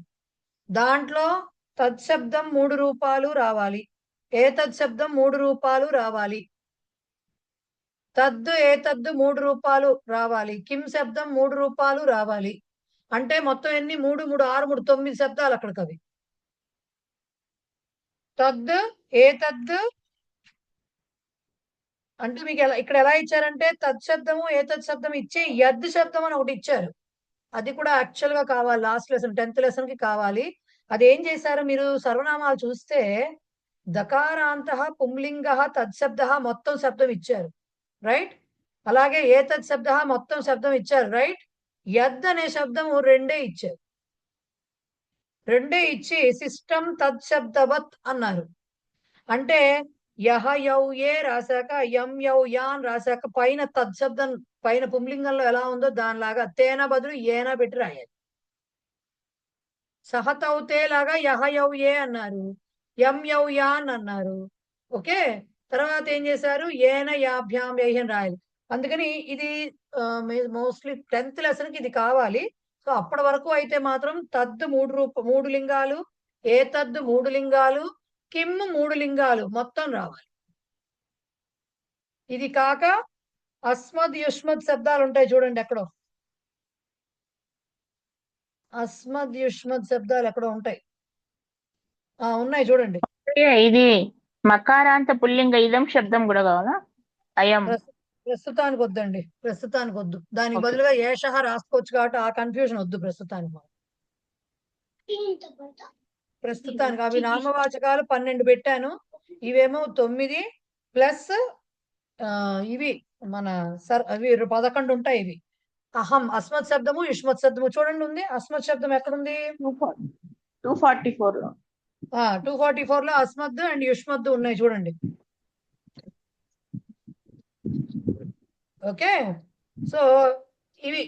దాంట్లో తత్శబ్దం 3 రూపాలు రావాలి, ఏతత్ శబ్దం 3 రూపాలు రావాలి, తద్దు ఏతద్దు 3 రూపాలు రావాలి, కిం శబ్దం 3 రూపాలు రావాలి. అంటే మొత్తం ఎన్ని? 3 3 6 3 9 శబ్దాలు అక్కడికి అవి. తద్దు ఏతద్దు అంటే మీకు ఇక్కడ ఎలా ఇచ్చారంటే తత్శబ్దము ఏతత్ శబ్దం ఇచ్చి యద్ శబ్దం అని ఒకటి ఇచ్చారు. అది కూడా యాక్చువల్ గా కావాలి. లాస్ట్ లెసన్ 10th లెసన్ కి కావాలి. అది ఏం చేశారు మీరు సర్వనామాలు చూస్తే దకారాంత పుంలింగ తత్శబ్ద మొత్తం శబ్దం ఇచ్చారు, రైట్? అలాగే ఏతత్ శబ్ద మొత్తం శబ్దం ఇచ్చారు, రైట్? యద్ అనే శబ్దం రెండే ఇచ్చారు. రెండే ఇచ్చి సిస్టమ్ తత్శబ్దవత్ అన్నారు. అంటే యహ యౌ ఏ రాశాక యం యౌ యాన్ రాశాక పైన తత్శబ్దం పైన పుంలింగంలో ఎలా ఉందో దానిలాగా తేన బదులు ఏనా పెట్టి రాయాలి. సహతౌతే లాగా యహ యౌ ఏ అన్నారు, యం యౌ యాన్ అన్నారు. ఓకే, తర్వాత ఏం చేశారు? ఏన యాభ్యాం యహ్యం రాయాలి. అందుకని ఇది మోస్ట్లీ 10th లెసన్ కి ఇది కావాలి. సో అప్పటి వరకు అయితే మాత్రం తద్ మూడు లింగాలు, ఏ తద్ 3 లింగాలు, కిమ్ 3 లింగాలు మొత్తం రావాలి. ఇది కాక అస్మద్ యుష్మద్ శబ్దాలు ఉంటాయి చూడండి ఎక్కడో. అస్మద్ యుష్మద్ శబ్దాలు ఎక్కడో ఉంటాయి. ఉన్నాయి చూడండి. ఇది మకారాంత పుల్లింగ ఇదం శబ్దం కూడా కావాలా? అయం. ప్రస్తుతానికి వద్దండి, ప్రస్తుతానికి వద్దు. దానికి Okay. బదులుగా ఏషః రాసుకోవచ్చు కాబట్టి ఆ కన్ఫ్యూజన్ వద్దు ప్రస్తుతానికి. ప్రస్తుతానికి అవి నామవాచకాలు 12 పెట్టాను. ఇవేమో 9 ప్లస్ ఇవి మన అవి 11 ఉంటాయి. ఇవి అహం అస్మత్ శబ్దము యుష్మత్ శబ్దము చూడండి ఉంది. అస్మత్ శబ్దం ఎక్కడుంది? 244 లో. 244 లో అస్మద్ అండ్ యుష్మద్ ఉన్నాయి చూడండి. ఓకే, సో ఇవి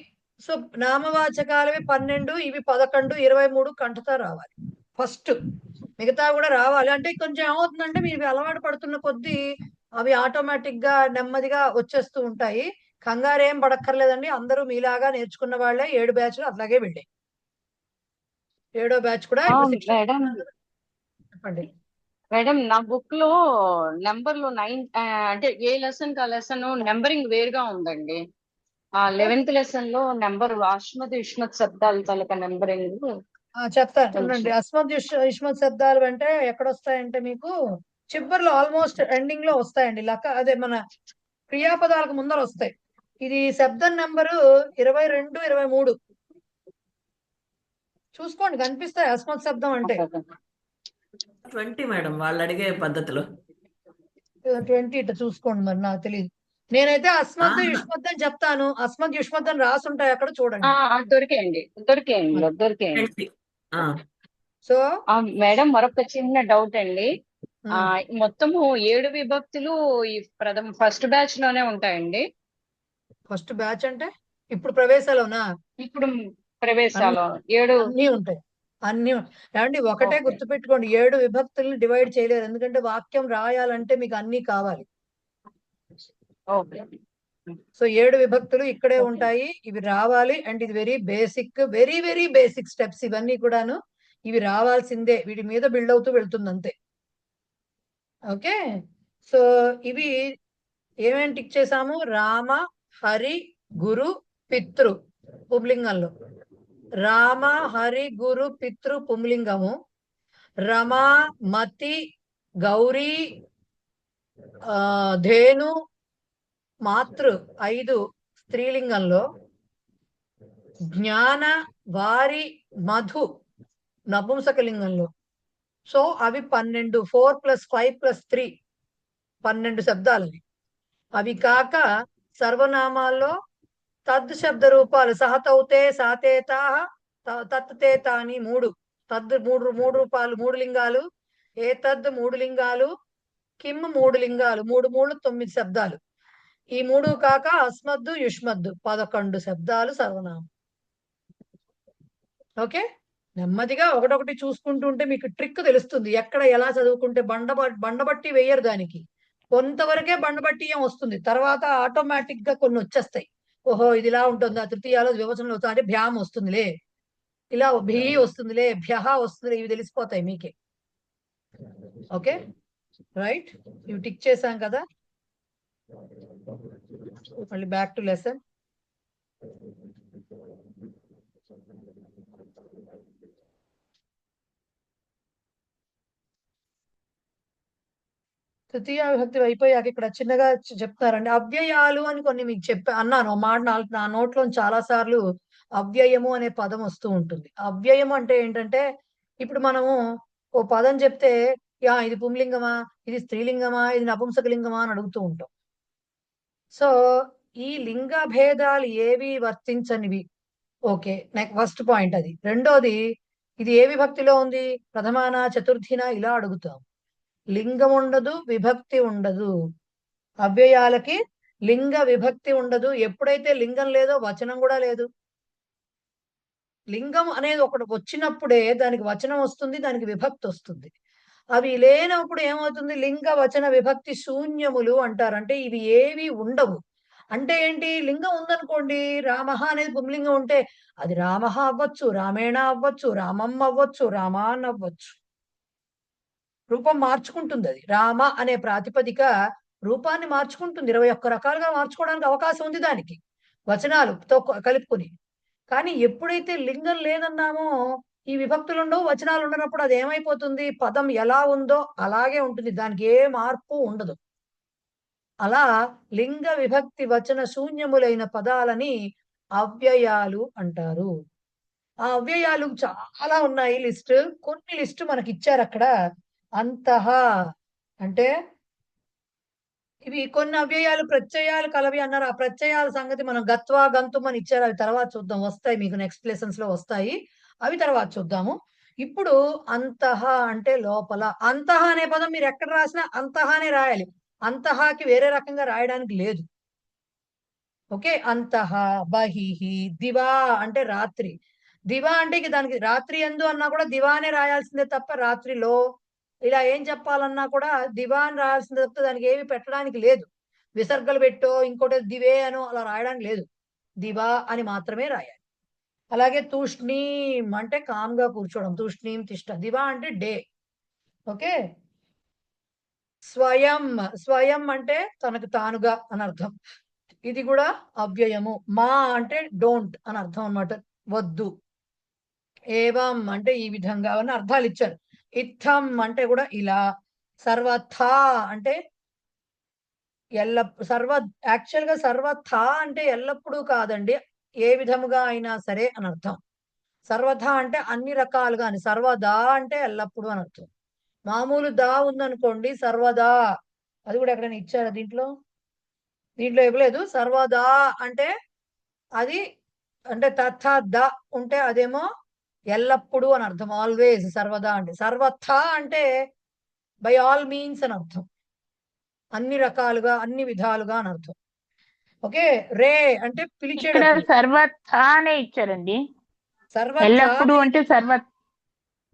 సో నామవాచకాలవి 12, ఇవి 11, 23 కంఠతా రావాలి ఫస్ట్. మిగతా కూడా రావాలి. అంటే కొంచెం ఏమవుతుందంటే మీరు అలవాటు పడుతున్న కొద్దీ అవి ఆటోమేటిక్ గా నెమ్మదిగా వచ్చేస్తూ ఉంటాయి. కంగారేం పడక్కర్లేదండి. అందరూ మీలాగా నేర్చుకున్న వాళ్ళే 7 బ్యాచ్లు అట్లాగే వెళ్ళాయి. 7వ బ్యాచ్ కూడా ఇప్పుడు శిక్షణ మేడం చెప్పండి. మేడం నా బుక్ లో నెంబర్లు 9 అంటే ఏ లెసన్ కి ఆ లెసన్ నెంబరింగ్ వేరుగా ఉందండి. 11th లెసన్ లో నెంబర్ అస్మత్ యుష్మత్ శబ్దాలు తాలూకా నెంబరింగ్ చెప్తాను చూడండి. అస్మద్ యుష్మత్ శబ్దాలు అంటే ఎక్కడ వస్తాయంటే మీకు చివరిలో ఆల్మోస్ట్ ఎండింగ్ లో వస్తాయండి. అదే మన క్రియాపదాలకు ముందర వస్తాయి. ఇది శబ్దం నెంబరు 22, 23 చూసుకోండి, కనిపిస్తాయి అస్మత్ శబ్దం అంటే. 20 మేడం వాళ్ళు అడిగే పద్ధతిలో 20 ఇట్లా చూసుకోండి, మరి నాకు తెలియదు. నేనైతే అస్మద్ యుష్మద్ అని చెప్తాను. అస్మద్ యుష్మద్ అని రాసుంటాయి అక్కడ చూడండి. దొరికాయండి దొరికాయండి దొరికాయండి. 20. సో మేడం మరొక చిన్న డౌట్ అండి. మొత్తము 7 విభక్తులు ఈ ఫస్ట్ బ్యాచ్ లోనే ఉంటాయండి. ఫస్ట్ బ్యాచ్ అంటే ఇప్పుడు ప్రవేశాలోనా? ఇప్పుడు ప్రవేశాలు 7 అన్ని ఉంటాయి. అన్ని ఏమండి ఒకటే గుర్తుపెట్టుకోండి, 7 విభక్తుల్ని డివైడ్ చేయలేరు. ఎందుకంటే వాక్యం రాయాలంటే మీకు అన్ని కావాలి. ఓకే. సో 7 విభక్తులు ఇక్కడే ఉంటాయి. ఇవి రావాలి. అండ్ ఇది very basic, very very basic steps ఇవన్నీ కూడాను. ఇవి రావాల్సిందే. వీటి మీద బిల్డ్ అవుతూ వెళ్తుంది అంతే. ఓకే, సో ఇవి ఏమేమి టిక్ చేసాము? రామ, హరి, గురు, పితృ పుంలింగంలో. రామ, హరి, గురు, పితృ పుంలింగము. రమ, మతి, గౌరీ, ధేను, మాతృ 5 స్త్రీలింగంలో. జ్ఞాన, వారి, మధు నపుంసకలింగంలో. సో అవి 12, 4 + 5 + 3 12 శబ్దాలని. అవి కాక సర్వనామాల్లో తద్ శబ్ద రూపాలు సహతౌతే, సాతేతా, తత్తేతాని 3. తద్ 3 రూపాలు 3 లింగాలు, ఏతద్ 3 లింగాలు, కిమ్ 3 లింగాలు, 3 3 9 శబ్దాలు. ఈ 3 కాక అస్మద్దు యుష్మద్దు 11 శబ్దాలు సర్వనామం. ఓకే, నెమ్మదిగా ఒకటొకటి చూసుకుంటూ ఉంటే మీకు ట్రిక్ తెలుస్తుంది. ఎక్కడ ఎలా చదువుకుంటే బండబట్టి వేయరు దానికి. కొంతవరకే బండబట్టి ఏం వస్తుంది, తర్వాత ఆటోమేటిక్ గా కొన్ని వచ్చేస్తాయి. ఓహో ఇది ఇలా ఉంటుంది, ఆ తృతీయాలో వివచనంలో వస్తుంది అంటే భ్యామ్ వస్తుందిలే, ఇలా భీ వస్తుందిలే, భ్యహ వస్తుంది, ఇవి తెలిసిపోతాయి మీకే. ఓకే రైట్, ఇవి టిక్ చేశాం కదా. మళ్ళీ బ్యాక్ టు లెసన్. తృతీయ విభక్తి అయిపోయాక ఇక్కడ చిన్నగా చెప్తారండి. అవ్యయాలు అని కొన్ని మీకు అన్నాను. మాట నా నోట్లో చాలా సార్లు అవ్యయము అనే పదం వస్తూ ఉంటుంది. అవ్యయం అంటే ఏంటంటే, ఇప్పుడు మనము ఓ పదం చెప్తే, ఇది పుంలింగమా, ఇది స్త్రీలింగమా, ఇది నపుంసకలింగమా అని అడుగుతూ ఉంటాం. సో ఈ లింగ భేదాలు ఏవి వర్తించనివి. ఓకే, ఫస్ట్ పాయింట్ అది. రెండోది, ఇది ఏ విభక్తిలో ఉంది, ప్రథమానా చతుర్థినా ఇలా అడుగుతాం. లింగం ఉండదు, విభక్తి ఉండదు. అవ్యయాలకి లింగ విభక్తి ఉండదు. ఎప్పుడైతే లింగం లేదో వచనం కూడా లేదు. లింగం అనేది ఒకటి వచ్చినప్పుడే దానికి వచనం వస్తుంది, దానికి విభక్తి వస్తుంది. అవి లేనప్పుడు ఏమవుతుంది, లింగ వచన విభక్తి శూన్యములు అంటారు. అంటే ఇవి ఏవి ఉండవు. అంటే ఏంటి, లింగం ఉందనుకోండి, రామః అనేది పుంలింగం ఉంటే అది రామః అవ్వచ్చు, రామేణ అవ్వచ్చు, రామం అవ్వచ్చు, రామాన్ అవ్వచ్చు. రూపం మార్చుకుంటుంది. అది రామ అనే ప్రాతిపదిక రూపాన్ని మార్చుకుంటుంది. 21 రకాలుగా మార్చుకోవడానికి అవకాశం ఉంది దానికి, వచనాలతో కలుపుకుని. కానీ ఎప్పుడైతే లింగం లేదన్నామో, ఈ విభక్తులు ఉండవు, వచనాలు ఉండనప్పుడు అది ఏమైపోతుంది, పదం ఎలా ఉందో అలాగే ఉంటుంది, దానికి ఏ మార్పు ఉండదు. అలా లింగ విభక్తి వచన శూన్యములైన పదాలని అవ్యయాలు అంటారు. ఆ అవ్యయాలు చాలా ఉన్నాయి లిస్ట్. కొన్ని లిస్ట్ మనకి ఇచ్చారు అక్కడ. అంతః అంటే ఇవి కొన్ని అవ్యయాలు ప్రత్యయాలు కలవి అన్నారు. ఆ ప్రత్యయాల సంగతి మనం గత్వా గంతుం అని ఇచ్చారు. అవి తర్వాత చూద్దాం, వస్తాయి మీకు నెక్స్ట్ లెసన్స్ లో వస్తాయి. అవి తర్వాత చూద్దాము. ఇప్పుడు అంతః అంటే లోపల. అంతః అనే పదం మీరు ఎక్కడ రాసినా అంతః అనే రాయాలి. అంతఃకి వేరే రకంగా రాయడానికి లేదు. ఓకే, అంతః. బహిః. దివా అంటే రాత్రి. దివా అంటే ఇక దానికి రాత్రి యందు అన్నా కూడా దివానే రాయాల్సిందే తప్ప రాత్రిలో ఇలా ఏం చెప్పాలన్నా కూడా దివా అని రాయాల్సిందే తప్ప దానికి ఏమి పెట్టడానికి లేదు. విసర్గలు పెట్టో ఇంకోటి దివే అనో అలా రాయడానికి లేదు. దివా అని మాత్రమే రాయాలి. అలాగే తూష్ణీం అంటే కామ్గా కూర్చోవడం. తూష్ణీం తిష్ట. దివా అంటే డే. ఓకే. స్వయం. స్వయం అంటే తనకు తానుగా అని అర్థం. ఇది కూడా అవ్యయము. మా అంటే డోంట్ అని అర్థం అన్నమాట, వద్దు. ఏవం అంటే ఈ విధంగా అని అర్థాలు ఇచ్చారు. ఇత్థం అంటే కూడా ఇలా. సర్వథా అంటే యాక్చువల్ గా సర్వథా అంటే ఎల్లప్పుడూ కాదండి, ఏ విధముగా అయినా సరే అని అర్థం. సర్వథా అంటే అన్ని రకాలుగా అని. సర్వదా అంటే ఎల్లప్పుడూ అని అర్థం. మామూలు దా ఉందనుకోండి, సర్వదా. అది కూడా ఎక్కడైనా ఇచ్చారా దీంట్లో ఇవ్వలేదు. సర్వదా అంటే అది అంటే తథా ద ఉంటే అదేమో ఎల్లప్పుడూ అని అర్థం, ఆల్వేస్. సర్వదా అంటే. సర్వథా అంటే బై ఆల్ మీన్స్ అని అర్థం, అన్ని రకాలుగా అన్ని విధాలుగా అని అర్థం. ఓకే. రే అంటే ఇక్కడ పిలిచేటప్పుడు. సర్వథా అనే ఇచ్చారండి. సర్వథా ఎల్లప్పుడు అంటే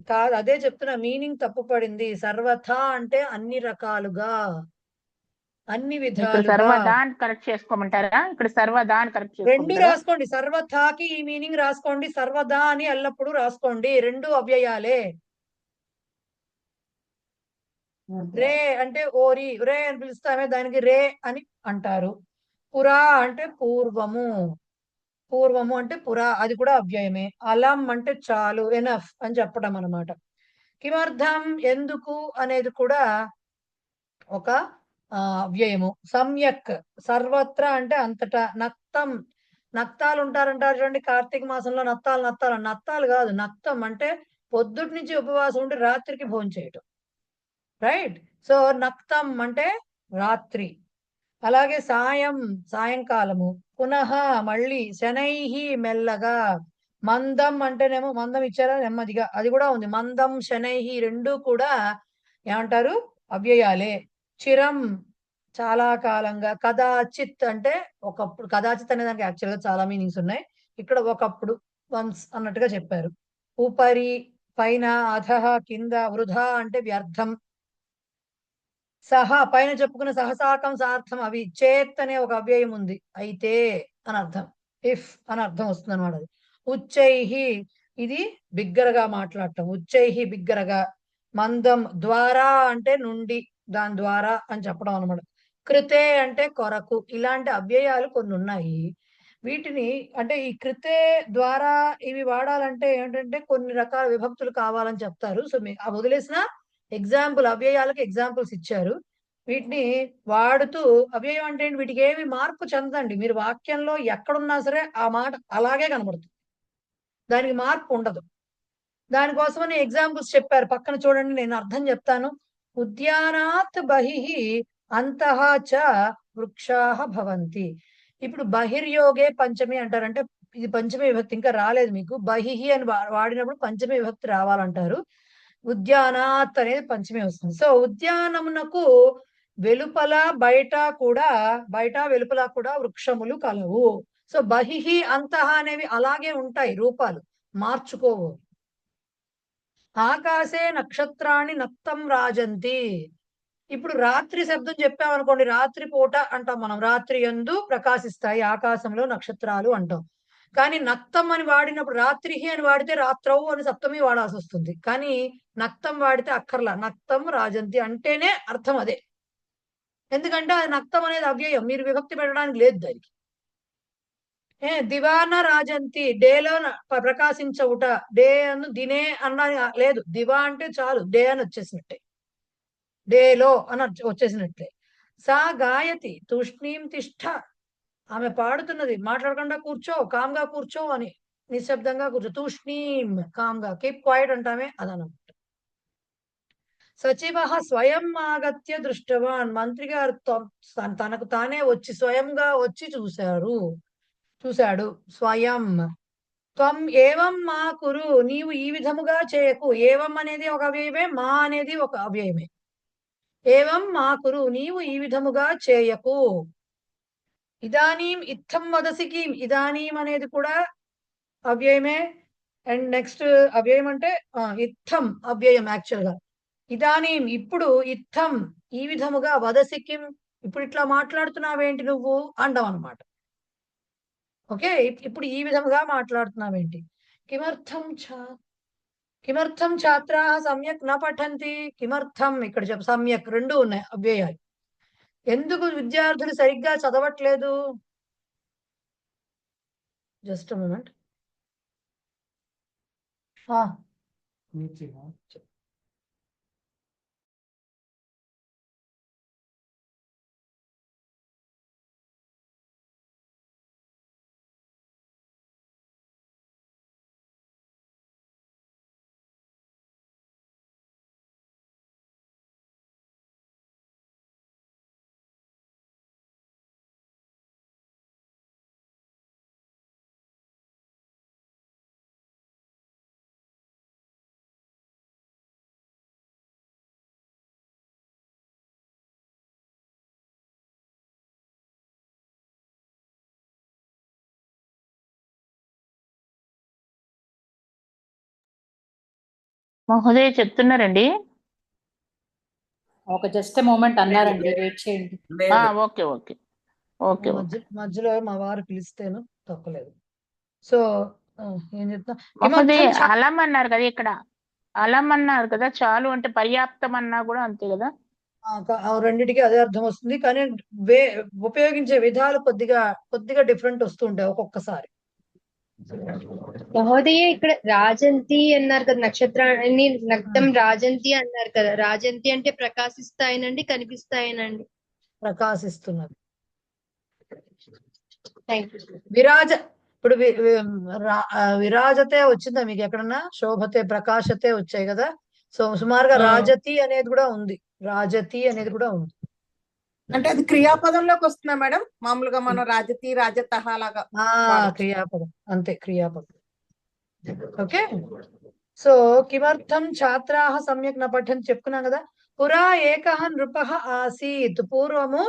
కాదు, అదే చెప్తున్నా, మీనింగ్ తప్పు పడింది. సర్వథా అంటే అన్ని రకాలుగా, అన్ని ఇక్కడ విధాలుగా. సర్వదా అని కరెక్ట్ చేసుకోమంటారా? ఇక్కడ సర్వదా అని కరెక్ట్ రెండు చేసుకోమంటారా? రాసుకోండి. సర్వథాకి ఈ మీనింగ్ రాసుకోండి, సర్వదా అని ఎల్లప్పుడూ రాసుకోండి. రెండు అవ్యయాలే. రే అంటే ఓరి, రే అని పిలుస్తామే దానికి రే అని అంటారు. పురా అంటే పూర్వము. పూర్వము అంటే పురా, అది కూడా అవ్యయమే. అలం అంటే చాలు, ఎనఫ్ అని చెప్పడం అన్నమాట. కిమర్థం ఎందుకు అనేది కూడా ఒక అవ్యయము. సమ్యక్ సర్వత్ర అంటే అంతటా. నక్తం నక్తాలు ఉంటారంటారు చూడండి, కార్తీక మాసంలో నత్తాలు కాదు. నక్తం అంటే పొద్దుటి నుంచి ఉపవాసం ఉండి రాత్రికి భోజనం చేయటం. రైట్. సో నక్తం అంటే రాత్రి. అలాగే సాయంకాలము. పునః మళ్ళీ. శనైహి మెల్లగా. మందం అంటేనేమో మందం ఇచ్చారా, నెమ్మదిగా, అది కూడా ఉంది. మందం శనైహి రెండు కూడా ఏమంటారు, అవ్యయాలే. చిరం చాలా కాలంగా. కదాచిత్ అంటే ఒకప్పుడు. కదాచిత్ అనే దానికి యాక్చువల్ గా చాలా మీనింగ్స్ ఉన్నాయి. ఇక్కడ ఒకప్పుడు, వన్స్ అన్నట్టుగా చెప్పారు. ఉపరి పైన. అధః కింద. వృధా అంటే వ్యర్థం. సహా పైన చెప్పుకున్న సహసాకం సార్థం అవి. చేత్ అనే ఒక అవ్యయం ఉంది, అయితే అని అర్థం. ఇఫ్ అని అర్థం వస్తుంది అనమాట. అది. ఉచ్చైహి ఇది బిగ్గరగా మాట్లాడటం. ఉచ్చైహి బిగ్గరగా. మందం. ద్వారా అంటే నుండి, దాని ద్వారా అని చెప్పడం అనమాట. కృతే అంటే కొరకు. ఇలాంటి అవ్యయాలు కొన్ని ఉన్నాయి. వీటిని అంటే ఈ కృతే ద్వారా ఇవి వాడాలంటే ఏంటంటే కొన్ని రకాల విభక్తులు కావాలని చెప్తారు. సో అవి వదిలేసిన ఎగ్జాంపుల్, అవ్యయాలకు ఎగ్జాంపుల్స్ ఇచ్చారు. వీటిని వాడుతూ అవ్యయం అంటే ఏంటి? వీటికి ఏమి మార్పు చెందండి. మీరు వాక్యంలో ఎక్కడున్నా సరే ఆ మాట అలాగే కనబడుతుంది. దానికి మార్పు ఉండదు. దానికోసమని ఎగ్జాంపుల్స్ చెప్పారు. పక్కన చూడండి, నేను అర్థం చెప్తాను. ఉద్యానాత్ బహిః అంతః చ వృక్షాః భవంతి. ఇప్పుడు బహిర్యోగే పంచమి అంటారు. అంటే ఇది పంచమి విభక్తి ఇంకా రాలేదు మీకు. బహిః అని వాడినప్పుడు పంచమి విభక్తి రావాలంటారు. ఉద్యానాత్ అనేది పంచమి వస్తుంది. సో ఉద్యానమునకు వెలుపల బయట వెలుపల కూడా వృక్షములు కలవు. సో బహిః అంతః అనేవి అలాగే ఉంటాయి, రూపాలు మార్చుకోవు. ఆకాశే నక్షత్రాన్ని నక్తం రాజంతి. ఇప్పుడు రాత్రి శబ్దం చెప్పామనుకోండి, రాత్రి పూట అంటాం మనం. రాత్రి యందు ప్రకాశిస్తాయి ఆకాశంలో నక్షత్రాలు అంటాం. కానీ నక్తం అని వాడినప్పుడు, రాత్రి అని వాడితే రాత్రవు అని సప్తమి వాడాల్సి వస్తుంది. కానీ నక్తం వాడితే అక్కర్లా. నక్తం రాజంతి అంటేనే అర్థం అదే. ఎందుకంటే అది నక్తం అనేది అవ్యయం, మీరు విభక్తి పెట్టడానికి లేదు దానికి. దివాన రాజంతి, డేలో ప్రకాశించవుట. డే అను దినే అన్న లేదు. దివా అంటే చాలు, డే అని వచ్చేసినట్టే, డేలో అని వచ్చేసినట్లే. సా గాయతి తూష్ణీం తిష్ఠ. ఆమె పాడుతున్నది, మాట్లాడకుండా కూర్చో, కామ్గా కూర్చో అని, నిశ్శబ్దంగా కూర్చో. తూష్ణీం కామ్గా, కీప్ క్వైట్ అంటామే అదనమాట. సచివ స్వయం ఆగత్య దృష్టవాన్. మంత్రి గారు తనకు తానే వచ్చి, స్వయంగా వచ్చి చూశాడు. స్వయం. త్వం ఏవం మా కురు. నీవు ఈ విధముగా చేయకు. ఏవం అనేది ఒక అవ్యయమే, మా అనేది ఒక అవ్యయమే. ఏవం మా కురు, నీవు ఈ విధముగా చేయకు. ఇదానీం ఇత్థం వదసి కీం. ఇదానీం అనేది కూడా అవ్యయమే. అండ్ నెక్స్ట్ అవ్యయం అంటే ఇత్థం అవ్యయం యాక్చువల్ గా. ఇదానీం ఇప్పుడు, ఇత్థం ఈ విధముగా, వదసి కిం ఇప్పుడు ఇట్లా మాట్లాడుతున్నావేంటి నువ్వు అండం అనమాట. ఓకే, ఇప్పుడు ఈ విధముగా మాట్లాడుతున్నావేంటి. కిమర్థం ఛాత్రా సమ్యక్ న పఠంతి. కిమర్థం ఇక్కడ చెప్పు, సమ్యక్ రెండు ఉన్నాయి అవ్యయాలు. ఎందుకు విద్యార్థులు సరిగ్గా చదవట్లేదు? Just moment. మహోదయ చెప్తున్నారండి. ఒక జస్ట్ మూమెంట్ అన్నారండి, వెయిట్ చేయండి. Okay okay okay. మధ్యలో మా వారు పిలిస్తేను తప్పలేదు. సో ఏం చెప్తా, మహోదయ అలం అన్నారు కదా, ఇక్కడ అలం అన్నారు కదా, చాలు అంటే పర్యాప్తం అన్నా కూడా అంతే కదా. రెండిటికి అదే అర్థం వస్తుంది, కానీ ఉపయోగించే విధాలు కొద్దిగా డిఫరెంట్ వస్తుంటాయి ఒక్కొక్కసారి. మహోదయ ఇక్కడ రాజంతి అన్నారు కదా, నక్షత్రాన్ని నక్తం రాజంతి అన్నారు కదా. రాజంతి అంటే ప్రకాశిస్తాయనండి, కనిపిస్తాయనండి? ప్రకాశిస్తున్నది. విరాజ ఇప్పుడు విరాజతే వచ్చిందా మీకు ఎక్కడన్నా? శోభతే, ప్రకాశతే వచ్చాయి కదా. సో సుమారుగా రాజతి అనేది కూడా ఉంది. రాజతి అనేది కూడా ఉంది. అంటే అది క్రియాపదంలోకి వస్తుందా మేడం? మామూలుగా మనం రాజతి, రాజతః లాగా క్రియాపదం అంతే, క్రియాపదం. ఓకే. సో కిమర్థం ఛాత్రాః సమ్యక్ న పఠంతి చెప్పుకున్నాం కదా. పురా ఏకః నృపః ఆసీత్. పూర్వము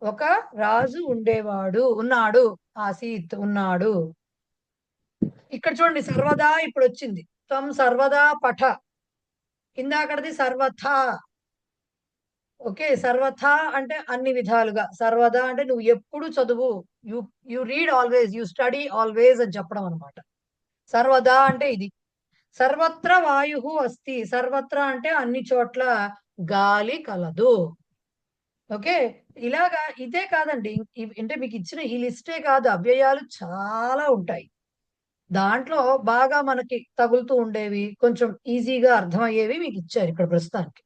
ఒక రాజు ఉన్నాడు. ఆసీత్ ఉన్నాడు. ఇక్కడ చూడండి, సర్వదా ఇప్పుడు వచ్చింది. త్వం సర్వదా పఠ. ఇందాకటిది సర్వథా. ఓకే, సర్వథా అంటే అన్ని విధాలుగా. సర్వదా అంటే నువ్వు ఎప్పుడు చదువు. You read always, you study always అని చెప్పడం అనమాట. సర్వదా అంటే ఇది. సర్వత్ర వాయు అస్తి. సర్వత్ర అంటే అన్ని చోట్ల గాలి కలదు. ఓకే, ఇలాగా ఇదే కాదండి, అంటే మీకు ఇచ్చిన ఈ లిస్టే కాదు, అవ్యయాలు చాలా ఉంటాయి. దాంట్లో బాగా మనకి తగులుతూ ఉండేవి, కొంచెం ఈజీగా అర్థమయ్యేవి మీకు ఇచ్చారు ఇక్కడ ప్రస్తుతానికి.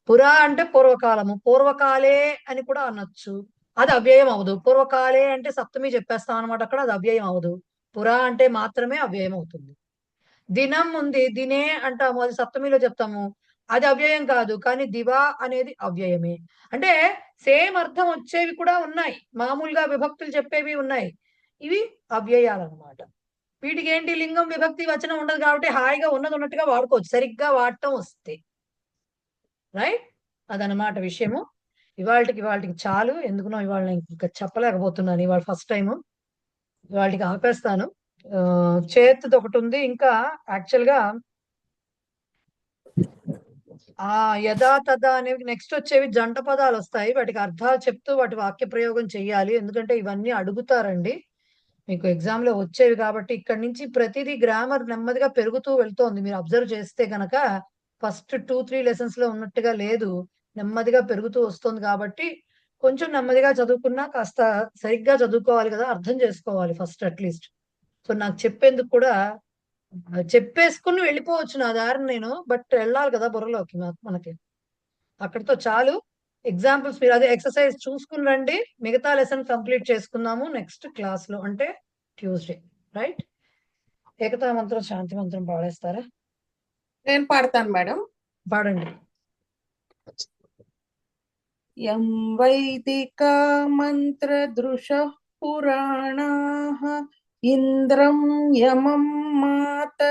పురా అంటే పూర్వకాలము, పూర్వకాలే అని కూడా అనొచ్చు. అది అవ్యయం అవదు. పూర్వకాలే అంటే సప్తమి చెప్పేస్తాం అనమాట, అక్కడ అది అవ్యయం అవదు. పురా అంటే మాత్రమే అవ్యయం అవుతుంది. దినం ఉంది, దినే అంటాము, అది సప్తమిలో చెప్తాము, అది అవ్యయం కాదు. కానీ దివా అనేది అవ్యయమే. అంటే సేమ్ అర్థం వచ్చేవి కూడా ఉన్నాయి, మామూలుగా విభక్తులు చెప్పేవి ఉన్నాయి. ఇవి అవ్యయాలన్నమాట. వీటికి ఏంటి, లింగం విభక్తి వచనం ఉండదు కాబట్టి హాయిగా ఉన్నది ఉన్నట్టుగా వాడుకోవచ్చు, సరిగ్గా వాడటం వస్తే. రైట్, అదనమాట విషయము. ఇవాళకి చాలు. ఎందుకునో ఇవాళ నేను ఇంకా చెప్పలేకపోతున్నాను. ఇవాళ ఫస్ట్ టైం, ఇవాళకి ఆపేస్తాను. చేతిది ఒకటి ఉంది ఇంకా. యాక్చువల్ గా యథా తథా అనేవి నెక్స్ట్ వచ్చేవి జంట పదాలు వస్తాయి. వాటికి అర్థాలు చెప్తూ వాటి వాక్య ప్రయోగం చెయ్యాలి. ఎందుకంటే ఇవన్నీ అడుగుతారండి మీకు ఎగ్జామ్ లో వచ్చేవి. కాబట్టి ఇక్కడ నుంచి ప్రతిదీ గ్రామర్ నెమ్మదిగా పెరుగుతూ వెళ్తోంది. మీరు అబ్జర్వ్ చేస్తే గనక ఫస్ట్ 2-3 లెసన్స్ లో ఉన్నట్టుగా లేదు, నెమ్మదిగా పెరుగుతూ వస్తుంది. కాబట్టి కొంచెం నెమ్మదిగా చదువుకున్నా కాస్త సరిగ్గా చదువుకోవాలి కదా, అర్థం చేసుకోవాలి ఫస్ట్ అట్లీస్ట్. సో నాకు చెప్పేందుకు కూడా చెప్పేసుకుని వెళ్ళిపోవచ్చు నా దారిని నేను, బట్ వెళ్ళాలి కదా బుర్రలోకి మనకి. అక్కడితో చాలు. ఎగ్జాంపుల్స్ మీరు అదే ఎక్సర్సైజ్ చూసుకుని రండి. మిగతా లెసన్ కంప్లీట్ చేసుకుందాము నెక్స్ట్ క్లాస్ లో, అంటే ట్యూస్డే. రైట్, ఏకతా మంత్రం శాంతి మంత్రం పాడేస్తారా? నేను పాడతాను మేడం. పాడండి. యం వైదిక మంత్రదృశ పురాణాః ఇంద్రం యమం మాతరిష్వానమాహుః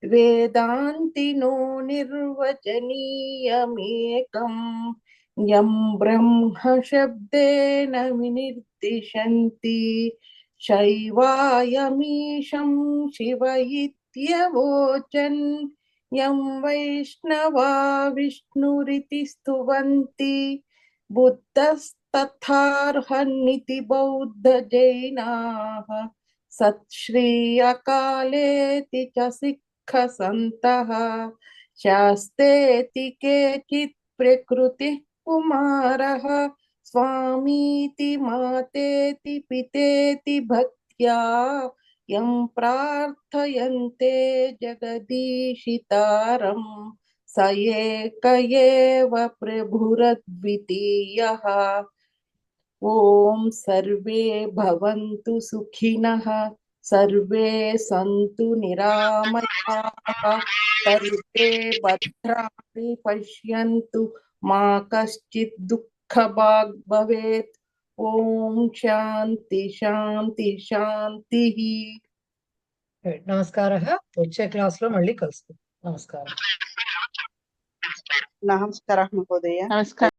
వేదాంతినో నిర్వచనీయమేకం యం బ్రహ్మ శబ్దేన వినిర్దిశంతి శైవాయమీశం శివ ఇత్యవోచన్ యం వైష్ణవా విష్ణురితి స్తువంతి బుద్ధస్తథార్హన్నితి బౌద్ధ జైనాః సత్శ్రీ అకాలేతి చ సిక్ఖ సంతః శాస్తేతి కేచిత్ ప్రకృతి కుమారః స్వామీతి మాతేతి పితేతి భక్త్యా యం ప్రార్థయంతే జగదీశితారం స ఏక ఏవ ప్రభురద్వితీయః. ఓం సర్వే భవంతు సుఖినః, సర్వే సంతు నిరామయాః, సర్వే భద్రాణి పశ్యంతు, మా కశ్చిత్ దుఃఖభాగ్ భవేత్. ఓం శాంతి శాంతి శాంతి. నమస్కారం. వచ్చే క్లాస్ లో మళ్ళీ కలుస్తాం. నమస్కారం. నమస్కారం మహోదయ. నమస్కారం.